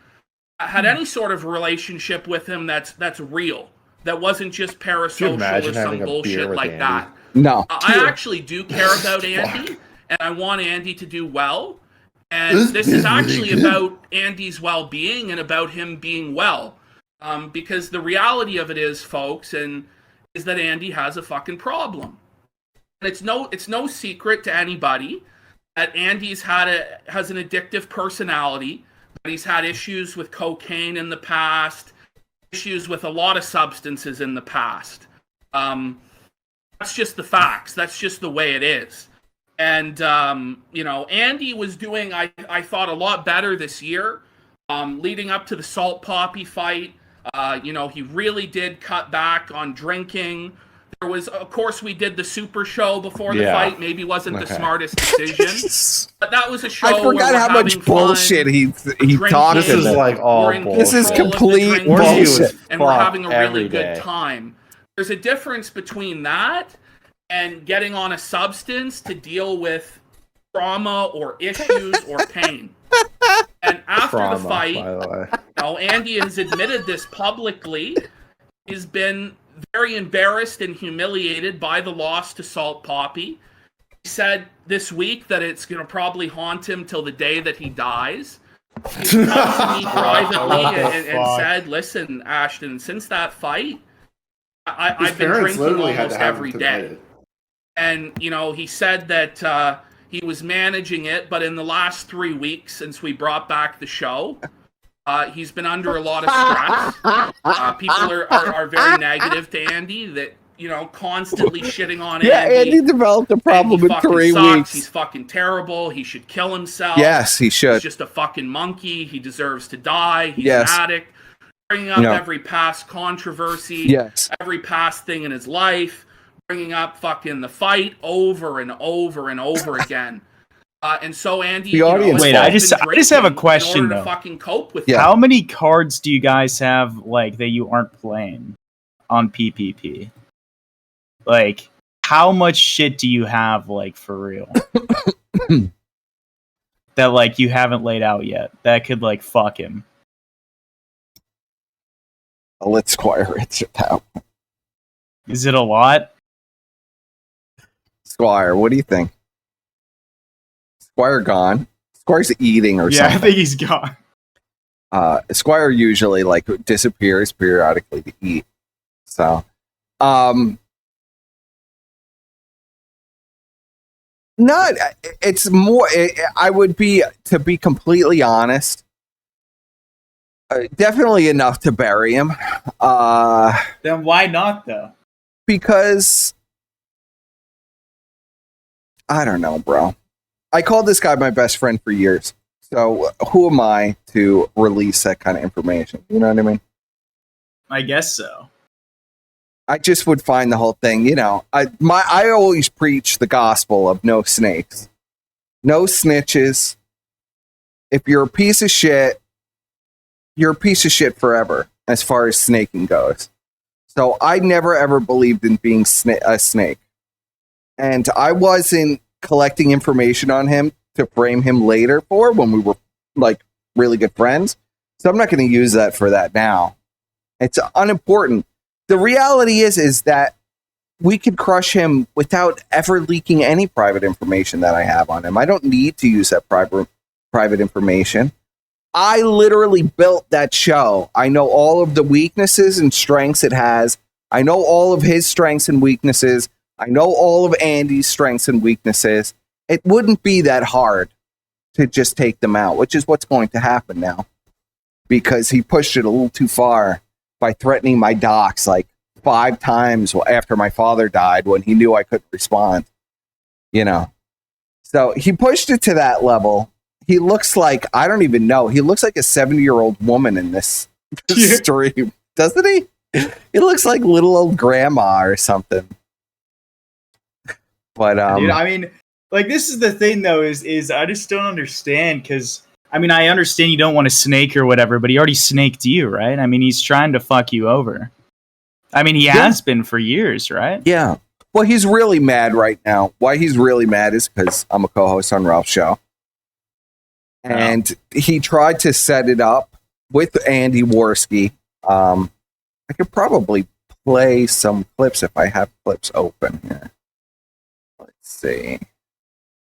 had any sort of relationship with him that's real. That wasn't just parasocial or some bullshit like Andy? That. No. I actually do care about Andy, and I want Andy to do well. And this is actually about Andy's well-being and about him being well. Because the reality of it is, folks, is that Andy has a fucking problem. And it's no secret to anybody that Andy's has an addictive personality, that he's had issues with cocaine in the past, issues with a lot of substances in the past. That's just the facts. That's just the way it is. And, Andy was doing, I thought, a lot better this year, leading up to the Salt Poppy fight. He really did cut back on drinking. There was, of course, we did the Super Show before the fight. Maybe wasn't the smartest decision, but that was a show. I forgot how much bullshit he talked. This is like all bullshit. This is complete bullshit, and we're having a really good time. There's a difference between that and getting on a substance to deal with trauma or issues or pain. And after Trauma, the fight, by the way. Andy has admitted this publicly. He's been very embarrassed and humiliated by the loss to Salt Poppy. He said this week that it's going to probably haunt him till the day that he dies. He's come to me privately and said, listen, Ashton, since that fight, I've been drinking almost every day. And, he said that he was managing it, but in the last 3 weeks since we brought back the show, he's been under a lot of stress. People are very negative to Andy, that, constantly shitting on Andy. Yeah, Andy developed a problem in 3 weeks. He's fucking terrible. He should kill himself. Yes, he should. He's just a fucking monkey. He deserves to die. He's an addict. Bringing up every past controversy, every past thing in his life, bringing up fucking the fight over and over and over again. And so Andy, wait, I just have a question though. To fucking cope with How many cards do you guys have that you aren't playing on PPP? How much shit do you have for real that you haven't laid out yet that could fuck him? I'll let Squire answer that. Is it a lot? Squire, what do you think? Squire gone. Squire's eating or something. Yeah, I think he's gone. Squire usually disappears periodically to eat. So, it's more. I would be, to be completely honest, definitely enough to bury him. Then why not though? Because I don't know, bro. I called this guy my best friend for years. So who am I to release that kind of information? You know what I mean? I guess so. I just would find the whole thing, I always preach the gospel of no snakes. No snitches. If you're a piece of shit, you're a piece of shit forever as far as snaking goes. So I never ever believed in being a snake. And I wasn't collecting information on him to frame him later for when we were really good friends. So I'm not going to use that for that now. It's unimportant. The reality is that we could crush him without ever leaking any private information that I have on him. I don't need to use that private information. I literally built that show. I know all of the weaknesses and strengths it has. I know all of his strengths and weaknesses. I know all of Andy's strengths and weaknesses. It wouldn't be that hard to just take them out, which is what's going to happen now. Because he pushed it a little too far by threatening my docs 5 times after my father died when he knew I couldn't respond. So he pushed it to that level. He looks like, I don't even know, he looks like a 70-year-old woman in this stream, doesn't he? He looks like little old grandma or something. But dude, I mean, this is the thing though, is I just don't understand, because I understand you don't want to snake or whatever, but he already snaked you, right? He's trying to fuck you over. He has been for years, right? Yeah. Well, he's really mad right now. Why he's really mad is because I'm a co-host on Ralph's show. And he tried to set it up with Andy Worski. I could probably play some clips if I have clips open here. Let's see.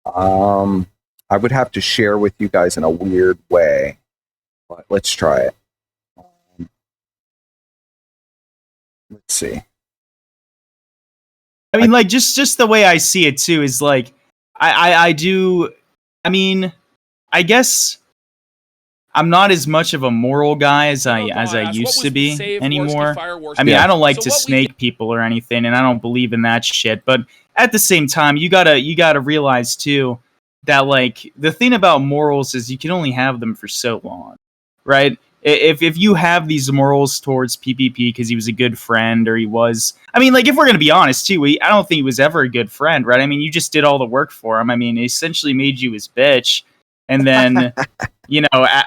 I would have to share with you guys in a weird way, but let's try it. Let's see. Just the way I see it too is I guess I'm not as much of a moral guy as I used to be anymore. I don't like to snake people or anything, and I don't believe in that shit. But at the same time, you gotta realize too that the thing about morals is you can only have them for so long, right? If you have these morals towards PPP because he was a good friend, or he was, if we're gonna be honest too, I don't think he was ever a good friend, right? You just did all the work for him. He essentially made you his bitch. And then,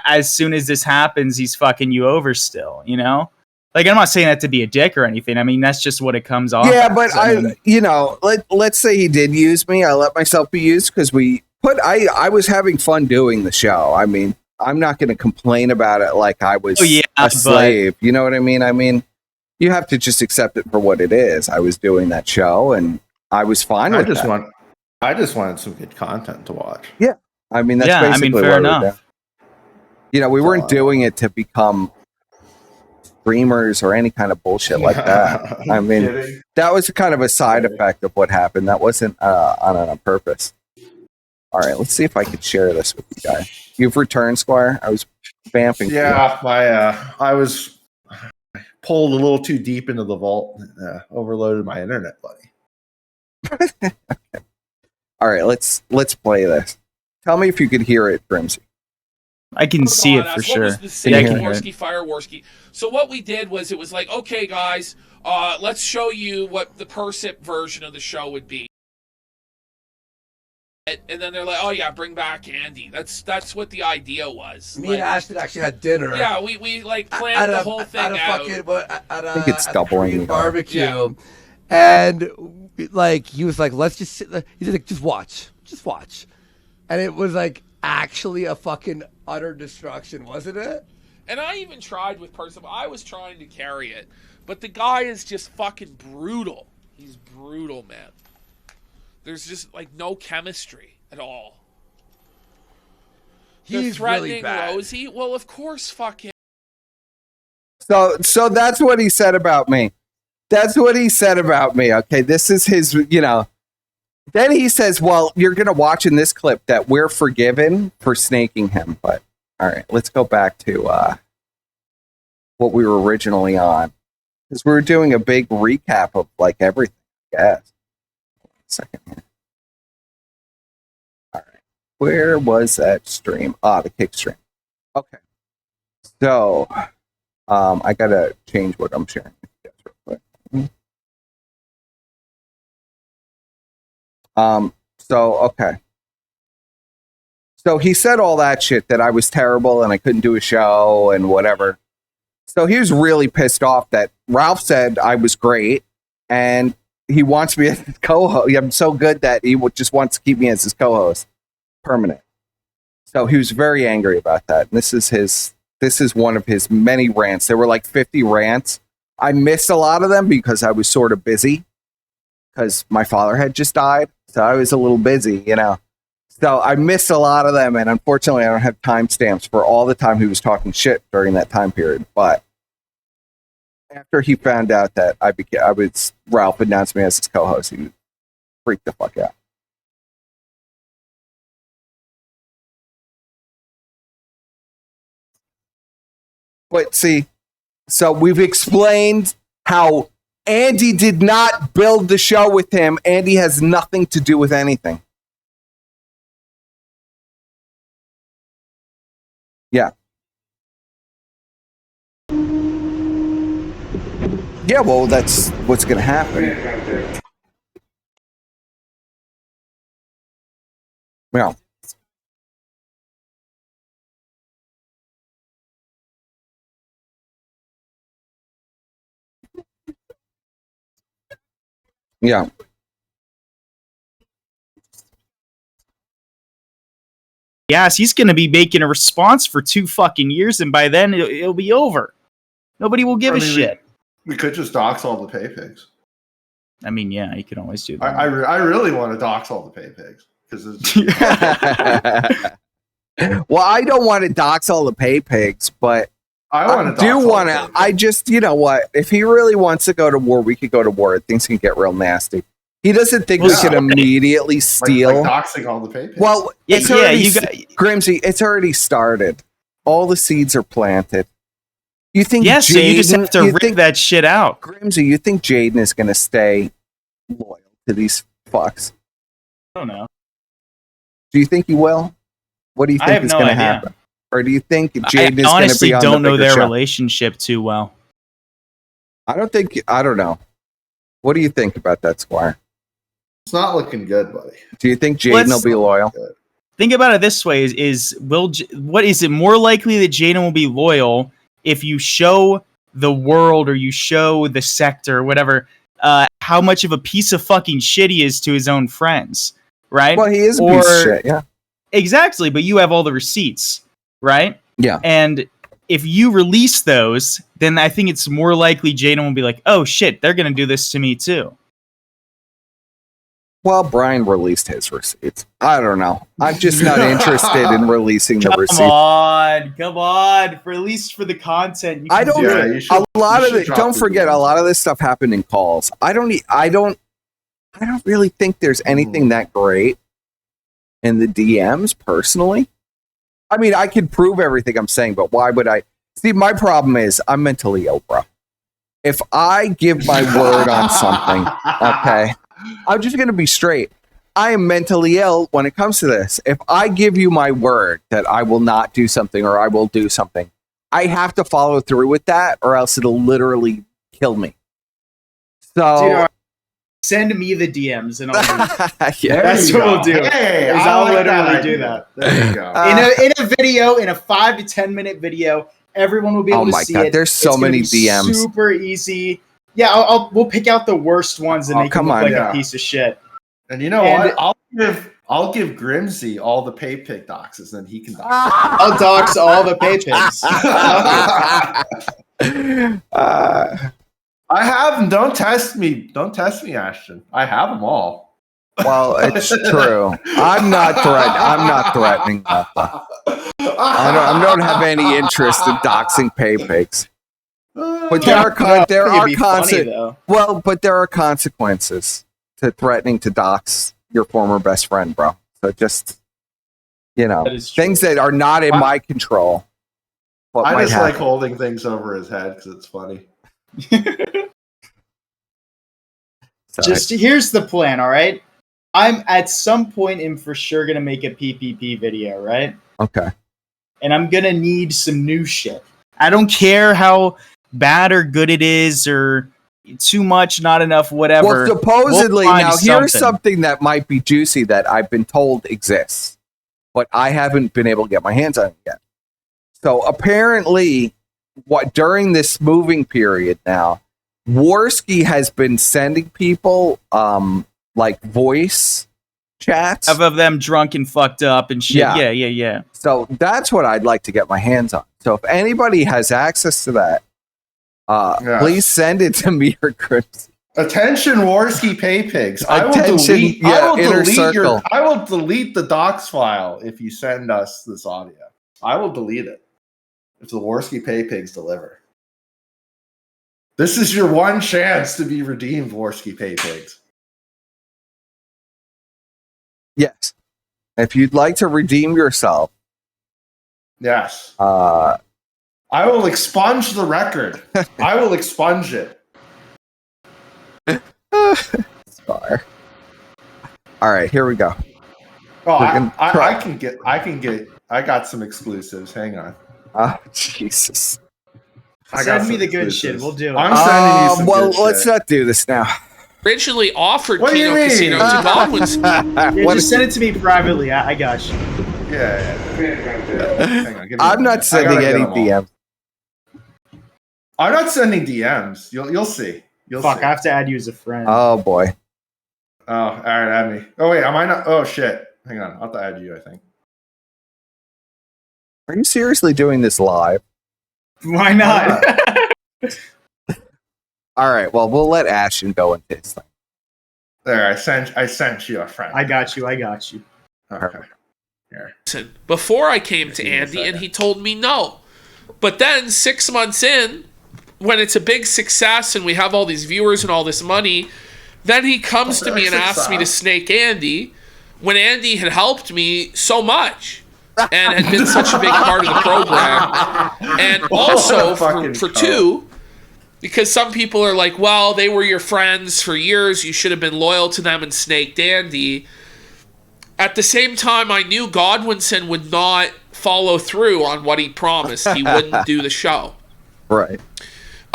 as soon as this happens, he's fucking you over still, I'm not saying that to be a dick or anything. That's just what it comes off. Yeah, but let's say he did use me. I let myself be used because I was having fun doing the show. I'm not going to complain about it like I was a slave. You know what I mean? I mean, you have to just accept it for what it is. I was doing that show, and I was fine with that. I just wanted some good content to watch. Yeah, I mean that's basically fair what enough. we were doing. You know, we weren't doing it to become streamers or any kind of bullshit like that. I mean, that was kind of a side effect of what happened. That wasn't on purpose. All right, let's see if I could share this with you guys. You've returned, Squire. I was vamping. Yeah, I was pulled a little too deep into the vault. And, overloaded my internet, buddy. Okay. All right, let's play this. Tell me if you could hear it, Grimsy. I can see it for sure. Was the same Warski. So what we did was it was like, okay, guys, let's show you what the Persip version of the show would be. And then they're like, oh yeah, bring back Andy. That's what the idea was. Me and Ashton actually had dinner. Yeah, we like planned the whole thing out. I think it's doubling barbecue. Yeah. And like he was like, let's just sit there. He's like, just watch. And it was like actually a fucking utter destruction, wasn't it? And I even tried with Percival. I was trying to carry it, but the guy is just fucking brutal. He's brutal, man. There's just like no chemistry at all. He's threatening really bad. Rosie. Well, of course, fucking. So that's what he said about me. That's what he said about me. Okay, this is his. You know. Then he says, "Well, you're gonna watch in this clip that we're forgiven for snaking him." But all right, let's go back to what we were originally on, because we were doing a big recap of like everything. Yes. Second here. All right. Where was that stream? The kick stream. Okay. So, I gotta change what I'm sharing with you guys real quick. So okay. So he said all that shit that I was terrible and I couldn't do a show and whatever. So he was really pissed off that Ralph said I was great and he wants me as his co-host. I'm so good that he just wants to keep me as his co-host, permanent. So he was very angry about that. And this is one of his many rants. There were like 50 rants. I missed a lot of them because I was sort of busy because my father had just died. So I was a little busy, you know. So I missed a lot of them. And unfortunately, I don't have timestamps for all the time he was talking shit during that time period. But after he found out that Ralph announced me as his co-host, he freaked the fuck out. But see, so we've explained how Andy did not build the show with him. Andy has nothing to do with anything. Yeah. Yeah, well, that's what's going to happen. Yeah. Yeah. Yes, he's going to be making a response for 2 fucking years, and by then it'll be over. Nobody will give a shit. We could just dox all the pay pigs. I mean, yeah, you can always do that. I really want to dox all the pay pigs because it's. Well, I don't want to dox all the pay pigs, but I do want to. I just, you know what? If he really wants to go to war, we could go to war. Things can get real nasty. He doesn't think we can immediately steal. Like doxing all the pay pigs. Well, Grimsy, it's already started. All the seeds are planted. You think? Yes, so you just have to rip that shit out. Grimsy, you think Jaden is going to stay loyal to these fucks? I don't know. Do you think he will? What do you think is going to happen? Or do you think Jaden is going to be on the honestly don't know their show? relationship too well. I don't know. What do you think about that, Squire? It's not looking good, buddy. Do you think Jaden will be loyal? Think about it this way: is it more likely that Jaden will be loyal if you show the world or you show the sector or whatever how much of a piece of fucking shit he is to his own friends, right? Well, he is a piece of shit, yeah. Exactly, but you have all the receipts, right? Yeah. And if you release those, then I think it's more likely Jaden will be like, oh shit, they're going to do this to me too. Well, Brian released his receipts. I don't know. I'm just not interested in releasing the receipts. Come on. For at least for the content. You can I don't. do it. you should- a lot you of should it. drop Don't the forget, a DMs. lot of this stuff happened in calls. I don't really think there's anything that great in the DMs personally. I mean, I can prove everything I'm saying, but why would I? See, my problem is I'm mentally ill, bro. If I give my word on something, okay, I'm just going to be straight. I am mentally ill when it comes to this. If I give you my word that I will not do something or I will do something, I have to follow through with that or else it'll literally kill me. So, Dude, send me the DMs and I'll do it. yeah. That's There you what we'll go. do. Hey, is I I'll like literally that do idea. that. There you go. In a video, in a 5 to 10 minute video, everyone will be able Oh to my see God, it. there's so It's gonna many be DMs. Super easy. Yeah, we'll pick out the worst ones and Oh, make come them look on. like Yeah. a piece of shit. And you know And- what? I'll give Grimsy all the pay pick doxes, and he can dox. I'll dox all the pay pigs. I have them. Don't test me. Don't test me, Ashton. I have them all. Well, it's true. I'm not threatening nothing. I don't have any interest in doxing pay pigs. But there are consequences to threatening to dox your former best friend, bro. So just That is true. things that are not in my control. What I might just like happen. holding things over his head because it's funny. So, Just here's the plan, all right? I'm at some point in for sure gonna make a PPP video, right? okay. And I'm gonna need some new shit. I don't care how bad or good it is or too much, not enough, whatever. Well, supposedly, We'll find now here's something. something that might be juicy that I've been told exists, but I haven't been able to get my hands on it yet. So apparently, during this moving period now, Worski has been sending people like voice chats of them drunk and fucked up and shit. Yeah. Yeah. So that's what I'd like to get my hands on. So if anybody has access to that, Yes. please send it to me or Chris. Attention, Worski pay pigs. Attention, inner circle. I will delete the docs file if you send us this audio. I will delete it if the Worski pay pigs deliver. This is your one chance to be redeemed, Worski pay pigs. Yes. If you'd like to redeem yourself, Yes. I will expunge the record. I will expunge it. Squire. All right, here we go. Oh, We can try. I got some exclusives. Hang on. Oh, Jesus. I got Send me some the good exclusives. shit. We'll do it. I'm sending you some well, good let's shit. not do this now. Originally offered What do you Kino mean? Casino to Godwin's. Yeah, What just is- send it to me privately. I got you. Yeah. Hang on, give me a I'm minute. not I sending gotta get any them all. DMs. I'm not sending DMs. You'll see. You'll Fuck, see. I have to add you as a friend. Oh, boy. Oh, all right, add me. Oh wait, am I not? Oh shit. Hang on, I'll have to add you. I think. Are you seriously doing this live? Why not? All right, well, we'll let Ashton go into his thing. There, I sent you a friend. I got you. Okay. Here. Before I came to Give me a Andy, and second. he told me no. But then 6 months in, when it's a big success and we have all these viewers and all this money, then he comes to me and asks me to snake Andy when Andy had helped me so much and had been such a big part of the program. And also for two, because some people are like, well, they were your friends for years, you should have been loyal to them and snaked Andy. At the same time, I knew Godwinson would not follow through on what he promised. He wouldn't do the show. Right.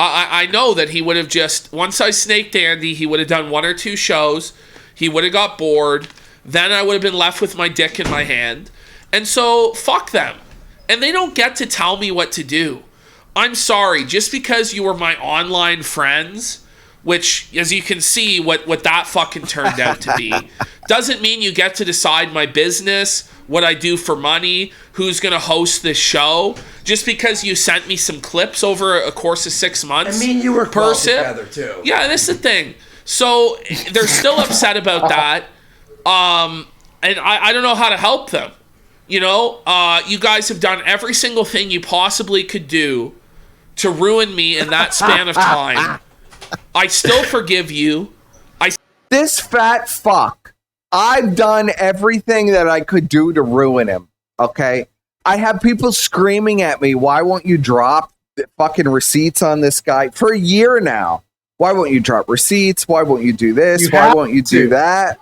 I know that he would have just, once I snaked Andy, he would have done 1 or 2 shows. He would have got bored. Then I would have been left with my dick in my hand. And so, fuck them. And they don't get to tell me what to do. I'm sorry, just because you were my online friends, which, as you can see, what that fucking turned out to be, doesn't mean you get to decide my business what I do for money, who's going to host this show. Just because you sent me some clips over a course of 6 months. I mean, you work well together too. Yeah, that's the thing. So they're still upset about that. And I don't know how to help them. You know, you guys have done every single thing you possibly could do to ruin me in that span of time. I still forgive you. This fat fuck, I've done everything that I could do to ruin him, okay? I have people screaming at me, why won't you drop the fucking receipts on this guy? For a year now. Why won't you drop receipts? Why won't you do this? Why won't you do that?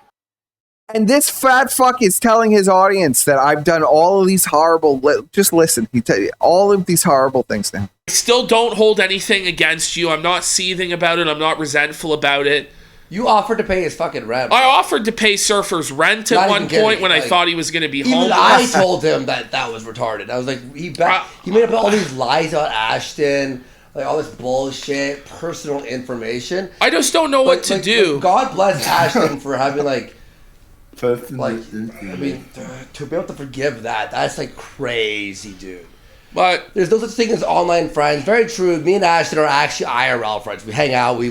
And this fat fuck is telling his audience that I've done all of these horrible... Just listen. He tell you all of these horrible things to him. I still don't hold anything against you. I'm not seething about it. I'm not resentful about it. You offered to pay his fucking rent. I offered to pay Surfer's rent at one point when I thought he was going to be homeless. Even I told him that was retarded. I was like, he made up all these lies about Ashton, like all this bullshit, personal information. I just don't know what to do. God bless Ashton for having I mean, to be able to forgive that's like crazy, dude. But there's no such thing as online friends. Very true. Me and Ashton are actually IRL friends. We hang out. We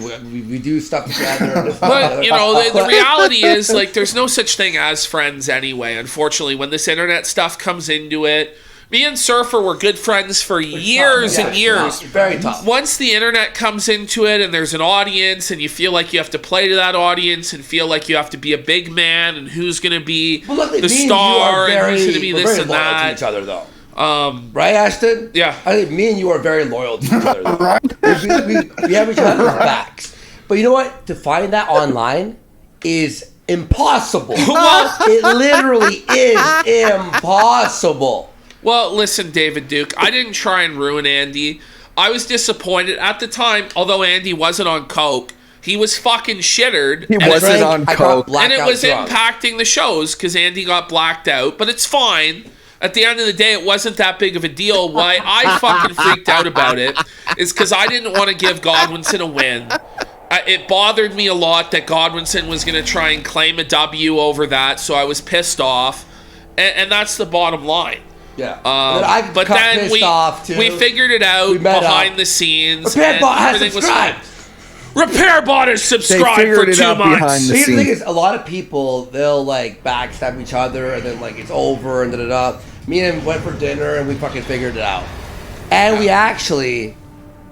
do stuff together. But you know, the reality is like there's no such thing as friends anyway. Unfortunately, when this internet stuff comes into it, me and Surfer were good friends for years and years. Very tough. Once the internet comes into it and there's an audience and you feel like you have to play to that audience and feel like you have to be a big man and who's going to be the star and who's going to be this and that. To each other, though. Right, Ashton? Yeah. I think me and you are very loyal to each other. we have each other's backs. But you know what? To find that online is impossible. It literally is impossible. Well, listen, David Duke, I didn't try and ruin Andy. I was disappointed at the time, although Andy wasn't on coke. He was fucking shittered. He wasn't on coke. And it was impacting the shows because Andy got blacked out. But it's fine. At the end of the day, it wasn't that big of a deal. Why I fucking freaked out about it is because I didn't want to give Godwinson a win. It bothered me a lot that Godwinson was going to try and claim a W over that, so I was pissed off. And that's the bottom line. Yeah. But then we figured it out behind the scenes. RepairBot has subscribed for 2 months. The thing is, a lot of people, they'll like backstab each other and then like it's over and da-da-da. Me and him went for dinner and we fucking figured it out. And we actually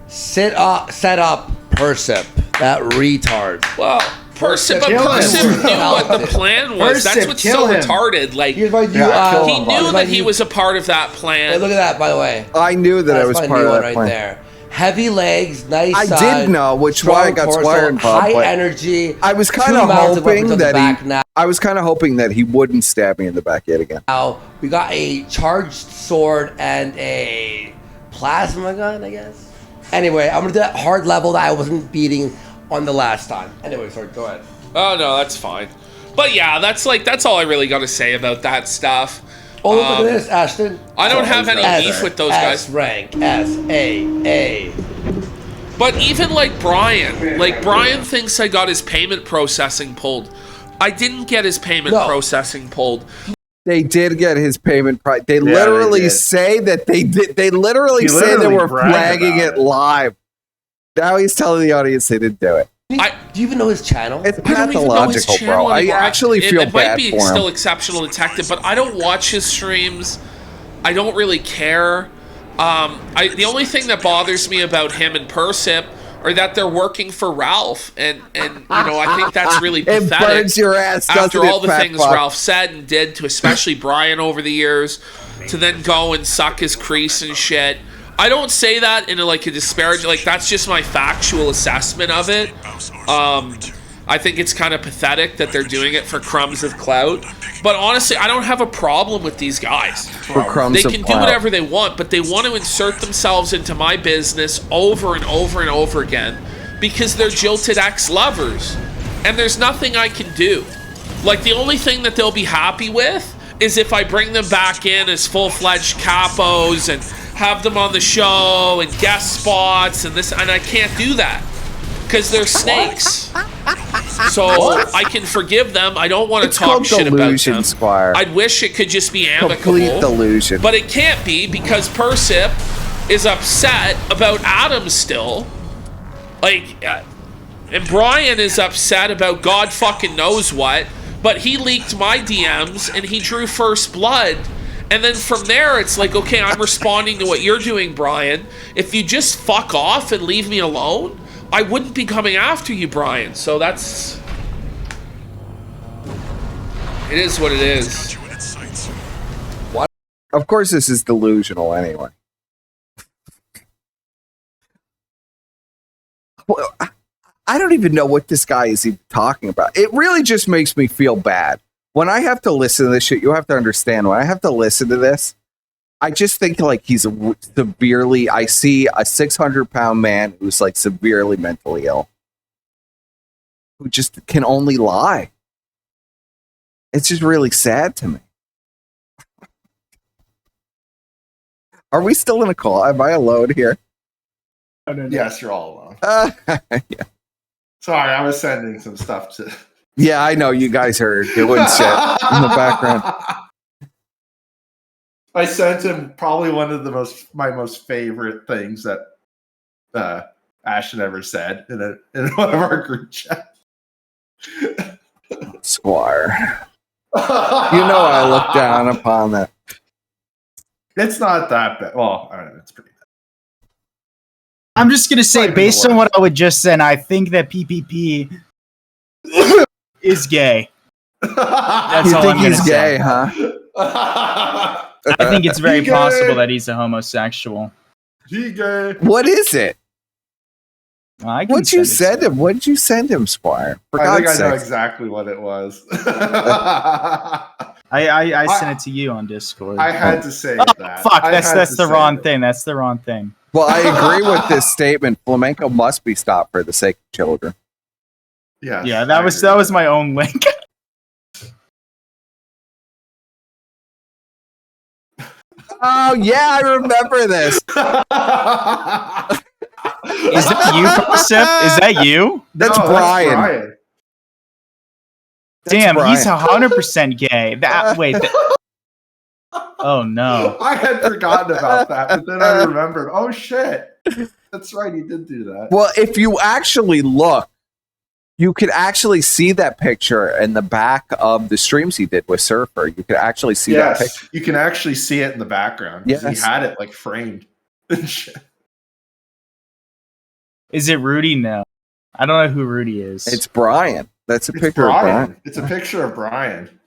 set up Persip, that retard. Well, Persip knew what the plan was. That's what's so retarded. Like, he knew that he was a part of that plan. Hey, look at that, by the way. I knew that I was part of that plan. There. Heavy legs, nice I did know, which why I got Squire involved. High energy. I was kind of hoping that he wouldn't stab me in the back yet again. Now we got a charged sword and a plasma gun, I guess. Anyway, I'm gonna do that hard level that I wasn't beating on the last time. Anyway, sorry, go ahead. Oh no, that's fine. But yeah, that's all I really got to say about that stuff. Oh, look at this, Ashton. I don't have any beef with those guys. S rank, S-A-A. But even like Brian thinks I got his payment processing pulled. I didn't get his payment processing pulled. They did get his payment price. They literally say that they did. They literally say they were flagging it live. Now he's telling the audience they didn't do it. Do you even know his channel? It's pathological, bro. I actually feel bad for him. It might be still Exceptional Detective, but I don't watch his streams. I don't really care. The only thing that bothers me about him and Persip are that they're working for Ralph, and you know, I think that's really pathetic. It burns your ass, after all the things Ralph said and did to especially Brian over the years, to then go and suck his crease and shit. I don't say that in a disparaging, that's just my factual assessment of it. I think it's kind of pathetic that they're doing it for crumbs of clout. But honestly, I don't have a problem with these guys. They can do whatever they want, but they want to insert themselves into my business over and over and over again because they're jilted ex-lovers. And there's nothing I can do. The only thing that they'll be happy with is if I bring them back in as full-fledged capos and have them on the show and guest spots and this, and I can't do that because they're snakes. So I can forgive them. I don't want to It's talk called shit about delusion, them. Squire. I'd wish it could just be amicable. Complete delusion. But it can't be because Persip is upset about Adam still. Like, and Brian is upset about God fucking knows what. But he leaked my DMs and he drew first blood. And then from there, it's like, okay, I'm responding to what you're doing, Brian. If you just fuck off and leave me alone, I wouldn't be coming after you, Brian. So that's... It is what it is. What? Of course this is delusional anyway. Well, I don't even know what this guy is even talking about. It really just makes me feel bad. When I have to listen to this shit, you have to understand, when I have to listen to this, I just think like he's severely, I see a 600-pound man who's like severely mentally ill, who just can only lie. It's just really sad to me. Are we still in a call? Am I alone here? No. Yes, you're all alone. Yeah. Sorry, I was sending some stuff to... Yeah, I know you guys are doing shit in the background. I sent him probably one of my most favorite things that Ashton ever said in one of our group chats. Squire. You know I look down upon that. It's not that bad. Well, I don't know, it's pretty bad. I'm just gonna say, based on what I would just said, I think that PPP is gay. That's you all think I'm he's gonna gay, say. huh? I think it's very He possible gay. that he's a homosexual. He gay. What is it? I can What'd you send it send to him? What'd you send him, Squire? For I think God's I know sakes. exactly what it was. I sent it to you on Discord. I had to say Oh, that. fuck, I had that's to the say wrong it. thing. That's the wrong thing. Well, I agree with this statement. Flamenco must be stopped for the sake of children. Yes, Yeah, I that was agree. my own link. Oh, yeah, I remember this. Is that you, Persip? Is that you? That's No, Brian. Damn, Brian. he's 100% gay. Oh no. I had forgotten about that, but then I remembered. Oh shit. That's right, he did do that. Well, if you actually look, you could actually see that picture in the back of the streams he did with Surfer. You could actually see that picture. Yes, you can actually see it in the background. Yes. He had it like framed. and shit. Is it Rudy? No. I don't know who Rudy is. It's Brian. That's a It's picture of Brian. It's a picture of Brian.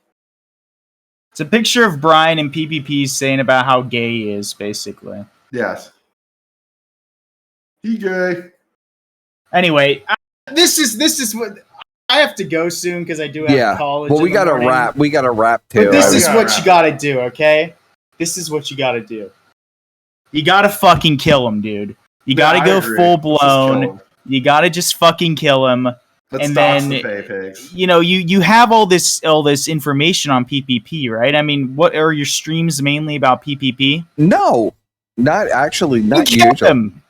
It's a picture of Brian and PPP saying about how gay he is, basically. Yes. He gay. Anyway, this is what I have to go soon because I do have college. Well, we in the got to morning. wrap. We got to wrap too. But this is gotta what wrap you gotta do, okay? This is what you gotta do. You gotta fucking kill him, dude. You gotta I go agree. full Let's just kill blown. him. You gotta just fucking kill him. Let's and dox then the Fey Pigs. you know you have all this information on PPP, right? I mean, what are your streams mainly about PPP? No, not actually. Not Kill usually. him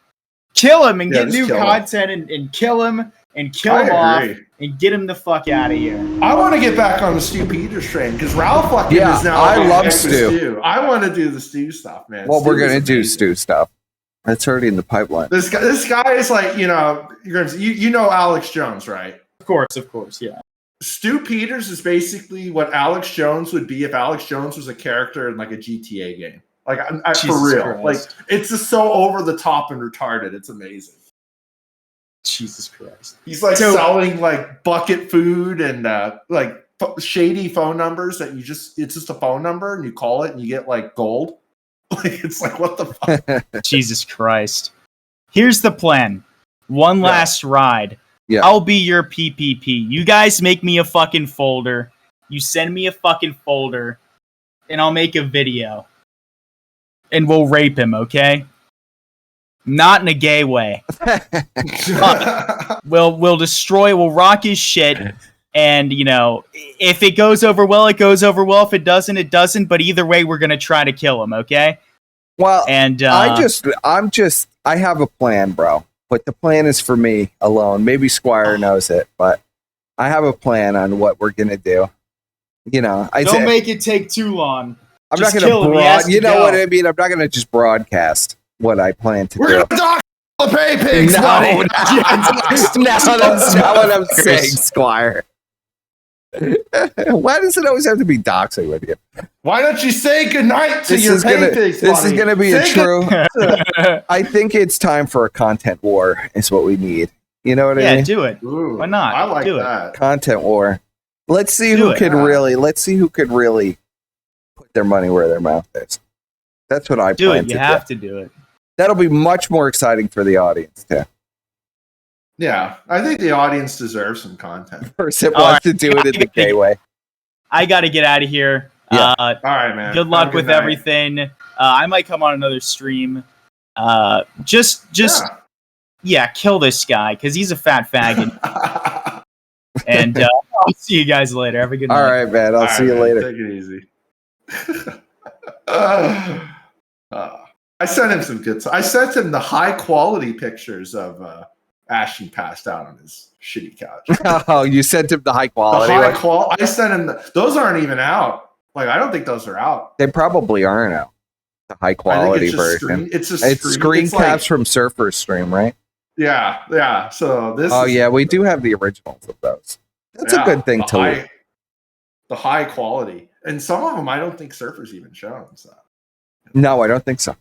and Yeah, get just new kill him. content and kill him and kill I him off agree. and get him the fuck out of here. I want to get back on the Stu Peters train because Ralph fucking Yeah, is now. I on love with Stu. I want to do the Stu stuff, man. Well, Stu we're is gonna do amazing. Stu stuff. That's already in the pipeline. This guy is like, you know Alex Jones, right? Of course, yeah. Stu Peters is basically what Alex Jones would be if Alex Jones was a character in like a GTA game. Like for Jesus real, Christ. like it's just so over the top and retarded. It's amazing. Jesus Christ. He's like So- selling like bucket food and like shady phone numbers that it's just a phone number and you call it and you get like gold. Like it's like what the fuck? Jesus Christ. Here's the plan. One last ride. Yeah. I'll be your PPP. You guys make me a fucking folder. You send me a fucking folder, and I'll make a video. And we'll rape him, okay? Not in a gay way. We'll destroy, we'll rock his shit. And, you know, if it goes over well, it goes over well. If it doesn't, it doesn't. But either way, we're going to try to kill him, okay? Well, And I have a plan, bro. But the plan is for me alone. Maybe Squire knows it, but I have a plan on what we're gonna do. You know, Don't make it take too long. I'm Just not kill him. He gonna has to you know go. what I mean? I'm not gonna just broadcast what I plan to We're do. gonna dock the pay pigs, No, buddy. no, that's not what I'm saying, Squire. Why does it always have to be doxing with you? Why don't you say goodnight to This your is pay gonna pigs, this is buddy? gonna be Say a true. I think it's time for a content war. Is what we need. You know what I Yeah, mean? do it. Ooh, Why not? I like Do it. that. Content war. Let's see Do who it. could really. Let's see who could really put their money where their mouth is. That's what I Do plan it. You to have do. to do it. That'll be much more exciting for the audience too. Yeah, I think the audience deserves some content. Person All wants right. to do it in the gay way. I got to get out of here. Yeah. All right, man. Good luck Have a with night. everything. I might come on another stream. Just kill this guy because he's a fat faggot. And I'll see you guys later. Have a good night. All right, man. I'll see you later. Take it easy. I sent him some good. I sent him the high quality pictures of Ashton passed out on his shitty couch. Oh, you sent him the high quality. I sent him those aren't even out. Like I don't think those are out. They probably aren't out. The high quality version. It's screen it's caps like, from Surfer's stream, right? Yeah. So this. Oh is, yeah, we do have the originals of those. That's a good thing to leave. The high quality, and some of them I don't think Surfer's even shown. So. No, I don't think so.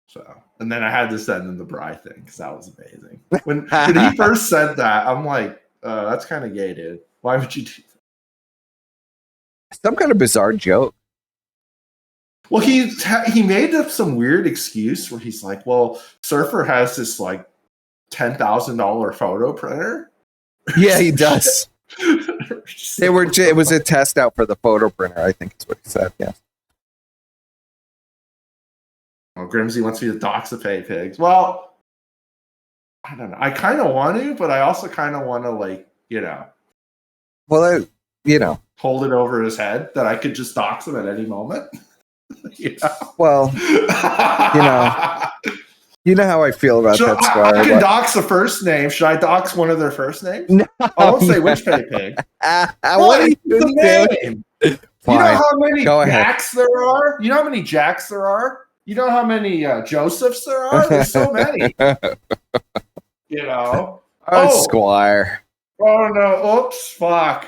So, and then I had to send him the Bri thing because that was amazing. When he first said that, I'm like, that's kind of gay, dude. Why would you do that? Some kind of bizarre joke. Well, he made up some weird excuse where he's like, well, Surfer has this like $10,000 photo printer. Yeah, he does. It was a test out for the photo printer, I think is what he said. Yeah. Oh, Grimsy wants me to dox the pay pigs. Well, I don't know. I kind of want to, but I also kind of want to, like, Well, hold it over his head that I could just dox him at any moment. Well, you know how I feel about that, Squire. I can dox the first name. Should I dox one of their first names? No, I won't say which pay pig. What are you doing? You know how many Jacks there are? You know how many Jacks there are? You know how many Josephs there are? There's so many. Oh, Squire. Oh no! Oops! Fuck.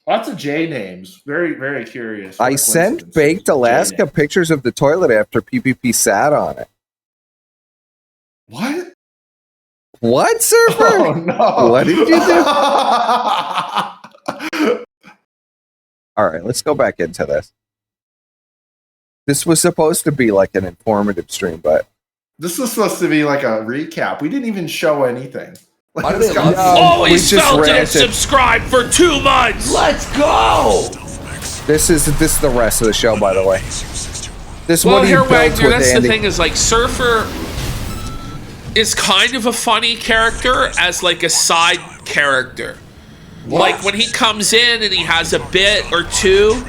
Lots of J names. Very, very curious. I sent Baked Alaska pictures of the toilet after PPP sat on it. What? What, Surfer? Oh no! What did you do? All right, let's go back into this. This was supposed to be like an informative stream, but this was supposed to be like a recap. We didn't even show anything. Always felt it. Subscribe for 2 months. Let's go. This is the rest of the show, by the way. This well, one here, he built Wagner, with that's Andy. the thing is like Surfer is kind of a funny character as like a side character. What? Like when he comes in and he has a bit or two,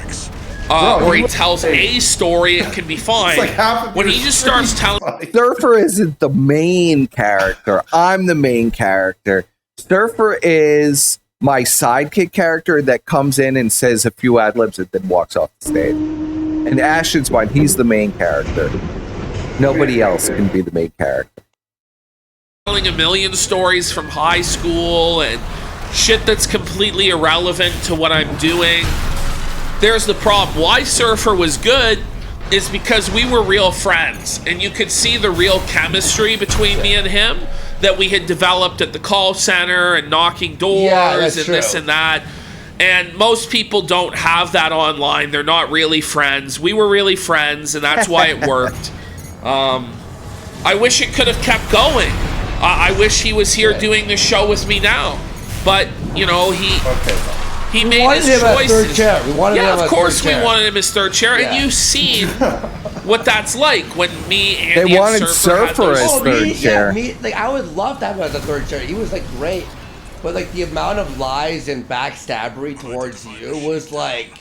or he tells a story, it can be fine. Like when he just starts telling, Surfer isn't the main character. I'm the main character. Surfer is my sidekick character that comes in and says a few ad libs and then walks off the stage. And Ashton's fine. He's the main character. Nobody else can be the main character. telling a million stories from high school and shit that's completely irrelevant to what I'm doing. There's the problem. Why Surfer was good is because we were real friends, and you could see the real chemistry between me and him that we had developed at the call center and knocking doors and this and that. And most people don't have that online. They're not really friends. We were really friends, and that's why it worked. I wish it could have kept going. I wish he was here doing the show with me now. But, you know, he made his choices. Yeah, of course we wanted him as third chair. And you've seen what that's like when me and they wanted Surfer as third chair. Like I would love to have him as a third chair. He was like great, but like the amount of lies and backstabbery towards you was like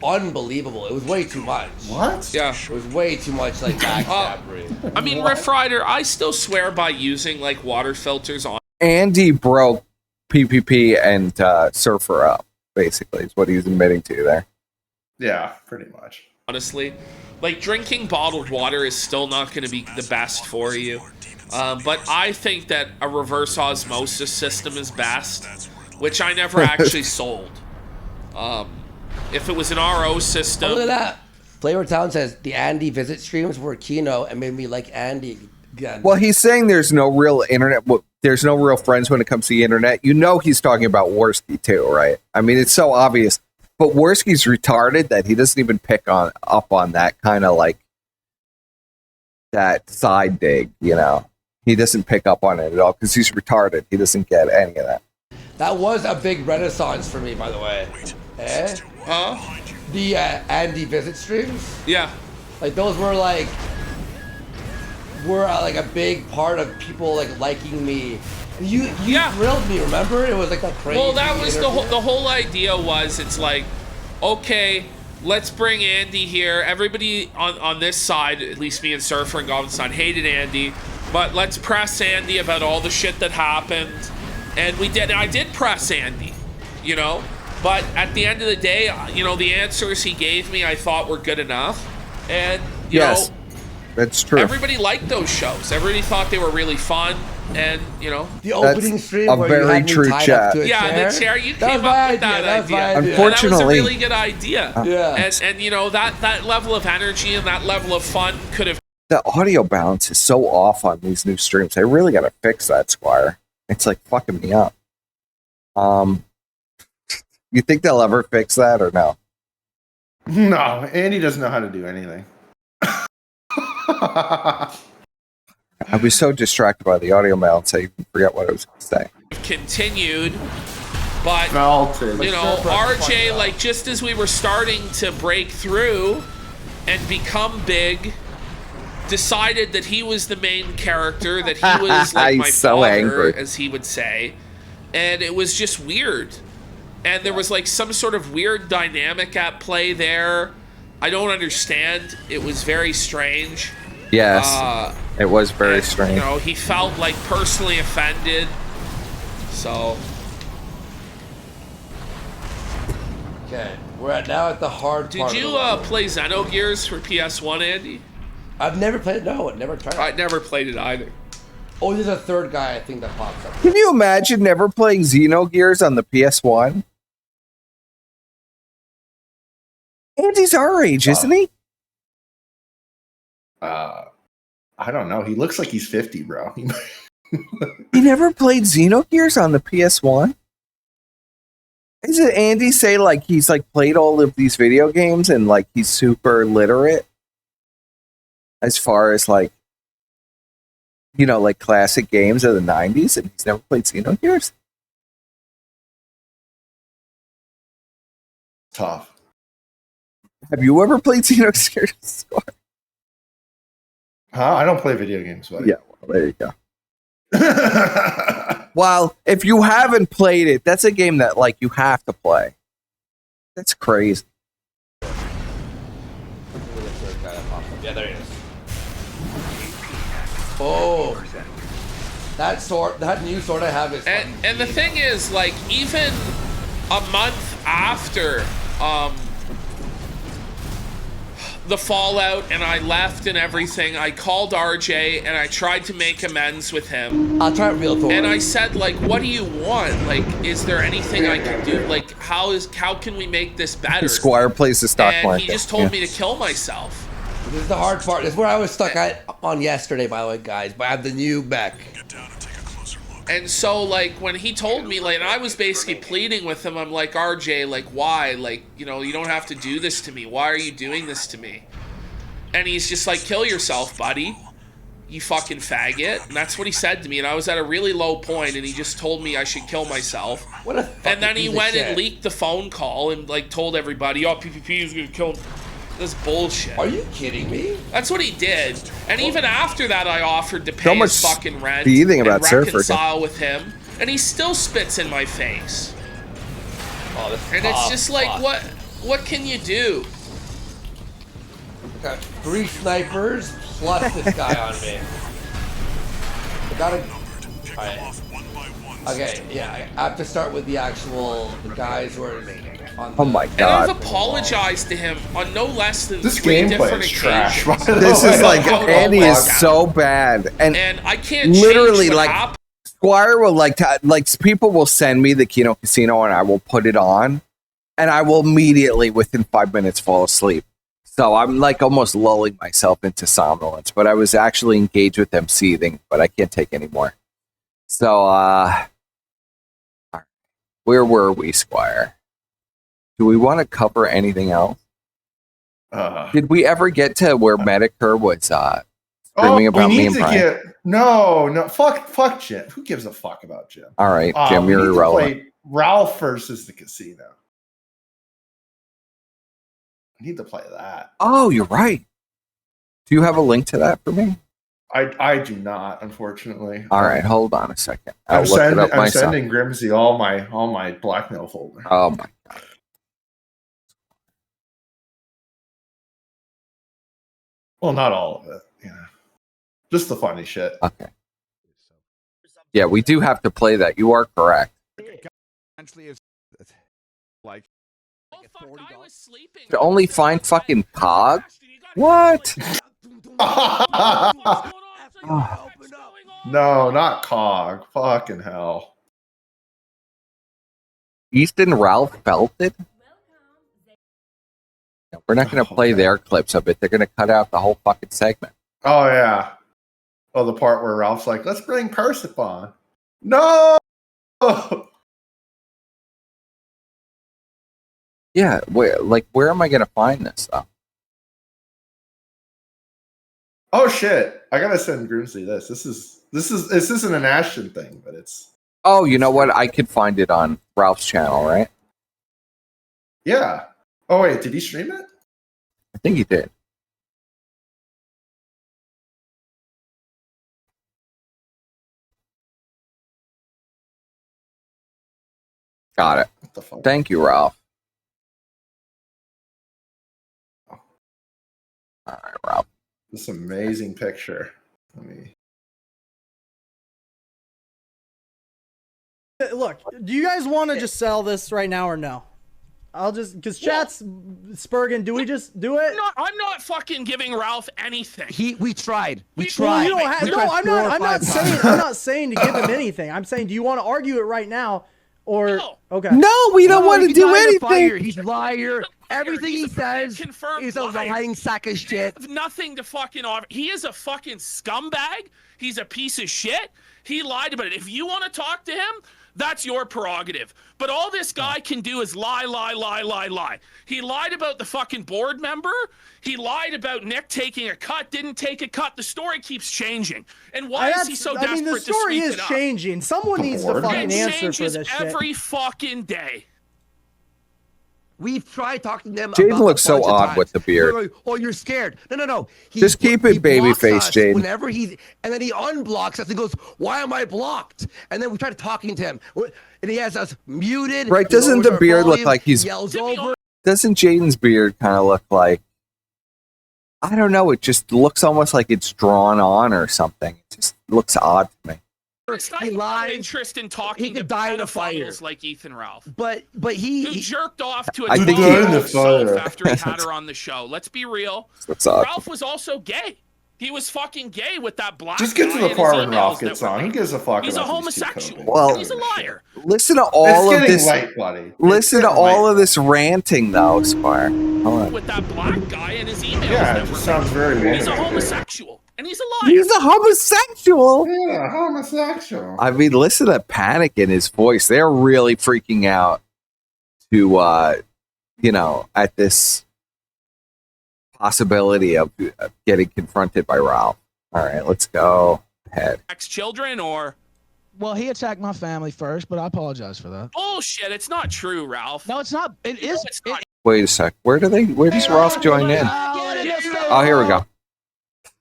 unbelievable. It was way too much. What? Yeah, it was way too much like backstabbery. I mean, Riff Rider, I still swear by using like water filters on Andy broke PPP and Surfer up, basically, is what he's admitting to there. Yeah, pretty much. Honestly, like drinking bottled water is still not going to be the best for you. But I think that a reverse osmosis system is best, which I never actually sold. If it was an RO system. Look at that. Flavor Town says the Andy visit streams were Kino and made me like Andy again. Well, he's saying there's no real internet. There's no real friends when it comes to the internet. You know, he's talking about Worski too, right? I mean, it's so obvious. But Worski's retarded that he doesn't even pick up on that kind of like that side dig, you know. He doesn't pick up on it at all because he's retarded. He doesn't get any of that. That was a big renaissance for me, by the way. Huh? The Andy visit streams. Yeah. Like those were like a big part of people like liking me. You thrilled me, remember? It was like that crazy. Well, that was the whole idea was it's like, okay, let's bring Andy here. Everybody on this side, at least me and Surfer and Goblin's side, hated Andy, but let's press Andy about all the shit that happened. And we did. I did press Andy, you know. But at the end of the day, you know, the answers he gave me I thought were good enough. And, you know, that's true. Everybody liked those shows. Everybody thought they were really fun. And, you know, the opening stream a where very you had me true tied chat. up to a chair. The chair, you came up with that idea. Unfortunately, that was a really good idea. Yeah. And you know, that level of energy and that level of fun could have. The audio balance is so off on these new streams. They really got to fix that, Squire. It's like fucking me up. You think they'll ever fix that or no? No, Andy doesn't know how to do anything. I was so distracted by the audio balance, I even forget what I was going to say. Continued, but you know, RJ, like just as we were starting to break through and become big, decided that he was the main character, that he was like my so father, angry, as he would say, and it was just weird. And there was like some sort of weird dynamic at play there. I don't understand. It was very strange. Yes, it was very strange. You know, he felt like personally offended. So. Okay, we're now at the hard part. Did you play Xenogears for PS1, Andy? I've never played it. No, never tried it. I never played it either. Oh, there's a third guy I think that pops up. Can you imagine never playing Xenogears on the PS1? Andy's our age, isn't he? I don't know. He looks like he's 50, bro. He never played Xenogears on the PS1? Is it Andy say like he's like played all of these video games and like he's super literate as far as like, you know, like classic games of the 90s and he's never played Xenogears? Tough. Have you ever played Xenogears? Huh? I don't play video games, buddy. Yeah, well, there you go. Well, if you haven't played it, that's a game that like you have to play. That's crazy. Yeah, there he is. Oh, that new sword I have is. And the thing is, like, even a month after the fallout and I left and everything, I called RJ and I tried to make amends with him. I'll try it real quick. And I said, like, what do you want? Like, is there anything I can do? Like, how can we make this better? Squire plays the stock market. And he just told me to kill myself. This is the hard part. This is where I was stuck on yesterday, by the way, guys. But I have the new mech. And so, like, when he told me, like, and I was basically pleading with him, I'm like, RJ, like, why? Like, you know, you don't have to do this to me. Why are you doing this to me? And he's just like, kill yourself, buddy. You fucking faggot. And that's what he said to me. And I was at a really low point, and he just told me I should kill myself. What a and then he went and leaked the phone call and, like, told everybody, oh, PPP is going to kill him. That's bullshit. Are you kidding me? That's what he did. And even after that, I offered to pay his fucking rent about and reconcile with him. And he still spits in my face. Oh, and it's just like, what can you do? Got 3 snipers plus this guy on me. I gotta. Alright. Okay, yeah, I have to start with the guys who are on Oh my And god. I've apologized to him on no less than This 3 gameplay different is trash. occasions. by the This way. is like How it all Andy went is down. so bad, and I can't literally change what like happened. Squire will like people will send me the Kino Casino and I will put it on, and I will immediately within 5 minutes fall asleep. So I'm like almost lulling myself into somnolence, but I was actually engaged with them seething, but I can't take anymore. So where were we, Squire? Do we want to cover anything else? Did we ever get to where Medicare was screaming about me and Brian? No, fuck Jim. Who gives a fuck about Jim? All right, Jim, you're irrelevant. Ralph versus the casino. I need to play that. Oh, you're right. Do you have a link to that for me? I do not, unfortunately. All right, hold on a second. I'm sending Grimsy all my blackmail folder. Oh my god. Well, not all of it. Yeah, just the funny shit. Okay. Yeah, we do have to play that. You are correct. Like to only find fucking Cog? What? No, not Cog. Fucking hell. Easton Ralph Belted? We're not going to play their clips of it. They're going to cut out the whole fucking segment. Oh, yeah. Oh, the part where Ralph's like, let's bring Persephone. No! Yeah, where am I going to find this, though? Oh, shit. I got to send Grimsy this. This isn't an Ashton thing, but it's... Oh, you know what? I could find it on Ralph's channel, right? Yeah. Oh, wait. Did he stream it? I think he did. Got it. What the fuck? Thank you, Ralph. All right, Ralph. This amazing picture. Look, do you guys want to just sell this right now or no? I'll just, because chat's Spurgeon, do we just do it? I'm not fucking giving Ralph anything. We tried. Well, you don't have, no, I'm not saying to give him anything. I'm saying, do you want to argue it right now? Or okay. No, we don't want to do anything. He's a liar. Everything he says is a lying sack of shit. I have nothing to fucking offer. He is a fucking scumbag. He's a piece of shit. He lied about it. If you want to talk to him, that's your prerogative. But all this guy can do is lie. He lied about the fucking board member. He lied about Nick taking a cut, didn't take a cut. The story keeps changing. And why is he so desperate to speak it up? The story is changing. Someone needs to fucking answer for this shit. Every fucking day. We've tried talking to them. Jaden looks so odd with the beard. Like, oh, you're scared. No. Just keep it babyface, Jaden. Whenever and then he unblocks us and goes, "Why am I blocked?" And then we try talking to him, and he has us muted. Right? Doesn't the beard look like he's? Yells over. Doesn't Jaden's beard kind of look like? I don't know. It just looks almost like it's drawn on or something. It just looks odd to me. He lied. Interest in talking to pedophiles like Ethan Ralph, but he jerked off to a I think after he had her on the show. Let's be real. Ralph was also gay. He was fucking gay with that black. Just get to the part when Ralph gets on. Who gives a fuck? He's a homosexual. Well, he's a liar. Listen to all of this. Light, buddy. Listen to all of this ranting, though, Squire. With that black guy and his emails. Yeah, it just sounds very. He's a homosexual. And he's a liar. He's a homosexual. Yeah, homosexual. I mean, listen to the panic in his voice. They're really freaking out to, at this possibility of getting confronted by Ralph. All right, let's go ahead. Ex-children or? Well, he attacked my family first, but I apologize for that. Bullshit. It's not true, Ralph. No, it's not. It is. It's not. Wait a sec. Where does Ralph join in? Oh, here we go.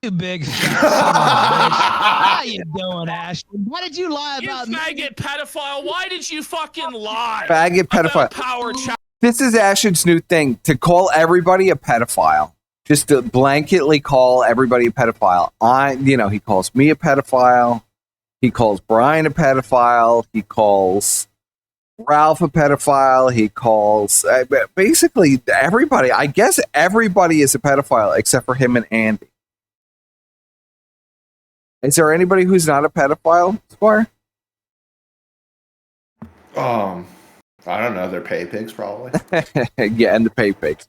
You big How you doing, Ashton? Why did you lie about me? Faggot pedophile. Why did you fucking lie? Faggot pedophile. This is Ashton's new thing, to call everybody a pedophile. Just to blanketly call everybody a pedophile. He calls me a pedophile. He calls Brian a pedophile. He calls Ralph a pedophile. He calls basically everybody. I guess everybody is a pedophile except for him and Andy. Is there anybody who's not a pedophile, Squire? I don't know. They're pay pigs, probably. Yeah, and the pay pigs.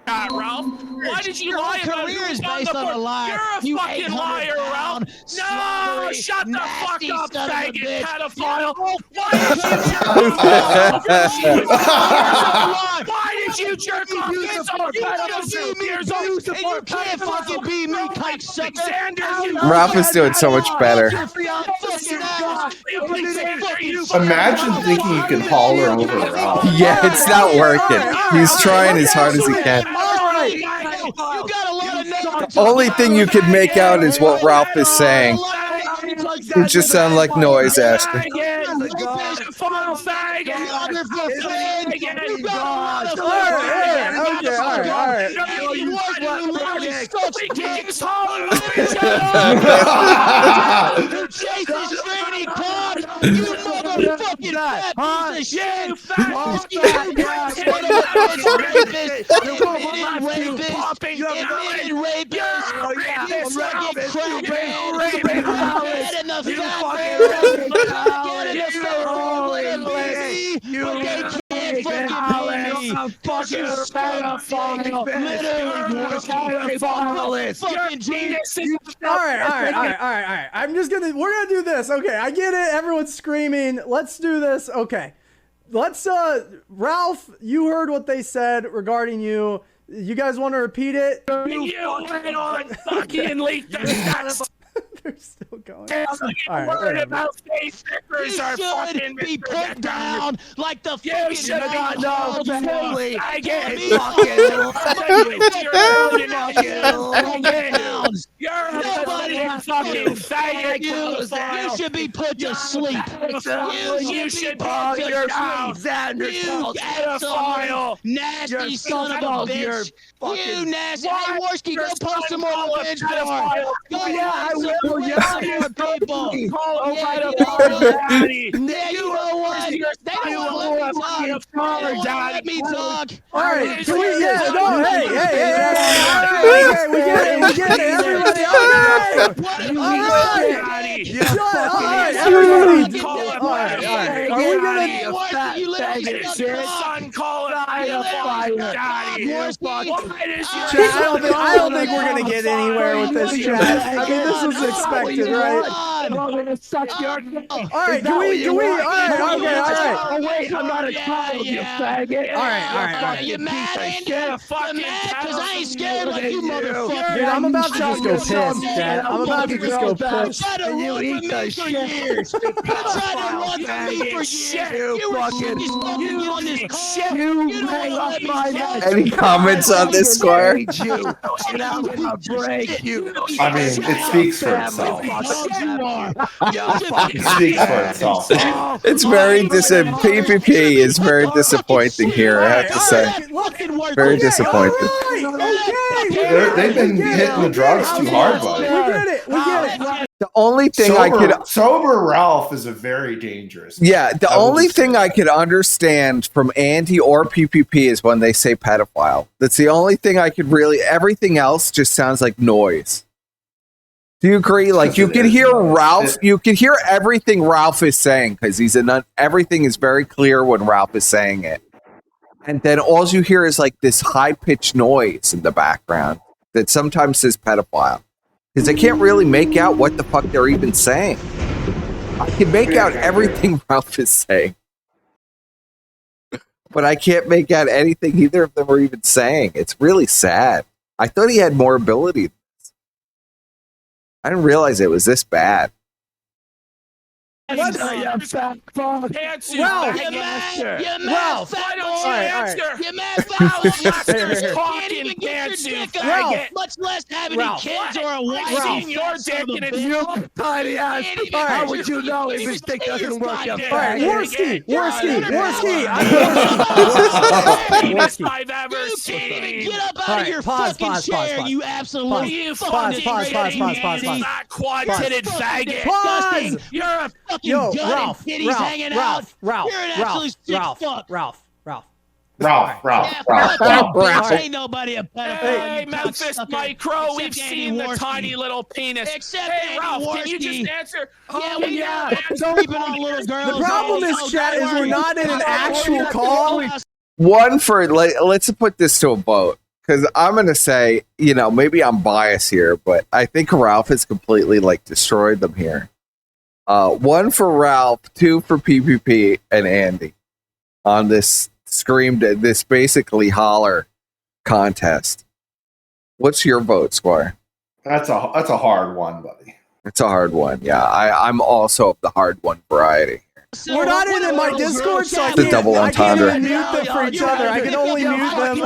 Ralph, why did you lie about career who is was on based the on a board? lie. You're a You fucking liar, Ralph. No, slobbery, shut the fuck nasty up, son of a faggot bitch. pedophile. Why did you jerk off? You support pedophiles. You support pedophiles. You can't fucking be me, cocksucker. Ralph is doing so much better. Imagine thinking you can holler over Ralph. Yeah, it's not working. He's trying as hard as he can. The only thing you could make out is what Ralph is saying. It just sounds like noise, Ashton. Alright. We're gonna do this. Okay, I get it. Everyone's screaming. Let's do this. Okay. Let's, Ralph, you heard what they said regarding you. You guys want to repeat it? You went on fucking leak the They're still going. Word about face stickers are fucking be put down like the you should not know family. I get You're a fucking faggot. You should be put to sleep. You should be put down. You pedophile. Nasty son of a bitch. You nasty. Hey, Worski, go post some more on the bench bar. Go people. You know what? They won't let me talk. All right, can we? Yeah, no, hey, we get it, everybody. All right, everybody. All right. Are we gonna? You literally son call it fire, daddy. I don't think we're gonna get anywhere with this chat. I mean, this was expected, right? I'm gonna suck your. All right, can we? All right. Oh wait, I'm not a child, you faggot. All right. You mad, Andy? Because I ain't scared like you motherfucker. Dude, I'm about to just go piss, Dad. I'm about to just go piss. You tried to run from me for years. You tried to run from me for years. You were on this call. You don't want to let me talk. Any comments on this, Squire? And I'm gonna break you. I mean, it speaks for itself. It speaks for itself. It's very PPP is very disappointing here, I have to say. Very disappointing. They've been hitting the drugs too hard, buddy. We get it. The only thing sober Ralph is a very dangerous. Yeah, the only thing I could understand from Andy or PPP is when they say pedophile. That's the only thing I could really. Everything else just sounds like noise. Do you agree? Like you can hear Ralph, you can hear everything Ralph is saying because everything is very clear when Ralph is saying it, and then all you hear is like this high pitched noise in the background that sometimes says pedophile. Because I can't really make out what the fuck they're even saying. I can make out everything Ralph is saying. But I can't make out anything either of them are even saying. It's really sad. I thought he had more ability than this. I didn't realize it was this bad. Let's you fat fuck. Answer. Ralph. You mad? Ralph. Why don't All you right. answer? You mad fat Ralph, fuck. you're Can't talking even get your fancy dick faggot. out, much less have any Ralph. kids or a wife. I've seen your dick and it's You tiny ass. How would you know if his dick doesn't work? You All right, faggot? Worski. I've ever You seen. can't even get up out All of right, your pause, fucking pause, chair, pause. you absolute You Pause, fucking pause. fat quad-titted faggot. Pause. You're a fucking Yo, gut Ralph, and titties hanging out. You're an absolute sick fuck. Ralph. Yeah, fuck that bitch. Ain't nobody a pedophile. Hey, you Memphis cocksucker. Micro, we've Except seen Andy the Worski. tiny little penis. Except Hey, Andy Ralph, can you Worski. just answer? Yeah, Can we you know. answer? Creeping on little girls. The problem Oh, is, chat, is we're not in an actual call. One for let's put this to a vote, because I'm gonna say, maybe I'm biased here, but I think Ralph has completely destroyed them here. One for Ralph, two for PPP and Andy on this this basically holler contest. What's your vote, Squire? That's a hard one, buddy. It's a hard one. Yeah, I'm also of the hard one variety. We're not in my Discord, so I The double can't entendre. even mute them for each other. I can only mute them.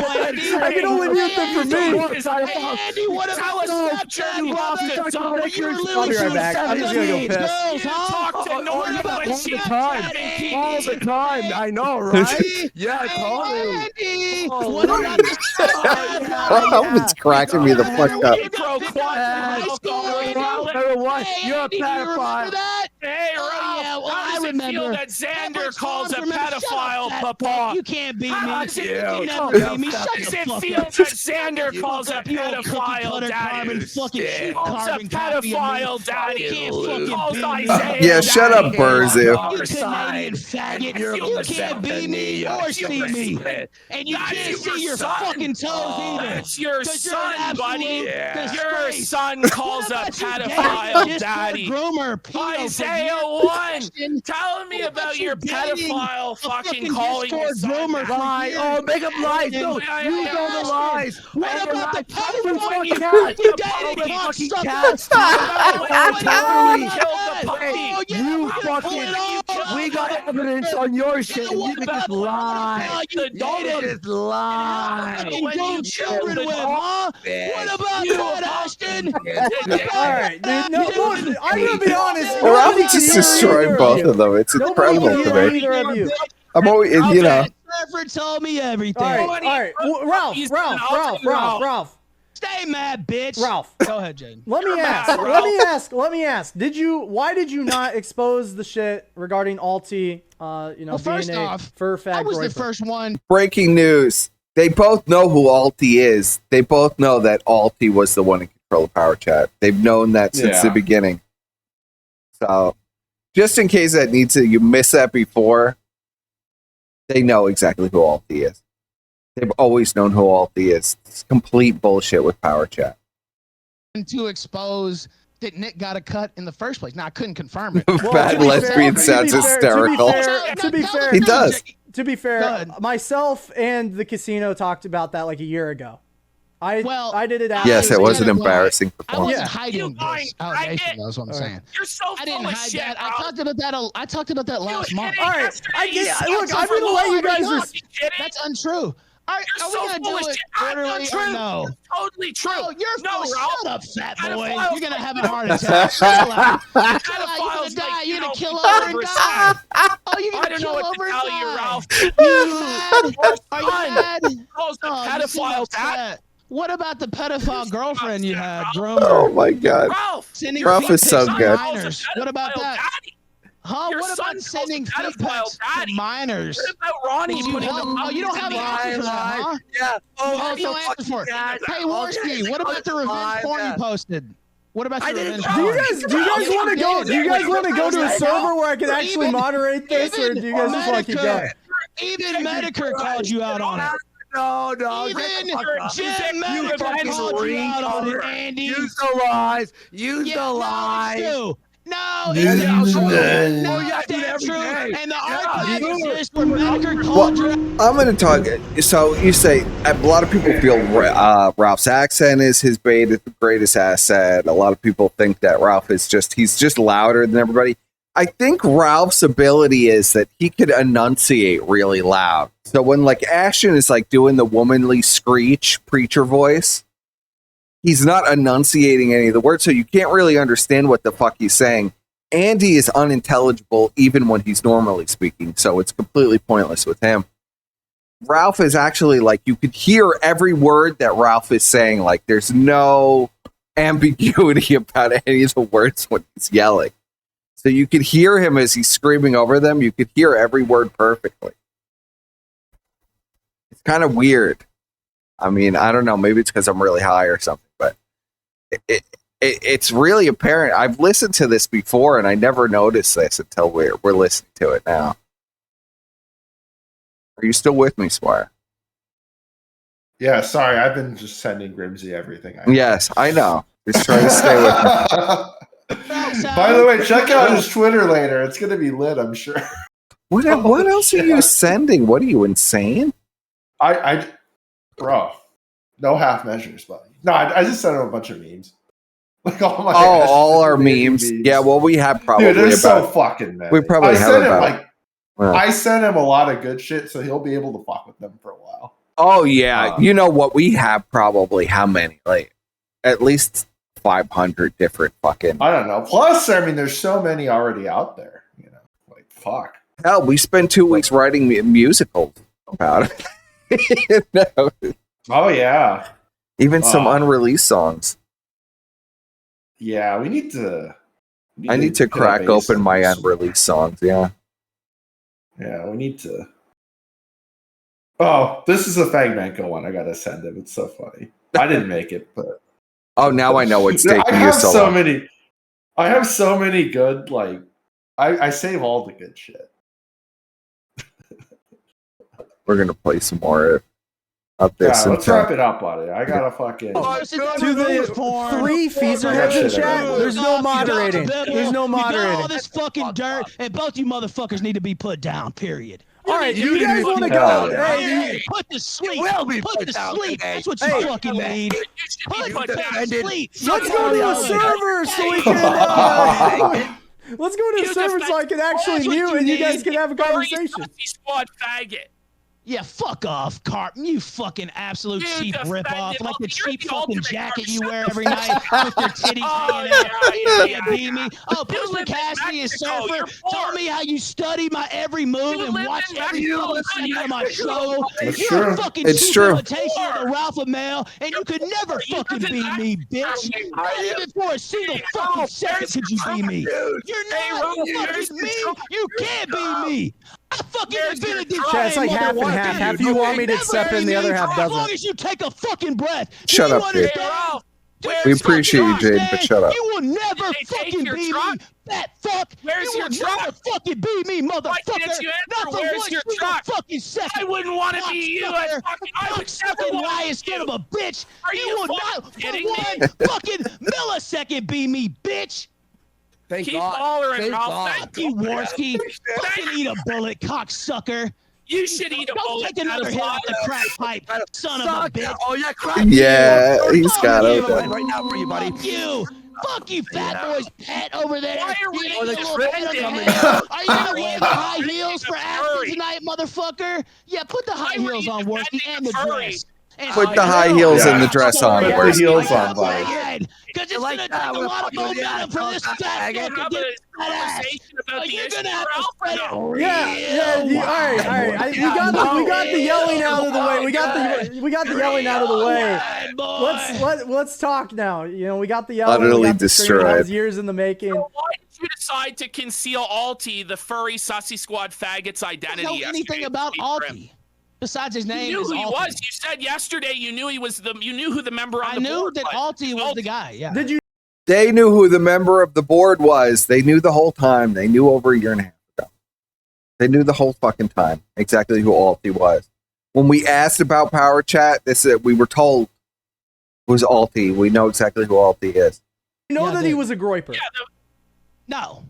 I can only mute them for me. Andy, what about Snapchat, brother? I'll be right back. I'm just gonna go piss. Talk to Norma when All she the time. I know, right? Yeah, totally. Andy, what about Ralph is cracking me the fuck up. You're a pedophile. Hey, Ralph, yeah, well, how does I it feel remember. that Xander Much calls a longer, man. Shut pedophile up, papa? You can't beat me. How does it You feel? can never beat me. How Shut does the it fuck feel up. that Xander calls a You old cookie pedophile cutter carbon daddy? fucking shit Calls a carbon copy of me. pedophile daddy. You can't fucking Calls beat me. Isaiah Yeah, shut up, daddy. Burzoo. You Canadian faggot. You can't beat me or see me. And you can't see your fucking toes either. That's your 'Cause you're an son, buddy. absolute Your disgrace. son calls a What about you, pedophile Discord daddy. groomer, pedo, Isaiah for 1, tell me about your pedophile fucking calling your Discord son groomer. Lie. Oh, make up lies. No, you know the lies. What about the pedophile? You You fucking dated fucking cocksucker. cats. Totally. Hey, you fucking. We got evidence on your shit. And you can just lie. You You dated just lie. fucking grown children with, huh? What about that, Ashton? All right, dude. No, look, I'm gonna be honest. Ralph nobody just can destroyed hear both either of them. It's Nobody incredible can to hear me. either of you. I'm always, Trevor told me everything. All right. Ralph. Stay mad, bitch. Ralph. Go ahead, Jaden. Let me ask. Why did you not expose the shit regarding Alti? Well, being first a off, fur fag I was the boyfriend? first one. breaking news. They both know who Alti is. They both know that Alti was the one in control of Power Chat. They've known that since the beginning. So, just in case you missed that before, they know exactly who Alti is. They've always known who Alti is. It's complete bullshit with Power Chat. To expose that Nick got a cut in the first place. Now, I couldn't confirm it. Bad lesbian sounds hysterical. To be fair, he does. To be fair, myself and the casino talked about that like a year ago. I did it after. Yes, it was an embarrassing I performance. wasn't hiding this allegation. That's what I'm saying. You're so I didn't full of hide shit, that. bro. I talked about that last month. All right, look, I'm gonna let you guys. That's untrue. Are You're we so gonna full do of it shit. I'm orderly not true. or no? Totally true. No, you're no, full. Ralph. Shut up, fat boy. Pedophiles- You're gonna have a heart attack. Chill out. Chill out. You're gonna Pedophiles die. like, You're gonna you kill know, over and Riverside. die. Oh, you're I gonna don't kill know what over to and tell you, die. Ralph. You mad? Are you mad? Calls the Oh, you seem pedophile upset. What about the pedophile girlfriend you had, groomer? Oh my god. Ralph, Sending Ralph feet is so pics to good. minors. What about that? Huh? Your What son about calls sending the feet pedophile pics to daddy. minors? What about Ronnie You putting don't- them oh, you don't have an answer for that, huh? Yeah. You have no answer for it. Hey, Worski, what about the revenge porn you posted? What about the revenge Do porn? you guys want to go? Do you guys want to go to a server where I can actually moderate this, or do you guys just want to keep going? Even Medicare called you out on it. No. Even Jim You Medicare fucking called you out on it, retard. Andy. Use the lies. Use the lies. No, it's not true. No, yeah, it's dude, not every true. day. And the Yeah, archive dude. exists where Medicare Well, called you out. I'm going to talk. So you say a lot of people feel Ralph's accent is his greatest asset. A lot of people think that Ralph is he's just louder than everybody. I think Ralph's ability is that he could enunciate really loud. So when like Ashton is like doing the womanly screech preacher voice, he's not enunciating any of the words, so you can't really understand what the fuck he's saying. Andy is unintelligible even when he's normally speaking, so it's completely pointless with him. Ralph is actually like, you could hear every word that Ralph is saying. Like there's no ambiguity about any of the words when he's yelling. So you could hear him as he's screaming over them. You could hear every word perfectly. It's kind of weird. I mean, I don't know. Maybe it's because I'm really high or something, but it's really apparent. I've listened to this before, and I never noticed this until we're listening to it now. Are you still with me, Squire? Yeah, sorry. I've been just sending Grimsy everything. Yes, I know. Just trying to stay with me. By the way, check out his Twitter later. It's going to be lit, I'm sure. What else are you sending? What are you, insane? Bro, no half measures, buddy. No, I just sent him a bunch of memes. Like all our memes. Yeah, well, we have probably Dude, they're so fucking many. We probably have about. I sent him a lot of good shit, so he'll be able to fuck with them for a while. Oh yeah, you know what? We have probably how many? Like at least 500 different fucking. I don't know. Plus, I mean, there's so many already out there. You know, like fuck. Hell, we spent 2 weeks writing musicals about it. No. Oh yeah, even some unreleased songs. Yeah, we need to. I need to crack open my unreleased songs. Yeah. Yeah, we need to. Oh, this is a Fagmanko one. I gotta send him. It's so funny. I didn't make it, but oh, now I know what's taking you so long. I have so many good. Like, I save all the good shit. We're gonna play some more of this. Yeah, let's wrap it up, buddy. I gotta fucking. To the 3 Feezer heads in chat, there's no moderating. There's no moderating. All this fucking dirt, and both you motherfuckers need to be put down. Period. All right, you guys want to go? Hey, put to sleep. Put to sleep. That's what you fucking need. Put to sleep. Let's go to a server so we can. Let's go to a server so I can actually mute and you guys can have a conversation. Squad faggot. Yeah, fuck off, Carp. You fucking absolute cheap ripoff. Like the cheap fucking jacket you wear every night with your titties hanging out. You beat me. Oh, Mr. Cassidy is surfer. Tell me how you study my every move and watch every fucking segment of my show. You're a fucking cheap imitation of the Ralph male, and you could never fucking beat me, bitch. Not even for a single fucking second could you beat me. You're not fucking me. You can't beat me. I fucking invented this. Chat, it's like half and half. Half you want me to step in, the other half doesn't. As long as you take a fucking breath. Shut up, dude. We appreciate you, Jade, but shut up. You will never fucking beat me, fat fuck. Where's you your will truck? never fucking beat me, motherfucker. Why can't you answer? Where's your truck? Fucking second. I wouldn't want to be you. I would fucking lie instead of a bitch. Are you will not for kidding me? one fucking millisecond beat me, bitch. Keep hollering, Ralph. Fuck you, Warski. Fucking eat a bullet, cocksucker. You should eat a bullet. Take another hit out the crack pipe, son of a bitch. Oh yeah, crack. Yeah, he's got it. Right now for you, buddy. Fuck you, fat boy's pet over there. Why are we Are you gonna wear the high heels for Aston tonight, motherfucker? Yeah, put the high heels on, Warski, and the dress. Put the high heels and the dress on. Put the heels on, buddy. Because it's going to take a lot of momentum for this fat fuck to get that ass. You're going to have to spread it. All right. We got the yelling out of the way. We got the yelling out of the way. Let's talk now. You know, we got the yelling. Utterly destroyed. That was years in the making. Why did you decide to conceal Alti, the furry sussy squad faggot's identity? I don't know anything about Alti. Besides his name, you knew is who he Alti. was. You said yesterday you knew he was you knew who the member on the board was. I knew that Alti was the guy. Yeah. Did you? They knew who the member of the board was. They knew the whole time. They knew over a year and a half ago. They knew the whole fucking time exactly who Alti was. When we asked about Power Chat, we were told it was Alti. We know exactly who Alti is. You know that he was a groiper. Yeah, no.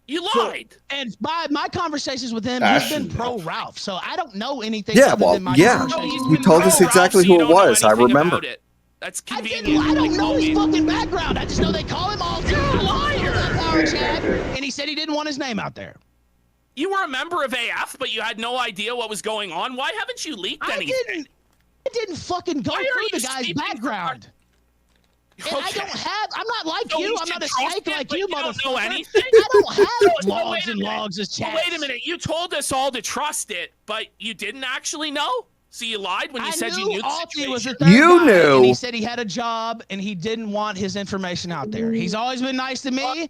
You lied. And by my conversations with him, he's been pro Ralph, so I don't know anything. Yeah, other than my he told us exactly who it was. I remember. That's convenient. I don't know his fucking background. I just know they call him Alti. You're a liar. Power Chat, and he said he didn't want his name out there. You were a member of AF, but you had no idea what was going on. Why haven't you leaked anything? I didn't fucking go through the guy's background. And I don't have. I'm not like So you. we I'm not a should trust snake it, like but you, you don't motherfucker. know anything? I don't have So logs wait a and minute. logs as So chats. wait a minute. You told us all to trust it, but you didn't actually know? So you lied when you said you knew the Alti was the situation? third You guy, knew. And he said he had a job and he didn't want his information out there. He's always been nice to me. Okay.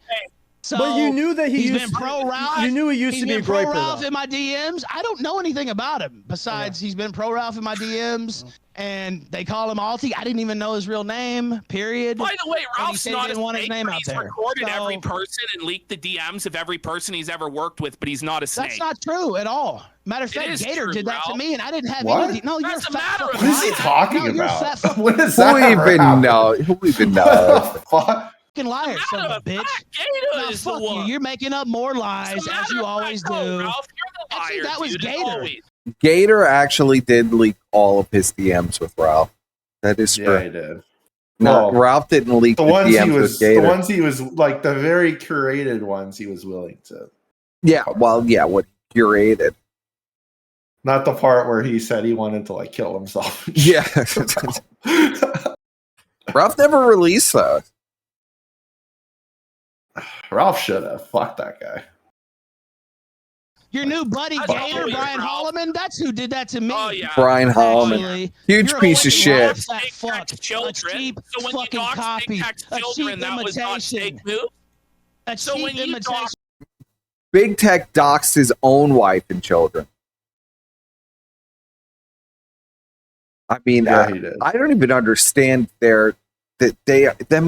So But you knew that he's used been pro Ralph. You knew he used to be a pro groiper, Ralph though. in my DMs. I don't know anything about him besides he's been pro Ralph in my DMs, and they call him Alti. I didn't even know his real name. Period. By the way, And he Ralph's said he not a didn't want his snake, name but out he's there. recorded So, every person and leaked the DMs of every person he's ever worked with, but he's not a snake. That's not true at all. Matter of It fact, is Gator true, did that to Ralph. me, and I didn't have What? any. No, you're a That's a fat matter of fucking What is he liar. talking No, you're a about? fat fucking What is that? Who ever even happened? know? Who even What knows? the fuck? liar, son of a bitch. Gator Now, is the fuck you. one. You're making up more lies As a as matter you of always fact, no, do. Ralph, you're the Actually, liar, that was dude, as Gator. always. Gator actually did leak all of his DMs with Ralph. That is true. Yeah, he did. No, Well, Ralph didn't leak The the ones he DMs with was, Gator. the ones he was like the very curated ones he was willing to. Yeah, well, yeah, what he curated. Not the part where he said he wanted to like kill himself. Yeah. Ralph never released those. Ralph should have. Fuck that guy. Your new buddy That's Gator, always Brian Ralph. Holloman, that's who did that to me. Oh, yeah. Brian Holloman. Actually, Huge you're a piece of fucking shit. Ralph, that Big fuck. Tech's A children. cheap So when you fucking dox copy. Big Tech's A cheap children, that was not imitation. fake move. A So cheap when you imitation. dox Big Tech doxed his own wife and children. I mean, Yeah, he did. I don't even understand them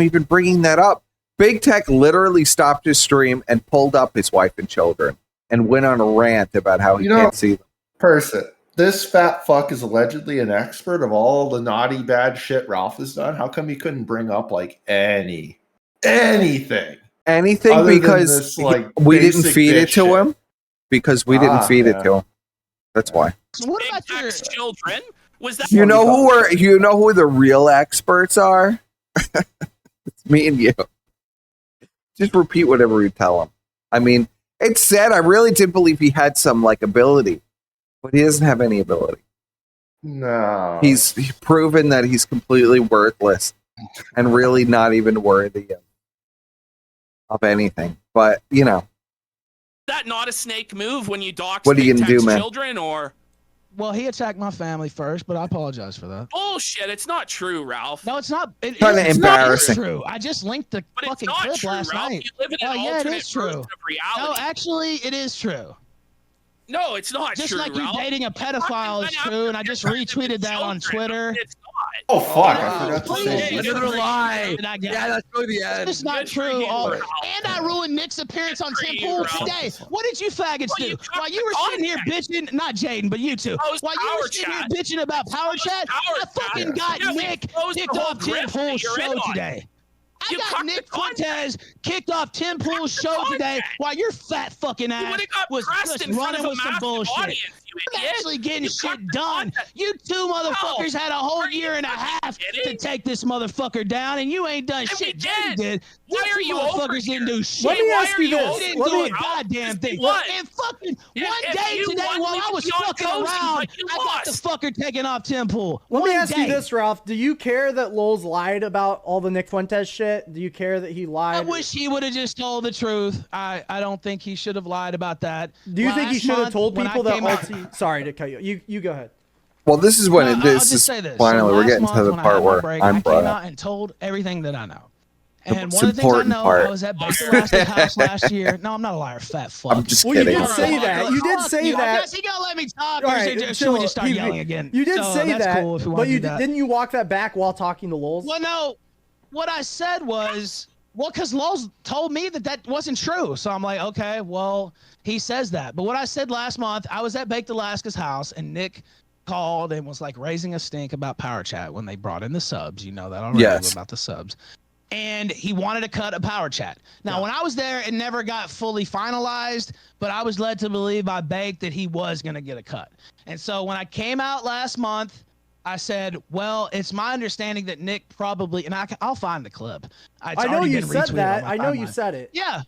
even bringing that up. Big Tech literally stopped his stream and pulled up his wife and children and went on a rant about how he can't see them. Person, this fat fuck is allegedly an expert of all the naughty bad shit Ralph has done. How come he couldn't bring up like anything? Anything Other than because this, like, we didn't basic feed it bitch to shit. him. Because we didn't feed it yeah. to him. That's why. So what Big about your Tech's children? Was that You know who the real experts are? It's me and you. Just repeat whatever you tell him. I mean, it's said I really did believe he had some like ability, but he doesn't have any ability. No. He's proven that he's completely worthless and really not even worthy of anything. But you know, that not a snake move when you dox What are you Big gonna do, Tech's man? children, or Well, he attacked my family first, but I apologize for that. bullshit? It's not true, Ralph. No, it's not. Kinda it's not embarrassing. true. I just linked the But it's fucking not clip true, last Ralph. night. You live in an Yeah, it alternate is true. version of reality. No, actually, it is true. No, it's not Just true, like you Ralph. dating a pedophile is true, and I just retweeted that on Twitter. It's not. Oh fuck! I forgot to say. Please. Another lie. Did I get Yeah, it? that's really the end. It's not Good for true. you, All, Ralph. and I ruined Nick's appearance on Good for Tim you, Pool Ralph. today. What did you faggots Well, do? you While you were dropped sitting here the bitching, not Jaden, but you two. Closed While you were Power sitting here Chat. bitching about Power Chat, Power I Chat. fucking got Yeah, we Nick closed the kicked whole off Tim grift that Pool's you're in show on. today. I You got cut Nick the content. Fuentes kicked off Tim Pool's the show today content. while your fat fucking You ass would have got was pressed just in front running of a with some massive bullshit. audience, you I'm idiot. actually getting You shit cut the done. content. You two motherfuckers had a whole Are you year and a fucking half to kidding? take this motherfucker down, and you ain't done And we shit. Jaden did. did. Why You are two you over motherfuckers didn't here? do shit. Let me Why ask are you you this. over You didn't Let do me- a goddamn thing. What? And fucking If one day you today won, while we I would was be on fucking cozy, around, but you I got the lost. fucker taken off Tim Pool. Let me One ask you day. this, Ralph. Do you care that Lowe's lied about all the Nick Fuentes shit? Do you care that he lied? I wish he would have just told the truth. I don't think he should have lied about that. Do you think he Last should have month, told when I people that came out- Alti? Sorry to cut you. You go ahead. Well, this is when No, I'll this just is say this. finally So we're last getting to month the when I part had my where break, I'm I brought came up. out and told everything that I know. The And most one of the things I important know, part. I was at Bake Alaska's house last year. No, I'm not a liar, fat fuck. I'm just Well, you kidding. did say that. You did say I that. guess he gonna let me talk. All Or right, should we chill. just start yelling again? You did So say that's that, cool if you want but to you do that. didn't you walk that back while talking to Lowe's? Well, no. What I said was, well, because Lowe's told me that wasn't true. So I'm like, okay, well, he says that. But what I said last month, I was at Baked Alaska's house, and Nick called and was like raising a stink about Power Chat when they brought in the subs. You know that already Yes. about the subs. And he wanted to cut a Power Chat. Now, when I was there, it never got fully finalized, but I was led to believe by Baked that he was going to get a cut. And so when I came out last month, I said, well, it's my understanding that Nick probably, and I'll find the clip. It's I know already you been said retweeted that. on my I know you timeline. said it. Yeah.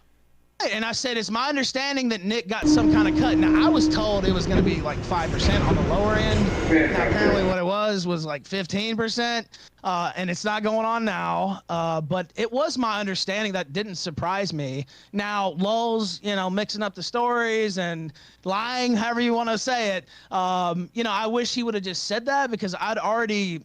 And I said, it's my understanding that Nick got some kind of cut. Now, I was told it was going to be like 5% on the lower end. Now, apparently what it was like 15%. And it's not going on now. But it was my understanding. That didn't surprise me. Now, Lulz, mixing up the stories and lying, however you want to say it. I wish he would have just said that, because I'd already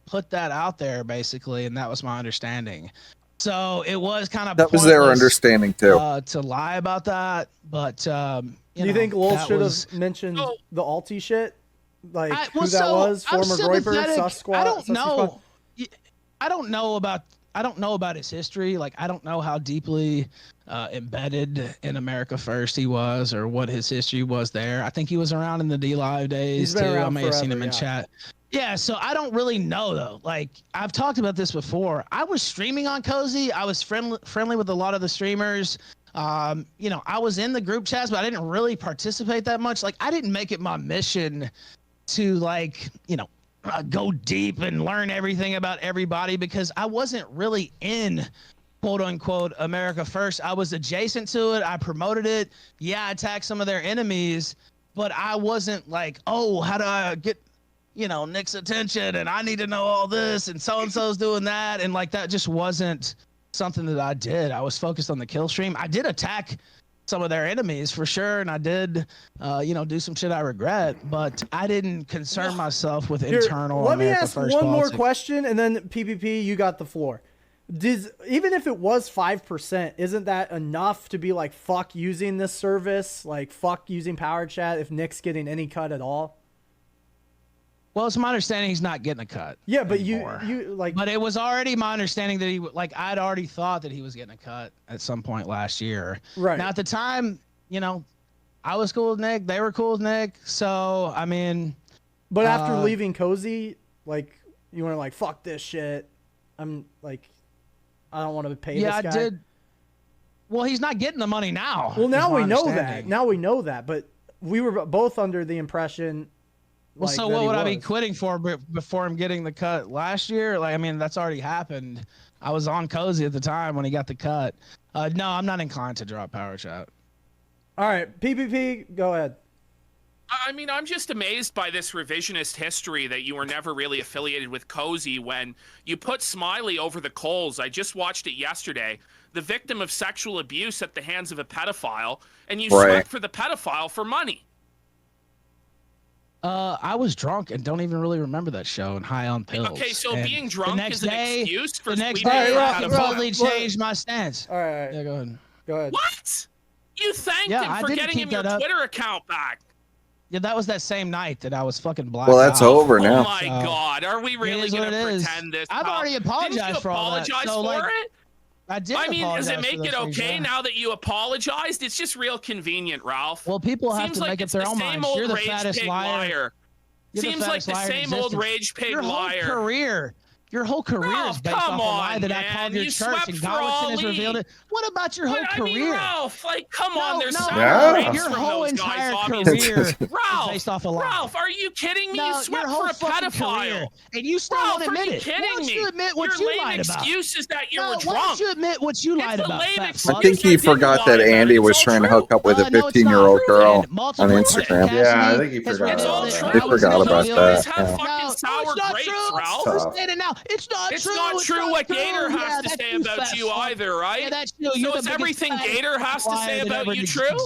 put that out there basically. And that was my understanding. So it was kind of that was their understanding too. To lie about that, but do you think Lulz should have mentioned the Alti shit, who that was? Former Groiper, Squire. I don't know. I don't know about his history. I don't know how deeply embedded in America First he was, or what his history was there. I think he was around in the D-Live days too. I may have seen him in chat. Yeah, so I don't really know though. I've talked about this before. I was streaming on Cozy. I was friendly with a lot of the streamers. I was in the group chats, but I didn't really participate that much. I didn't make it my mission to go deep and learn everything about everybody, because I wasn't really in quote unquote America First. I was adjacent to it. I promoted it. Yeah, I attacked some of their enemies, but I wasn't how do I get Nick's attention, and I need to know all this, and so-and-so's doing that. And that just wasn't something that I did. I was focused on the kill stream. I did attack some of their enemies for sure. And I did, do some shit I regret, but I didn't concern myself with internal. Let me ask one more question, and then PPP, you got the floor. Even if it was 5%, isn't that enough to be fuck using this service? Fuck using Power Chat if Nick's getting any cut at all? Well, it's my understanding he's not getting a cut. Yeah, but anymore. But it was already my understanding that I'd already thought that he was getting a cut at some point last year. Right. Now at the time, I was cool with Nick. They were cool with Nick. So I mean. But after leaving Cozy, you were fuck this shit. I'm I don't want to pay this guy. Yeah, I did. Well, he's not getting the money now. Well, now we know that. Now we know that. But we were both under the impression. Well, so what would I be quitting for before him getting the cut last year? That's already happened. I was on Cozy at the time when he got the cut. No, I'm not inclined to drop Power Chat. All right, PPP, go ahead. I'm just amazed by this revisionist history that you were never really affiliated with Cozy when you put Smiley over the coals. I just watched it yesterday. The victim of sexual abuse at the hands of a pedophile, and you swept for the pedophile for money. I was drunk and don't even really remember that show and high on pills. Okay, so being drunk is an excuse for the next day I completely changed my stance. All right. Yeah, go ahead. Go ahead. What? You thanked him for getting him your Twitter account back. Yeah, that was that same night that I was fucking blacked Well, that's over now. Oh my God, are we really going to pretend this? I've already apologized for all that. Didn't you apologize for it? I did. Does it make it okay now that you apologized? It's just real convenient, Ralph. Well, people have to make up their own minds. You're the fattest liar. Seems like the same old rage pig liar. Your whole career is based off a lie that I called your church, and Godwinson has revealed it. What about your whole career? Ralph, come on, there's sour grapes your from whole those entire guys, career is Ralph, based off a lie. Ralph, are you kidding me? You swept for a pedophile. And you still won't admit it. Why don't you admit what your you lame lied about? Excuse is that you were drunk. Why don't you admit what you lied about? I think he forgot that Andy was trying to hook up with a 15-year-old girl on Instagram. Yeah, I think he forgot about that. He forgot about that. Fucking sour grapes, Ralph. It's not true. It's not true what Gator has to say about you either, right? Yeah, that's true. So is everything Gator has to say about you true?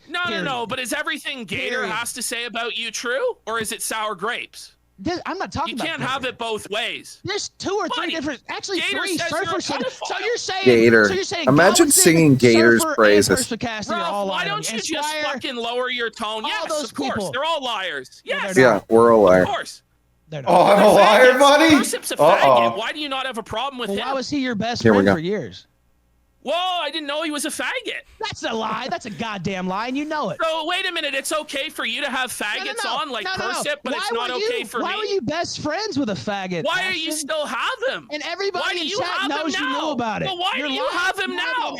No. But is everything Gator has to say about you true, or is it sour grapes? I'm not talking about. You can't have it both ways. There's two or three different, actually Gator three. So you're saying Gator. So you're saying imagine singing Gator's praises. Ralph, why don't you just fucking lower your tone? Yes, of course. They're all liars. Yes. Yeah, we're all liars. Of course. Oh, I'm a liar, buddy. Josep's a faggot. Why do you not have a problem with him? Why was he your best friend for years? Whoa, I didn't know he was a faggot. That's a lie. That's a goddamn lie, and you know it. So wait a minute. It's okay for you to have faggots on like Persip, but it's not okay for me. Why were you best friends with a faggot? Why are you still have him? And everybody in chat knows you knew about it. But why do you have him now?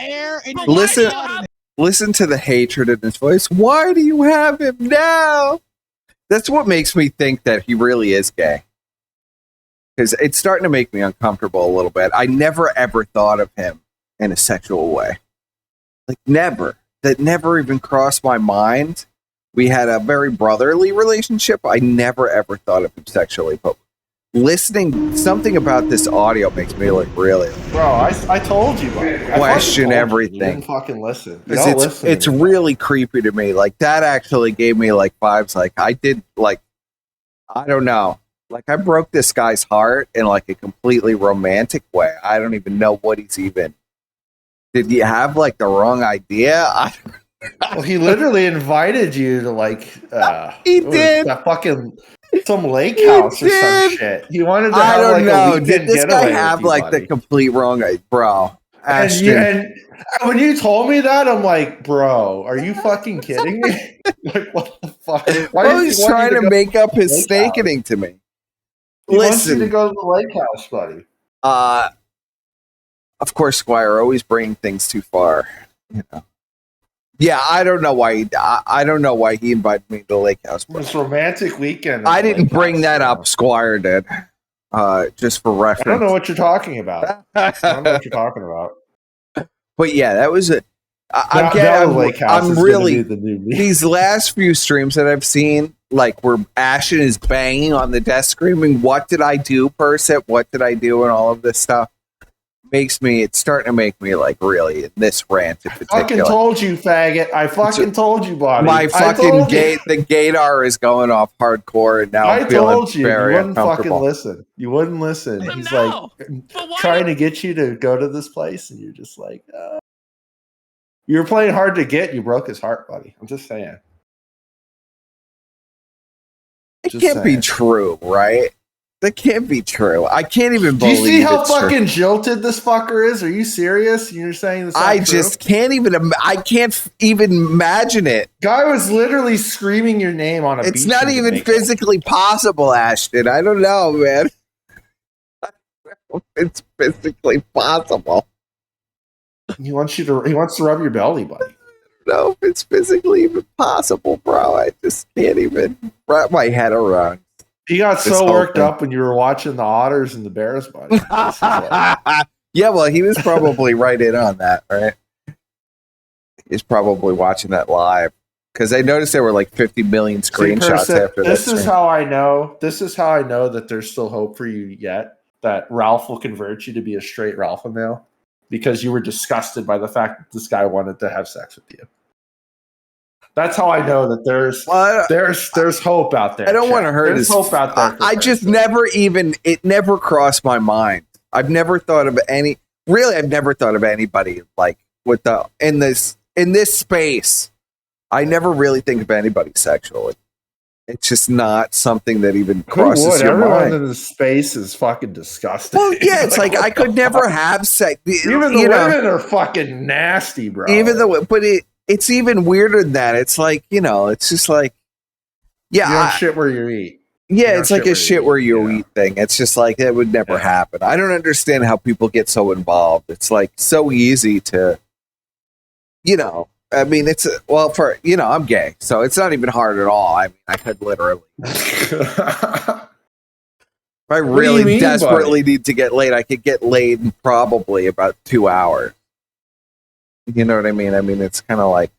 Listen to the hatred in his voice. Why do you have him now? That's what makes me think that he really is gay. Because it's starting to make me uncomfortable a little bit. I never ever thought of him in a sexual way. Like never. That never even crossed my mind. We had a very brotherly relationship. I never ever thought of him sexually, but listening something about this audio makes me like really, bro. I told you, buddy. Question everything. You didn't fucking listen. It's really creepy to me. Like that actually gave me like vibes. Like I did, like I don't know. Like I broke this guy's heart in like a completely romantic way. I don't even know what he's even. Did you have like the wrong idea? Well, he literally invited you to like he did that fucking some lake house or some shit. He wanted to have I don't like know. a Did this guy have like the complete wrong idea, bro? And when you told me that, I'm like, bro, are you fucking kidding me? Like, what the fuck? Why he's trying to make up his snakening to me. He wants you to go to the lake house, buddy. Of course, Squire always bringing things too far. You know. Yeah, I don't know why. I don't know why he invited me to the lake house. This romantic weekend. I didn't bring that up. Squire did. Just for reference. I don't know what you're talking about. I don't know what you're talking about. But yeah, that was it. I'm really these last few streams that I've seen, like where Ashton is banging on the desk, screaming, "What did I do, Perset? What did I do?" and all of this stuff. It's starting to make me like really in this rant in particular. I fucking told you, faggot. I fucking told you, buddy. My fucking the gaydar is going off hardcore, and now I I'm feeling told you. very You wouldn't fucking uncomfortable. listen. You wouldn't listen. He's like trying to get you to go to this place, and you're just like, you were playing hard to get. You broke his heart, buddy. I'm just saying. It can't be true, right? That can't be true. I can't even believe. Do you see how it's fucking true. jilted this fucker is? Are you serious? You're saying this? I just can't even. I can't even imagine it. Guy was literally screaming your name on a beach. It's not even physically possible, Ashton. I don't know, man. It's physically possible. He wants to rub your belly, buddy. No, if it's physically even possible, bro. I just can't even wrap my head around. He got so worked up when you were watching the Otters and the Bears, buddy. Yeah, well, he was probably right in on that, right? He's probably watching that live because I noticed there were like 50 million screenshots after that. This is how I know. This is how I know that there's still hope for you yet. That Ralph will convert you to be a straight Ralpha male because you were disgusted by the fact that this guy wanted to have sex with you. That's how I know that there's hope out there. I don't want to hurt his hope out there. I just it never crossed my mind. I've never thought of anybody like with in this space. I never really think of anybody sexually. It's just not something that even crosses your Everyone mind. in this space is fucking disgusting. Well, yeah, it's like I could never have sex. Even the women are fucking nasty, bro. It's even weirder than that. It's like, it's just like, yeah. You don't shit where you eat. Yeah, it's like a shit where you eat thing. It's just like, that would never happen. I don't understand how people get so involved. It's like so easy to, I mean, I'm gay, so it's not even hard at all. I mean, I could literally. If I really desperately need to get laid, I could get laid in probably about 2 hours. You know what I mean? I mean, it's kind of like,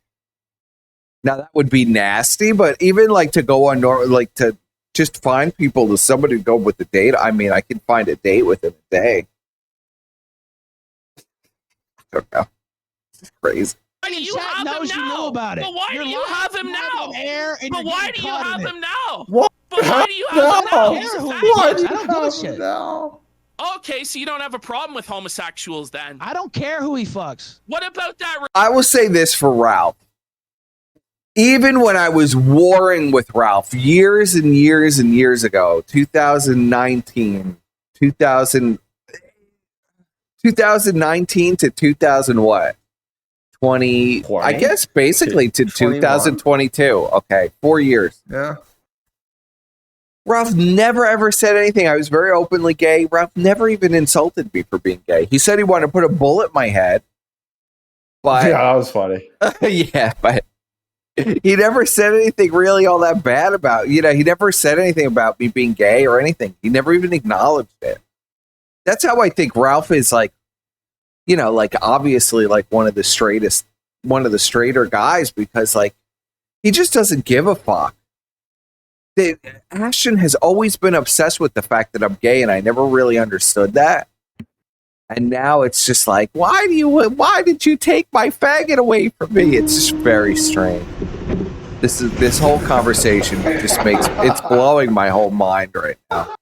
now that would be nasty, but even like to go on, like to just find people to somebody to go with the date. I mean, I can find a date within a day. I don't know. It's crazy. Why do you have him now? You know about it. But why do you have him now? But why do you have him now? What? But why do you have him now? I don't give a shit. Okay, so you don't have a problem with homosexuals then? I don't care who he fucks. What about that? I will say this for Ralph. Even when I was warring with Ralph years and years and years ago, 2019 to 2000 what? 20, I guess basically to 2022. Okay, 4 years. Yeah. Ralph never ever said anything. I was very openly gay. Ralph never even insulted me for being gay. He said he wanted to put a bullet in my head. But yeah, that was funny. Yeah, but he never said anything really all that bad about, he never said anything about me being gay or anything. He never even acknowledged it. That's how I think Ralph is like, like obviously like one of the straightest one of the straighter guys because like he just doesn't give a fuck. Ashton has always been obsessed with the fact that I'm gay, and I never really understood that. And now it's just like, why did you take my faggot away from me? It's just very strange. This whole conversation just it's blowing my whole mind right now.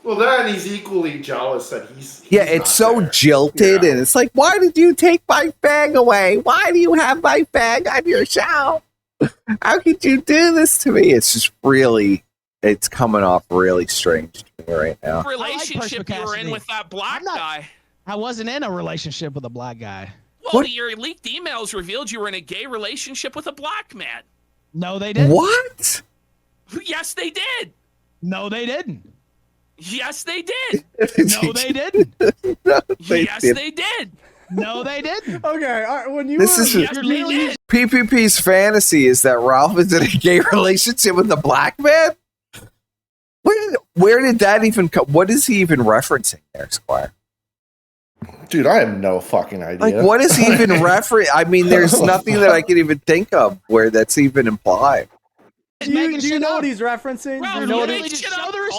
Well, then he's equally jealous that he's it's so there. Jilted, and it's like, why did you take my fag away? Why do you have my fag on your shelf? How could you do this to me? It's just really, it's coming off really strange to me right now. What relationship you were in with that black guy? I wasn't in a relationship with a black guy. Well, your leaked emails revealed you were in a gay relationship with a black man. No, they didn't. What? Yes, they did. No, they didn't. Yes, they did. No, they didn't. No, yes, they did. No, they didn't. Okay, all right, when you this is PPP's fantasy is that Ralph is in a gay relationship with a black man. Where did that even come? What is he even referencing there, Squire? Dude, I have no fucking idea. Like, what is he even referencing? I mean, there's nothing that I can even think of where that's even implied. Do you know what he's referencing? Bro, do you know what he's...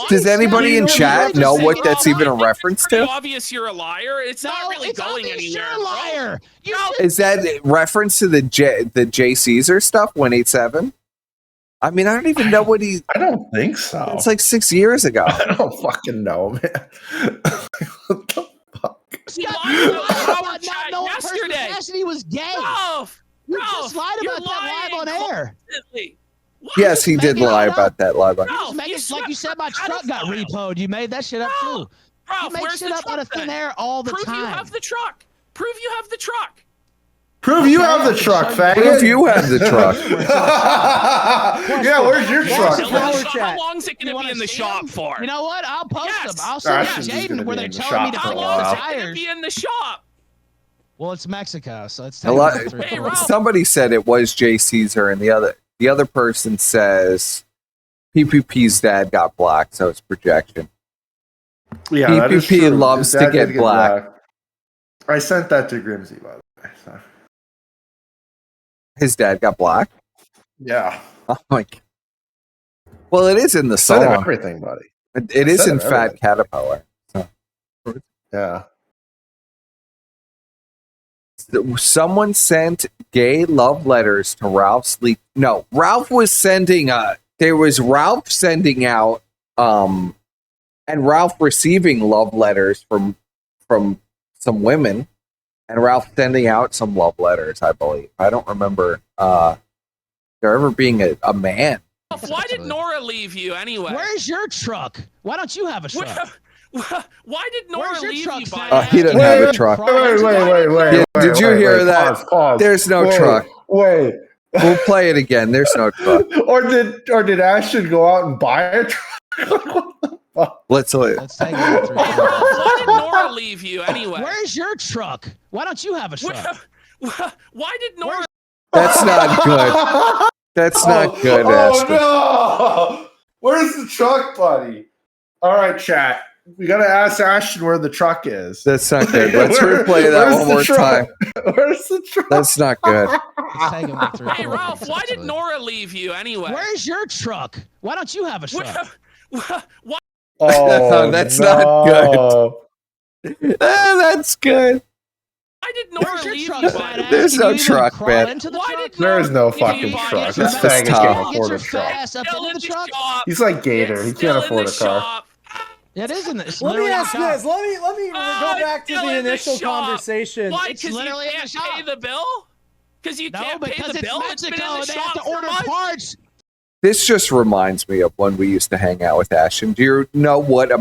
Does anybody in chat know what that's even a reference to? It's obvious you're a liar. It's not really going anywhere. You're a liar. Is that reference to the J Caesar stuff? 187. I mean, I don't even know what he. I don't think so. It's like 6 years ago. I don't fucking know, man. What the fuck? He lied about not knowing yesterday. Cassidy was gay. You just lied about that live on air. What? Yes, he did lie about that live on air. Like you said, my truck got repoed. You made that shit up too. You make shit up out of thin air all the time. Prove you have the truck. Prove you have the truck. Prove you have the truck, faggot. Prove you have the truck. Yeah, where's your truck? How long is it going to be in the shop for? You know what? I'll post them. I'll send Jaden where they're telling me to how put long the is it going to tires. be in the shop? Well, it's Mexico, so it's somebody said it was J Caesar, and the other person says PPP's dad got black, so it's projection. Yeah, PPP loves to get black. I sent that to Grimsy, by the way. So. His dad got black? Yeah. Oh my God. Well, it is in the song. Everything, buddy. It is in Fat Caterpillar. So. Yeah. Someone sent gay love letters to Ralph's leak. No, Ralph was sending there was Ralph sending out and Ralph receiving love letters from some women, and Ralph sending out some love letters, I believe. I don't remember there ever being a man. Why did Nora leave you anyway? Where's your truck? Why don't you have a truck? Why did Nora leave you? He doesn't have a truck. Wait. Did you hear that? Pause. There's no truck. Wait. We'll play it again. There's no truck. or did Ashton go out and buy a truck? Let's take it. Why did Nora leave you anyway? Where's your truck? Why don't you have a truck? Why did Nora? That's not good. That's not good, Ashton. No! Where's the truck, buddy? All right, chat. We gotta ask Ashton where the truck is. That's not good. Let's replay that one more time. Where's the truck? That's not good. Hey, Ralph, why did Nora leave you anyway? Where's your truck? Why don't you have a truck? Why? Oh, that's not good. That's good. Why did Nora leave you? There's no truck, man. There is no fucking truck. This faggot can't afford a truck. He's like Gator. He can't afford a car. It isn't. It's let me ask shop. this. Let me go back to the initial conversation. Why? Because you can't pay the bill? Because you can't pay the bill? It's Mexico. They have to order parts. This just reminds me of when we used to hang out with Ashton. Do you know what a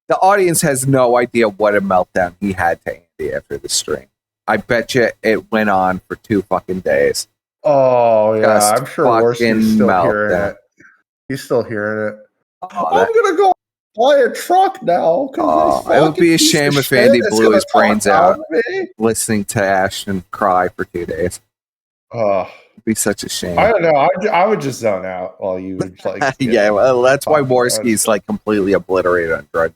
the audience has no idea what a meltdown he had to Andy after the stream. I bet you it went on for 2 fucking days. Oh, yeah. Just I'm sure Worsty's still hearing meltdown. it. He's still hearing it. I'm going to go buy a truck now. It would be a shame if Andy blew his brains out listening to Ashton cry for 2 days. It'd be such a shame. I don't know. I would just zone out while you would like. Yeah, well, that's why Worski's like completely obliterated on drugs.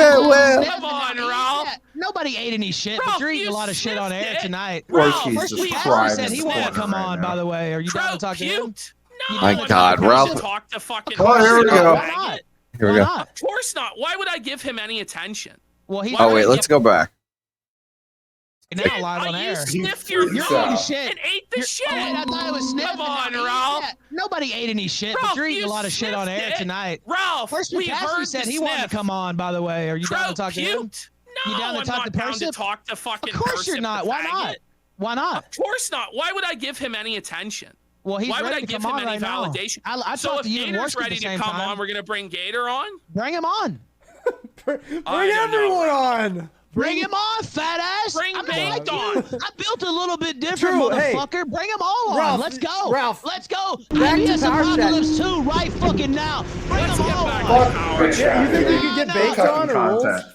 farewell. Come on, Ralph. Nobody ate any shit, Ralph, but you're eating you a lot of shit on air sniffed it. tonight. Ralph, Worski's just Pastor crying said in he the won't corner come right on, now. by the way. Are you down to talk to him? Puked. No, My I'm God, not gonna Ralph. Talk to fucking Oh, here we go. Why not? Here we Why go. not? Of course not. Why would I give him any attention? Well, he's Why Oh would wait, I let's give- go back. Now live on air. You sniffed your You're nose eating shit. and ate the shit. Oh, wait, I thought it was sniffing. Come on, No, Ralph. Nobody ate any shit, Ralph, but you're eating you a lot of shit on sniffed air it. tonight. Ralph, First, we Cassie heard said the he wanted to sniff. come on, by the way. Are you down to talk to him? No, You down to I'm talk not to down Persip? to talk to fucking Of course you're Persip, not. the Why not? faggot. Why not? Of course not. Why would I give him any attention? Well, he's Why would I ready to give come him on any right now. validation? I So talked if to you and Gator's Worski at ready the to same come time. on, we're gonna bring Gator on. Bring him on. Bring everyone on. Bring him on, fat ass. Bring I'm Baked like on. you. I built a little bit different, True, hey. motherfucker. Bring them all on. Ralph, Let's go. Ralph, Let's go. back to IBS Power Chat. Apocalypse 2 right fucking now. Bring Let's them get all back on. to Power Yeah, Chat. You think we could get No, baked no. on or Wolves? Content.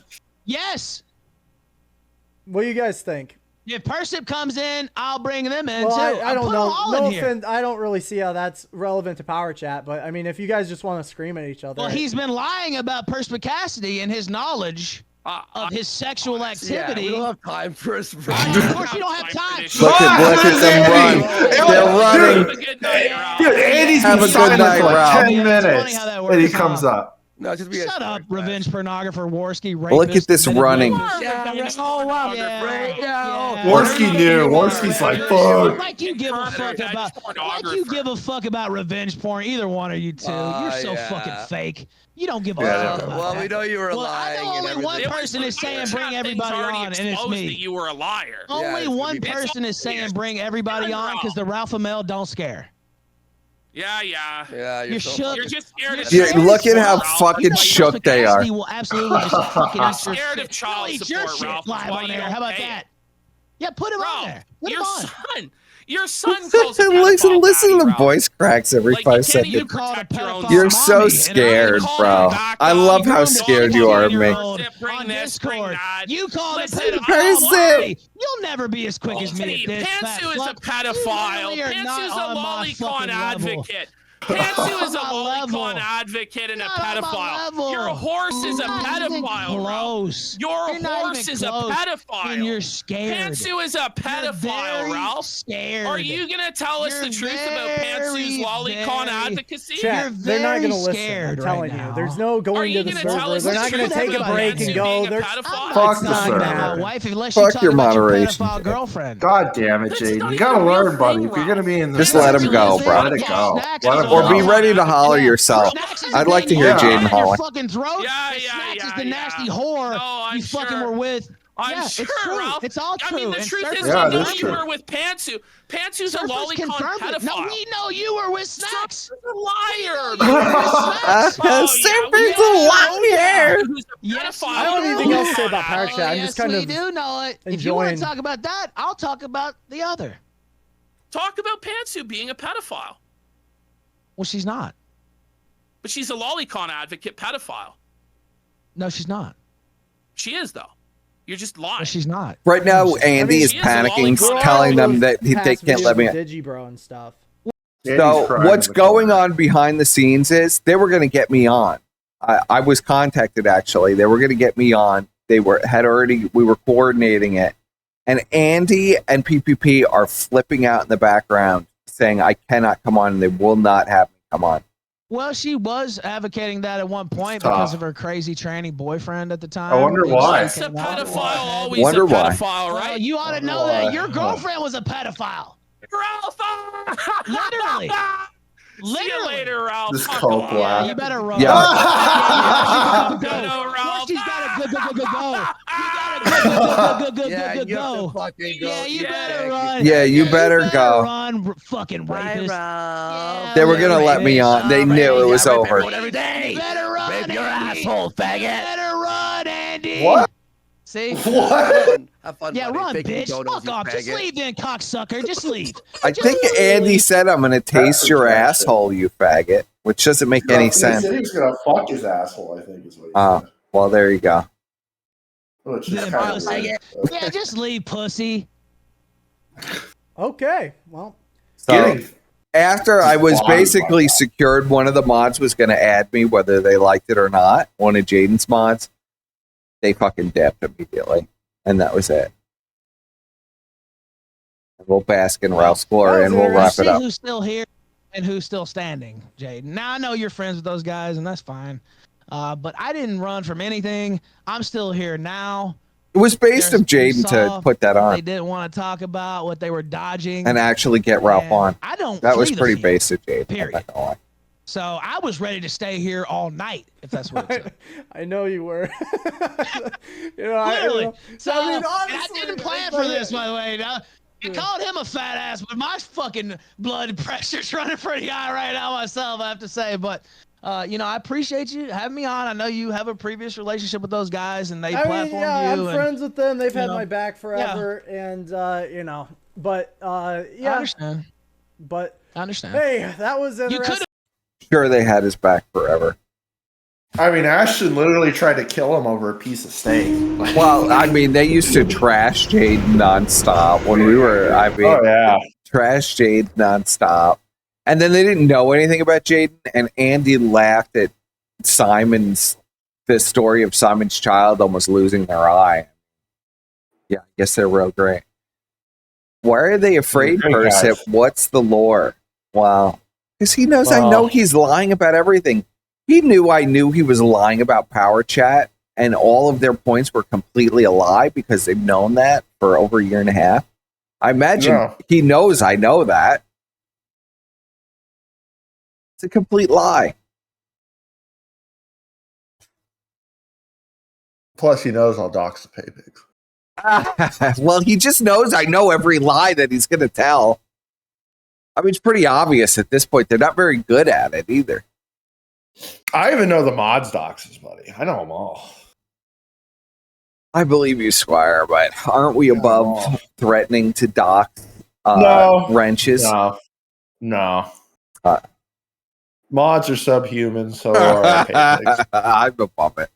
Yes. What do you guys think? If Persip comes in, I'll bring them in Well, too. I don't Put know. them all No in here. offense, I don't really see how that's relevant to Power Chat. But I mean, if you guys just want to scream at each other, Well, he's been lying about perspicacity and his knowledge of his sexual Yeah, activity. we don't have time for us. Of course, you don't have time. Look at them run. They're running. Dude, Andy's Have been a good silent night, for like Ralph. 10 Yeah, it's funny minutes, how that and he works, comes huh? up. No, just be Shut up, revenge pornographer, Worski, rapist. Look at this minute running. rapist. Worski knew. Worski's like, fuck. Like you give a fuck about. Like you give a fuck about revenge porn. Either one of you two. You're so yeah. fucking fake. You don't give a Yeah, fuck about Well, that. we know you were Well, lying. I know and only one everything. person is saying bring Things everybody already on, and it's exposed me. that you were a liar. Only it's one gonna be- person is saying bring everybody on because the Ralpha male don't scare. Yeah. Yeah, You're so shook. You're just scared of Yeah, child look at how support, Ralph. fucking That's why shook they are. Perspicacity will absolutely just fucking You're eat your scared shit. of child Eat your support, shit Ralph. live That's why on you air. don't How about pay that? Yeah, put him on Ralph, there. Put him your on. son. Your son calls a listen pedophile to daddy, the Ralph. voice cracks every Like, 5 you can't seconds. even call it a protect your own pedophile You're son. so mommy, scared, call bro. him back I up. love You how groomed scared a you are of me. 14-year-old Bring on this, bring Discord. that. You call it Listen, pedophile Persip. mommy. You'll never be as quick as me at this. fat Pantsu is a fuck. pedophile. You really are not Pantsu's a on my lolicon fucking level. advocate. Pantsu is a Not on my level. lolicon advocate and a Not on my pedophile. level. Your horse is a Not even pedophile, Ralph. close. Your You're not horse even is a close, pedophile. and you're scared. Pantsu is a You're pedophile, very Ralph. Scared. Are you gonna tell us the You're truth about Pantsu's lolicon advocacy? Chat, they're not going to listen. I'm scared telling right you. now. There's no Are going you to the gonna tell server. us They're the not going to truth take a about break Pantsu and go. being a They're pedophile? Fuck it's the not going to server. happen. Wife, unless Fuck you your talk about moderation. pedophile girlfriend. God damn it, That's Jaden. not You even gotta a real learn, buddy. thing, If you're gonna be in the Just let him go, bro. Let it go. Snacks Let is him Or go. be ready to holler yourself. Snacks is I'd the like to name hear you Jaden put in holler. your fucking throat. Yeah, And yeah, Snacks is yeah, the yeah. nasty whore No, I'm you fucking sure. were with. I'm Yeah, sure, it's true. Ralph. It's all I true. mean, the And truth is, Surface we Yeah, know that's you true. were with Pantsu. Pantsu's a Surface lolicon confirmed it. No, pedophile. we know you were with Snacks. Surface is a liar. Surfer's a liar. Yes, pedophile. I don't have anything else to say about Oh, Power Chat. I'm yes, just kind we of do know it. If you want enjoying. to talk about that, I'll talk about the other. Talk about Pantsu being a pedophile. Well, she's not. But she's a lolicon advocate pedophile. No, she's not. She is, though. You're just lying. No, she's not. Right now, Andy is she is a panicking, lolicon telling them Those that they past can't let me. videos with Digibro and stuff. So what's going on behind the scenes is they were going to get me on. I was contacted actually. They were going to get me on. We were coordinating it, and Andy and PPP are flipping out in the background, saying I cannot come on, and they will not have me come on. Well, she was advocating that at one point Tough. because of her crazy tranny boyfriend at the time. I wonder why. Once a pedophile, always Wonder a why. pedophile, Well, right? you ought to know that your girlfriend was a pedophile. Ralph! Literally. See you later, Ralph. This Fuck coke off. laugh. You better run. Yeah. No, Ralph. She's got to go. You Yeah, got to you have to go. fucking go. Yeah, you Yeah, better run. Yeah, you better go. Run, fucking rapist. Yeah, They were gonna let me on. They knew it was over. Every day. You better run, Rape your Andy. asshole, You faggot. better run, Andy. What? See? What? Have fun, Yeah, buddy. run, Thank you, bitch. donuts, Fuck you off. Just faggot. leave then, cocksucker. Just leave. I think Andy said I'm going to taste your asshole, you faggot, which doesn't make any He sense. said he was gonna fuck his asshole, I think is what he Oh, said. well, there you go. Which is Then kind of pussy. weird. Yeah, just leave, pussy. Okay, well, So Getting after I was bothered by basically that. secured, one of the mods was going to add me, whether they liked it or not. One of Jaden's mods, they fucking dipped immediately, and that was it. And we'll bask in Ralph's glory, and we'll wrap See it up. who's still here and who's still standing, Jaden. Now, I know you're friends with those guys, and that's fine. But I didn't run from anything. I'm still here now. It was based There's of Jaden to saw put that They on didn't want to talk about what they were dodging. and actually get Ralph And on. I don't That was flee the pretty field, based of Jaden. I'm period. not gonna lie. So I was ready to stay here all night, if that's what it took. I know you were. Literally. So I mean, and I honestly, didn't plan it's for like- this, by the way. Now, I called him a fat ass, but my fucking blood pressure's running pretty high right now myself, I have to say. But I appreciate you having me on. I know you have a previous relationship with those guys, and they platformed you. I'm and, friends with them. They've had know, my back forever, and but I yeah. understand. But I understand. hey, that was interesting. Sure, they had his back forever. I mean, Ashton literally tried to kill him over a piece of steak. Well, I mean, they used to trash Jade nonstop when we were. I mean, Oh, yeah. trash Jade nonstop, and then they didn't know anything about Jaden. And Andy laughed at the story of Simon's child almost losing their eye. Yeah, I guess they're real great. Why are they afraid, Great Persip? guys. What's the lore? Wow. Because he knows I Well- know he's lying about everything. He knew I knew he was lying about Power Chat, and all of their points were completely a lie because they've known that for over a year and a half. I imagine Yeah. he knows I know that. It's a complete lie. Plus, he knows I'll dox the pay pigs. Well, he just knows I know every lie that he's going to tell. I mean, it's pretty obvious at this point. They're not very good at it either. I even know the mods doxes, buddy. I know them all. I believe you, Squire, but aren't we above threatening to dox No. wrenches? No. Mods are subhuman, so are pay pigs. I'm above it.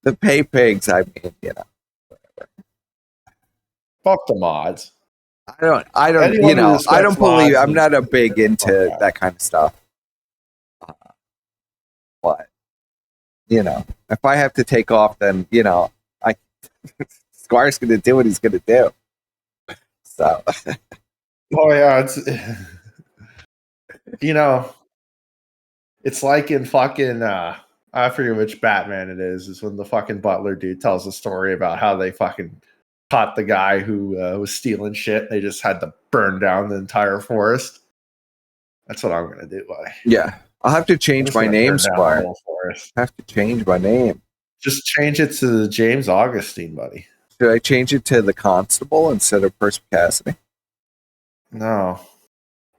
The pay pigs, I mean, whatever. Fuck the mods. I don't, Anyone who I don't respects believe, mods I'm not needs a to big get the into fuck out. that kind of stuff. But, if I have to take off, then, Squire's going to do what he's going to do. So, Oh yeah, it's it's like in fucking I forget which Batman it is when the fucking butler dude tells a story about how they fucking caught the guy who was stealing shit. They just had to burn down the entire forest. That's what I'm gonna do, buddy. yeah, I'll have to I'm change just my gonna name, burn down the Squire. whole forest. I have to change my name. Just change it to James Augustine, buddy. Should I change it to the Constable instead of Perspicacity? No.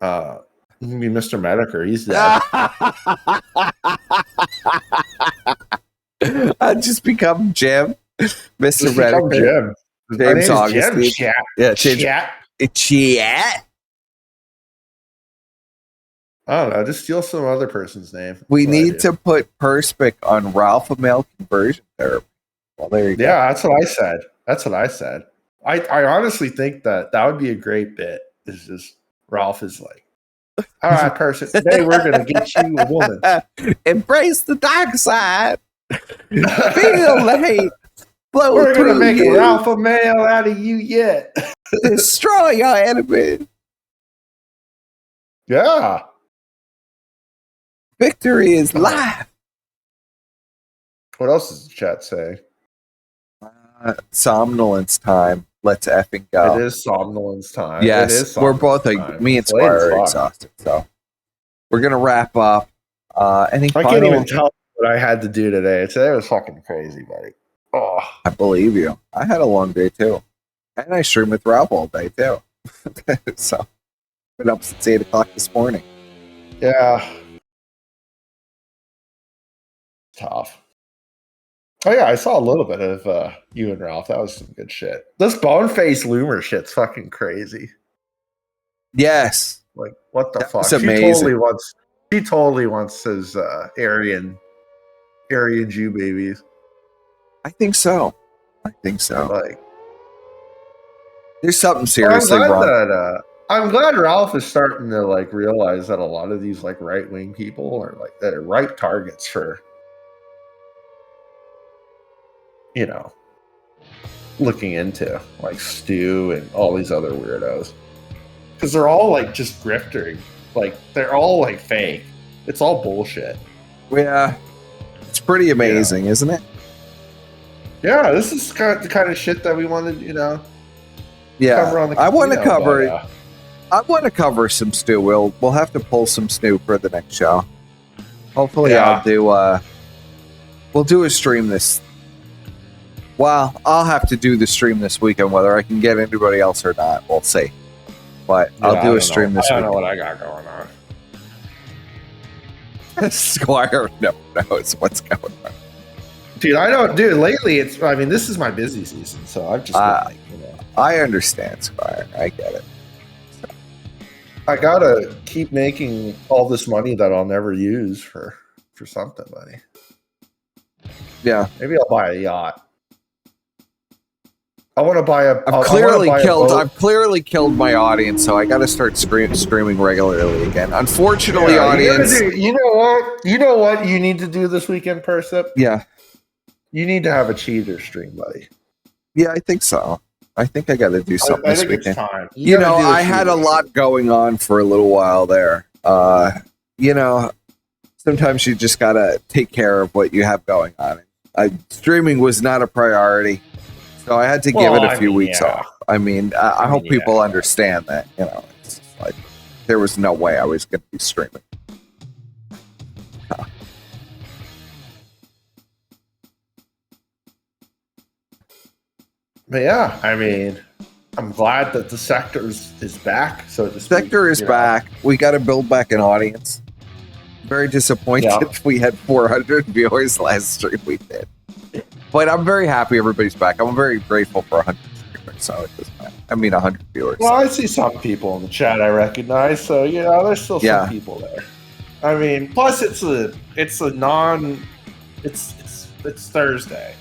You can be Mr. Mediker. He's dead. I'd just become Jim, Mr. Just become Reddick. Jim. My James name's Augustine. Jim, chat. Yeah, change Chat. Chat. I don't know. Just steal some other person's name. We That's what I need do. to put Perspic on Ralph Male conversion therapy. Well, there you go. Yeah, that's what I said. I honestly think that would be a great bit. It's just Ralph is like, all right, person, today we're gonna get you a woman. Embrace the dark side. Feel the hate. Blow We're gonna through make you. an alpha male out of you yet. Destroy your enemy. Yeah. Victory is life. What else does the chat say? Somnolence time. Let's effing go. It is somnolence time. Yes, it is we're both somnolence time. me and It's late Squire as are fuck. exhausted, so we're gonna wrap up. Any I final? can't even tell what I had to do today. Today was fucking crazy, buddy. Oh, I believe you. I had a long day too, and I streamed with Ralph all day too. So, been up since 8 o'clock this morning. yeah. Tough. Oh yeah, I saw a little bit of you and Ralph. That was some good shit. This Boneface Loomer shit's fucking crazy. Yes, Like, what the That fuck? was She amazing. totally wants his Aryan Jew babies. I think so. Like, There's something seriously wrong. I'm glad Ralph is starting to like realize that a lot of these like right wing people are like that are right targets for, looking into like Stu and all these other weirdos, because they're all like just griftering. Like they're all like fake. It's all bullshit. Yeah, it's pretty amazing, isn't it? Yeah, this is the kind of shit that we wanted, cover on the I want to casino, cover. but, I want to cover some stew. We'll have to pull some stew for the next show. Hopefully, I'll do. We'll do a stream this. Well, I'll have to do the stream this weekend. Whether I can get anybody else or not, we'll see. But I'll do a stream this weekend. I don't know what I got going on. Squire knows what's going on. Dude, I don't. Dude, lately this is my busy season, so I've just been I understand, Squire. I get it. I gotta keep making all this money that I'll never use for something, buddy. Yeah, maybe I'll buy a yacht. I want to buy a. I've clearly killed my audience, so I got to start streaming regularly again. Unfortunately, audience. You know what you need to do this weekend, Persip? Yeah. You need to have a cheater stream, buddy. Yeah, I think so. I think I got to do something this weekend. It's time. You know, I had a lot going on for a little while there. Sometimes you just got to take care of what you have going on. Streaming was not a priority, so I had to give it a few weeks off. I hope people understand that. It's like there was no way I was going to be streaming. But yeah, I'm glad that the sector is back. So the sector is back. We got to build back an audience. Very disappointed we had 400 viewers last stream we did. But I'm very happy everybody's back. I'm very grateful for 100 streamers. So it doesn't matter. 100 viewers. Well, I see some people in the chat I recognize. So there's still some people there. Plus it's Thursday.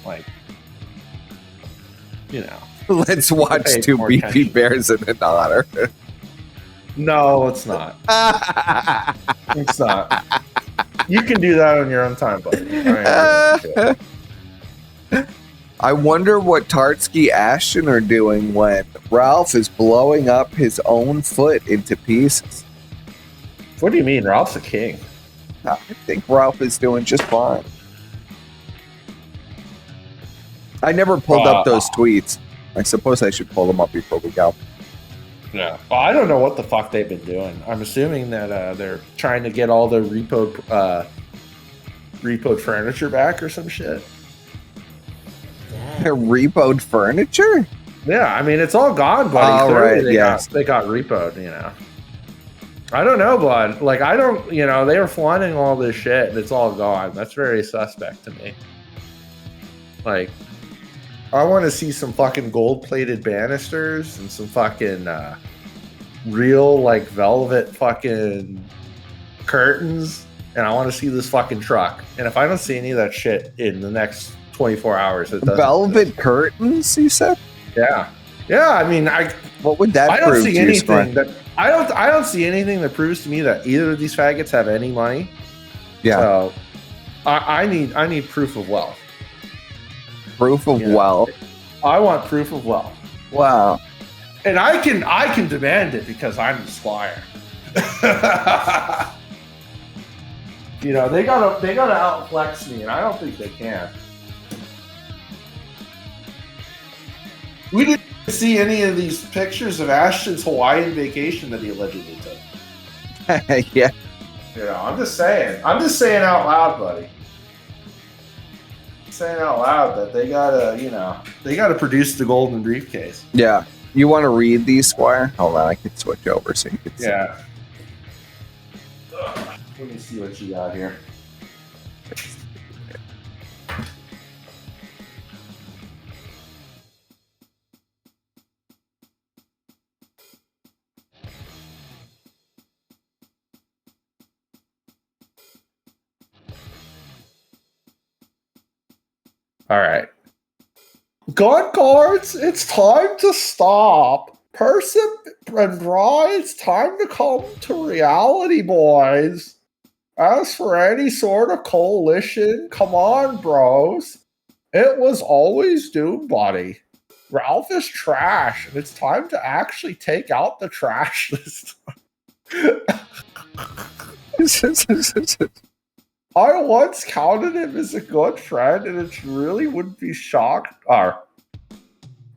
Let's watch two BP bears in an honor. No, it's not. It's not. You can do that on your own time, buddy. I wonder what Tartsky Ashton are doing when Ralph is blowing up his own foot into pieces. What do you mean? Ralph's a king. I think Ralph is doing just fine. I never pulled up those tweets. I suppose I should pull them up before we go. Yeah. Well, I don't know what the fuck they've been doing. I'm assuming that they're trying to get all the repoed furniture back or some shit. Repoed furniture? Yeah, it's all gone, buddy. Oh, right, they got repoed, I don't know, bud. I don't, they were flaunting all this shit and it's all gone. That's very suspect to me. I want to see some fucking gold-plated banisters and some fucking real, velvet fucking curtains. And I want to see this fucking truck. And if I don't see any of that shit in the next 24 hours, it doesn't velvet exist. Curtains, you said? Yeah. Yeah, what would that I don't prove see to anything you, that I don't see anything that proves to me that either of these faggots have any money. Yeah. So I need proof of wealth. Proof of wealth. I want proof of wealth. Wow. And I can demand it because I'm the Squire. They gotta outflex me, and I don't think they can. We didn't see any of these pictures of Ashton's Hawaiian vacation that he allegedly took. Yeah. I'm just saying out loud, buddy. Saying out loud that they gotta produce the golden briefcase. Yeah. You want to read these, Squire? Hold on, I can switch over so you can see. Yeah. Let me see what you got here. All right. Gun guards, it's time to stop. Person and Bry, it's time to come to reality, boys. As for any sort of coalition, come on, bros. It was always doomed, buddy. Ralph is trash, and it's time to actually take out the trash this time. I once counted him as a good friend, and it really wouldn't be shocked. Or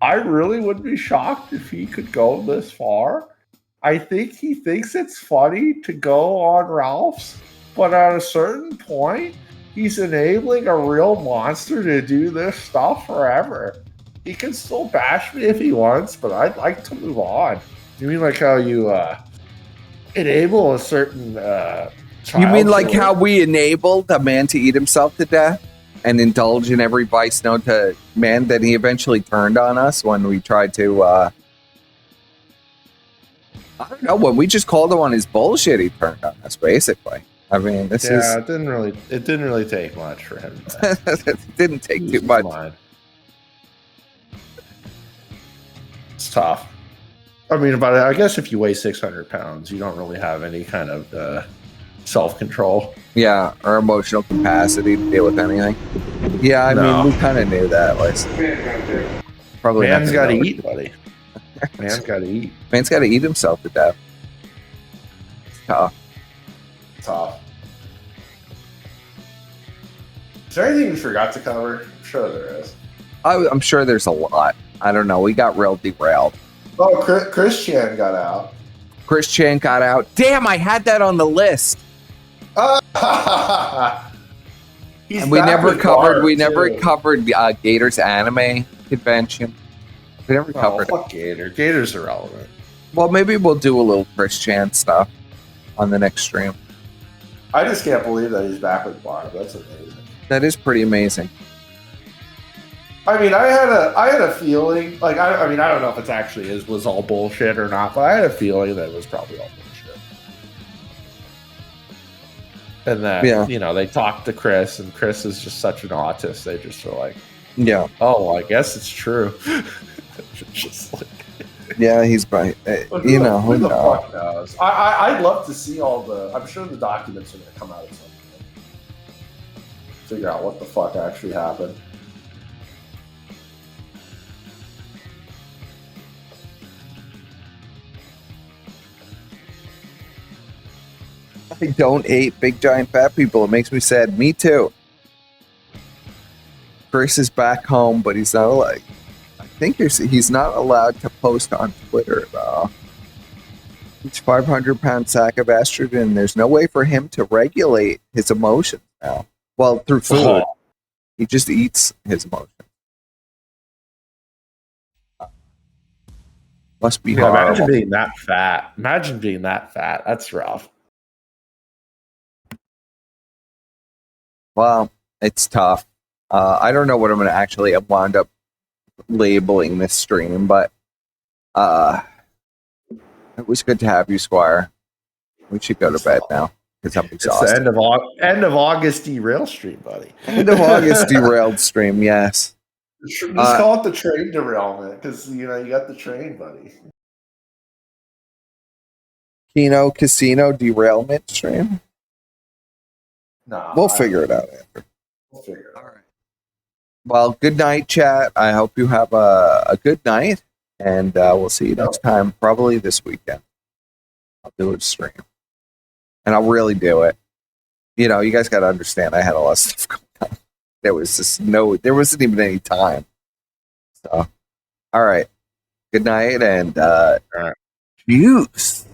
I really wouldn't be shocked if he could go this far. I think he thinks it's funny to go on Ralph's, but at a certain point, he's enabling a real monster to do this stuff forever. He can still bash me if he wants, but I'd like to move on. You mean like how you enable a certain child? You mean like how we enabled a man to eat himself to death and indulge in every vice known to man that he eventually turned on us when we tried to, I don't know, when we just called him on his bullshit, he turned on us, basically. I mean, it didn't really take much for him. It didn't take too much. Fine. It's tough. I mean, but I guess if you weigh 600 pounds, you don't really have any kind of self-control. Yeah, or emotional capacity to deal with anything. Yeah, I mean, we kind of knew that. Probably man's got to eat, buddy. Man's got to eat. Man's got to eat himself to death. It's tough. Tough. Is there anything we forgot to cover? I'm sure there is. I'm sure there's a lot. I don't know. We got real derailed. Oh, Chris Chan got out. Chris Chan got out. Damn, I had that on the list. And we never covered Gator's anime convention. We never covered fuck Gator. Gator's irrelevant. Well, maybe we'll do a little Chris Chan stuff on the next stream. I just can't believe that he's back with Barb. That's amazing. That is pretty amazing. I mean, I had a feeling, like, I mean, I don't know if it actually was all bullshit or not, but I had a feeling that it was probably all bullshit. And that, you know, they talked to Chris, and Chris is just such an autist. They just were like, yeah, oh, well, I guess it's true. Just like, yeah, he's right. You know, who the fuck knows? I'd love to see all the. I'm sure the documents are going to come out at some point. Figure out what the fuck actually happened. I don't hate big giant fat people. It makes me sad. Me too. Chris is back home, but he's not like. I think he's not allowed to post on Twitter though. It's 500-pound sack of estrogen. There's no way for him to regulate his emotions now. Well, through food, he just eats his emotions. Must be hard. Imagine being that fat. Imagine being that fat. That's rough. Well, it's tough. I don't know what I'm going to actually wind up labeling this stream, but it was good to have you, Squire. We should go to bed now because I'm exhausted. It's the end of August derail stream, buddy. End of August derailed stream, yes. Just call it the train derailment because you got the train, buddy. Kino Casino derailment stream. No, we'll figure it out after. We'll figure it out. All right. Well, good night, chat. I hope you have a good night, and we'll see you next time, probably this weekend. I'll do a stream, and I'll really do it. You know, you guys got to understand, I had a lot of stuff going on. There wasn't even any time. So, all right. Good night, and all right. Juice.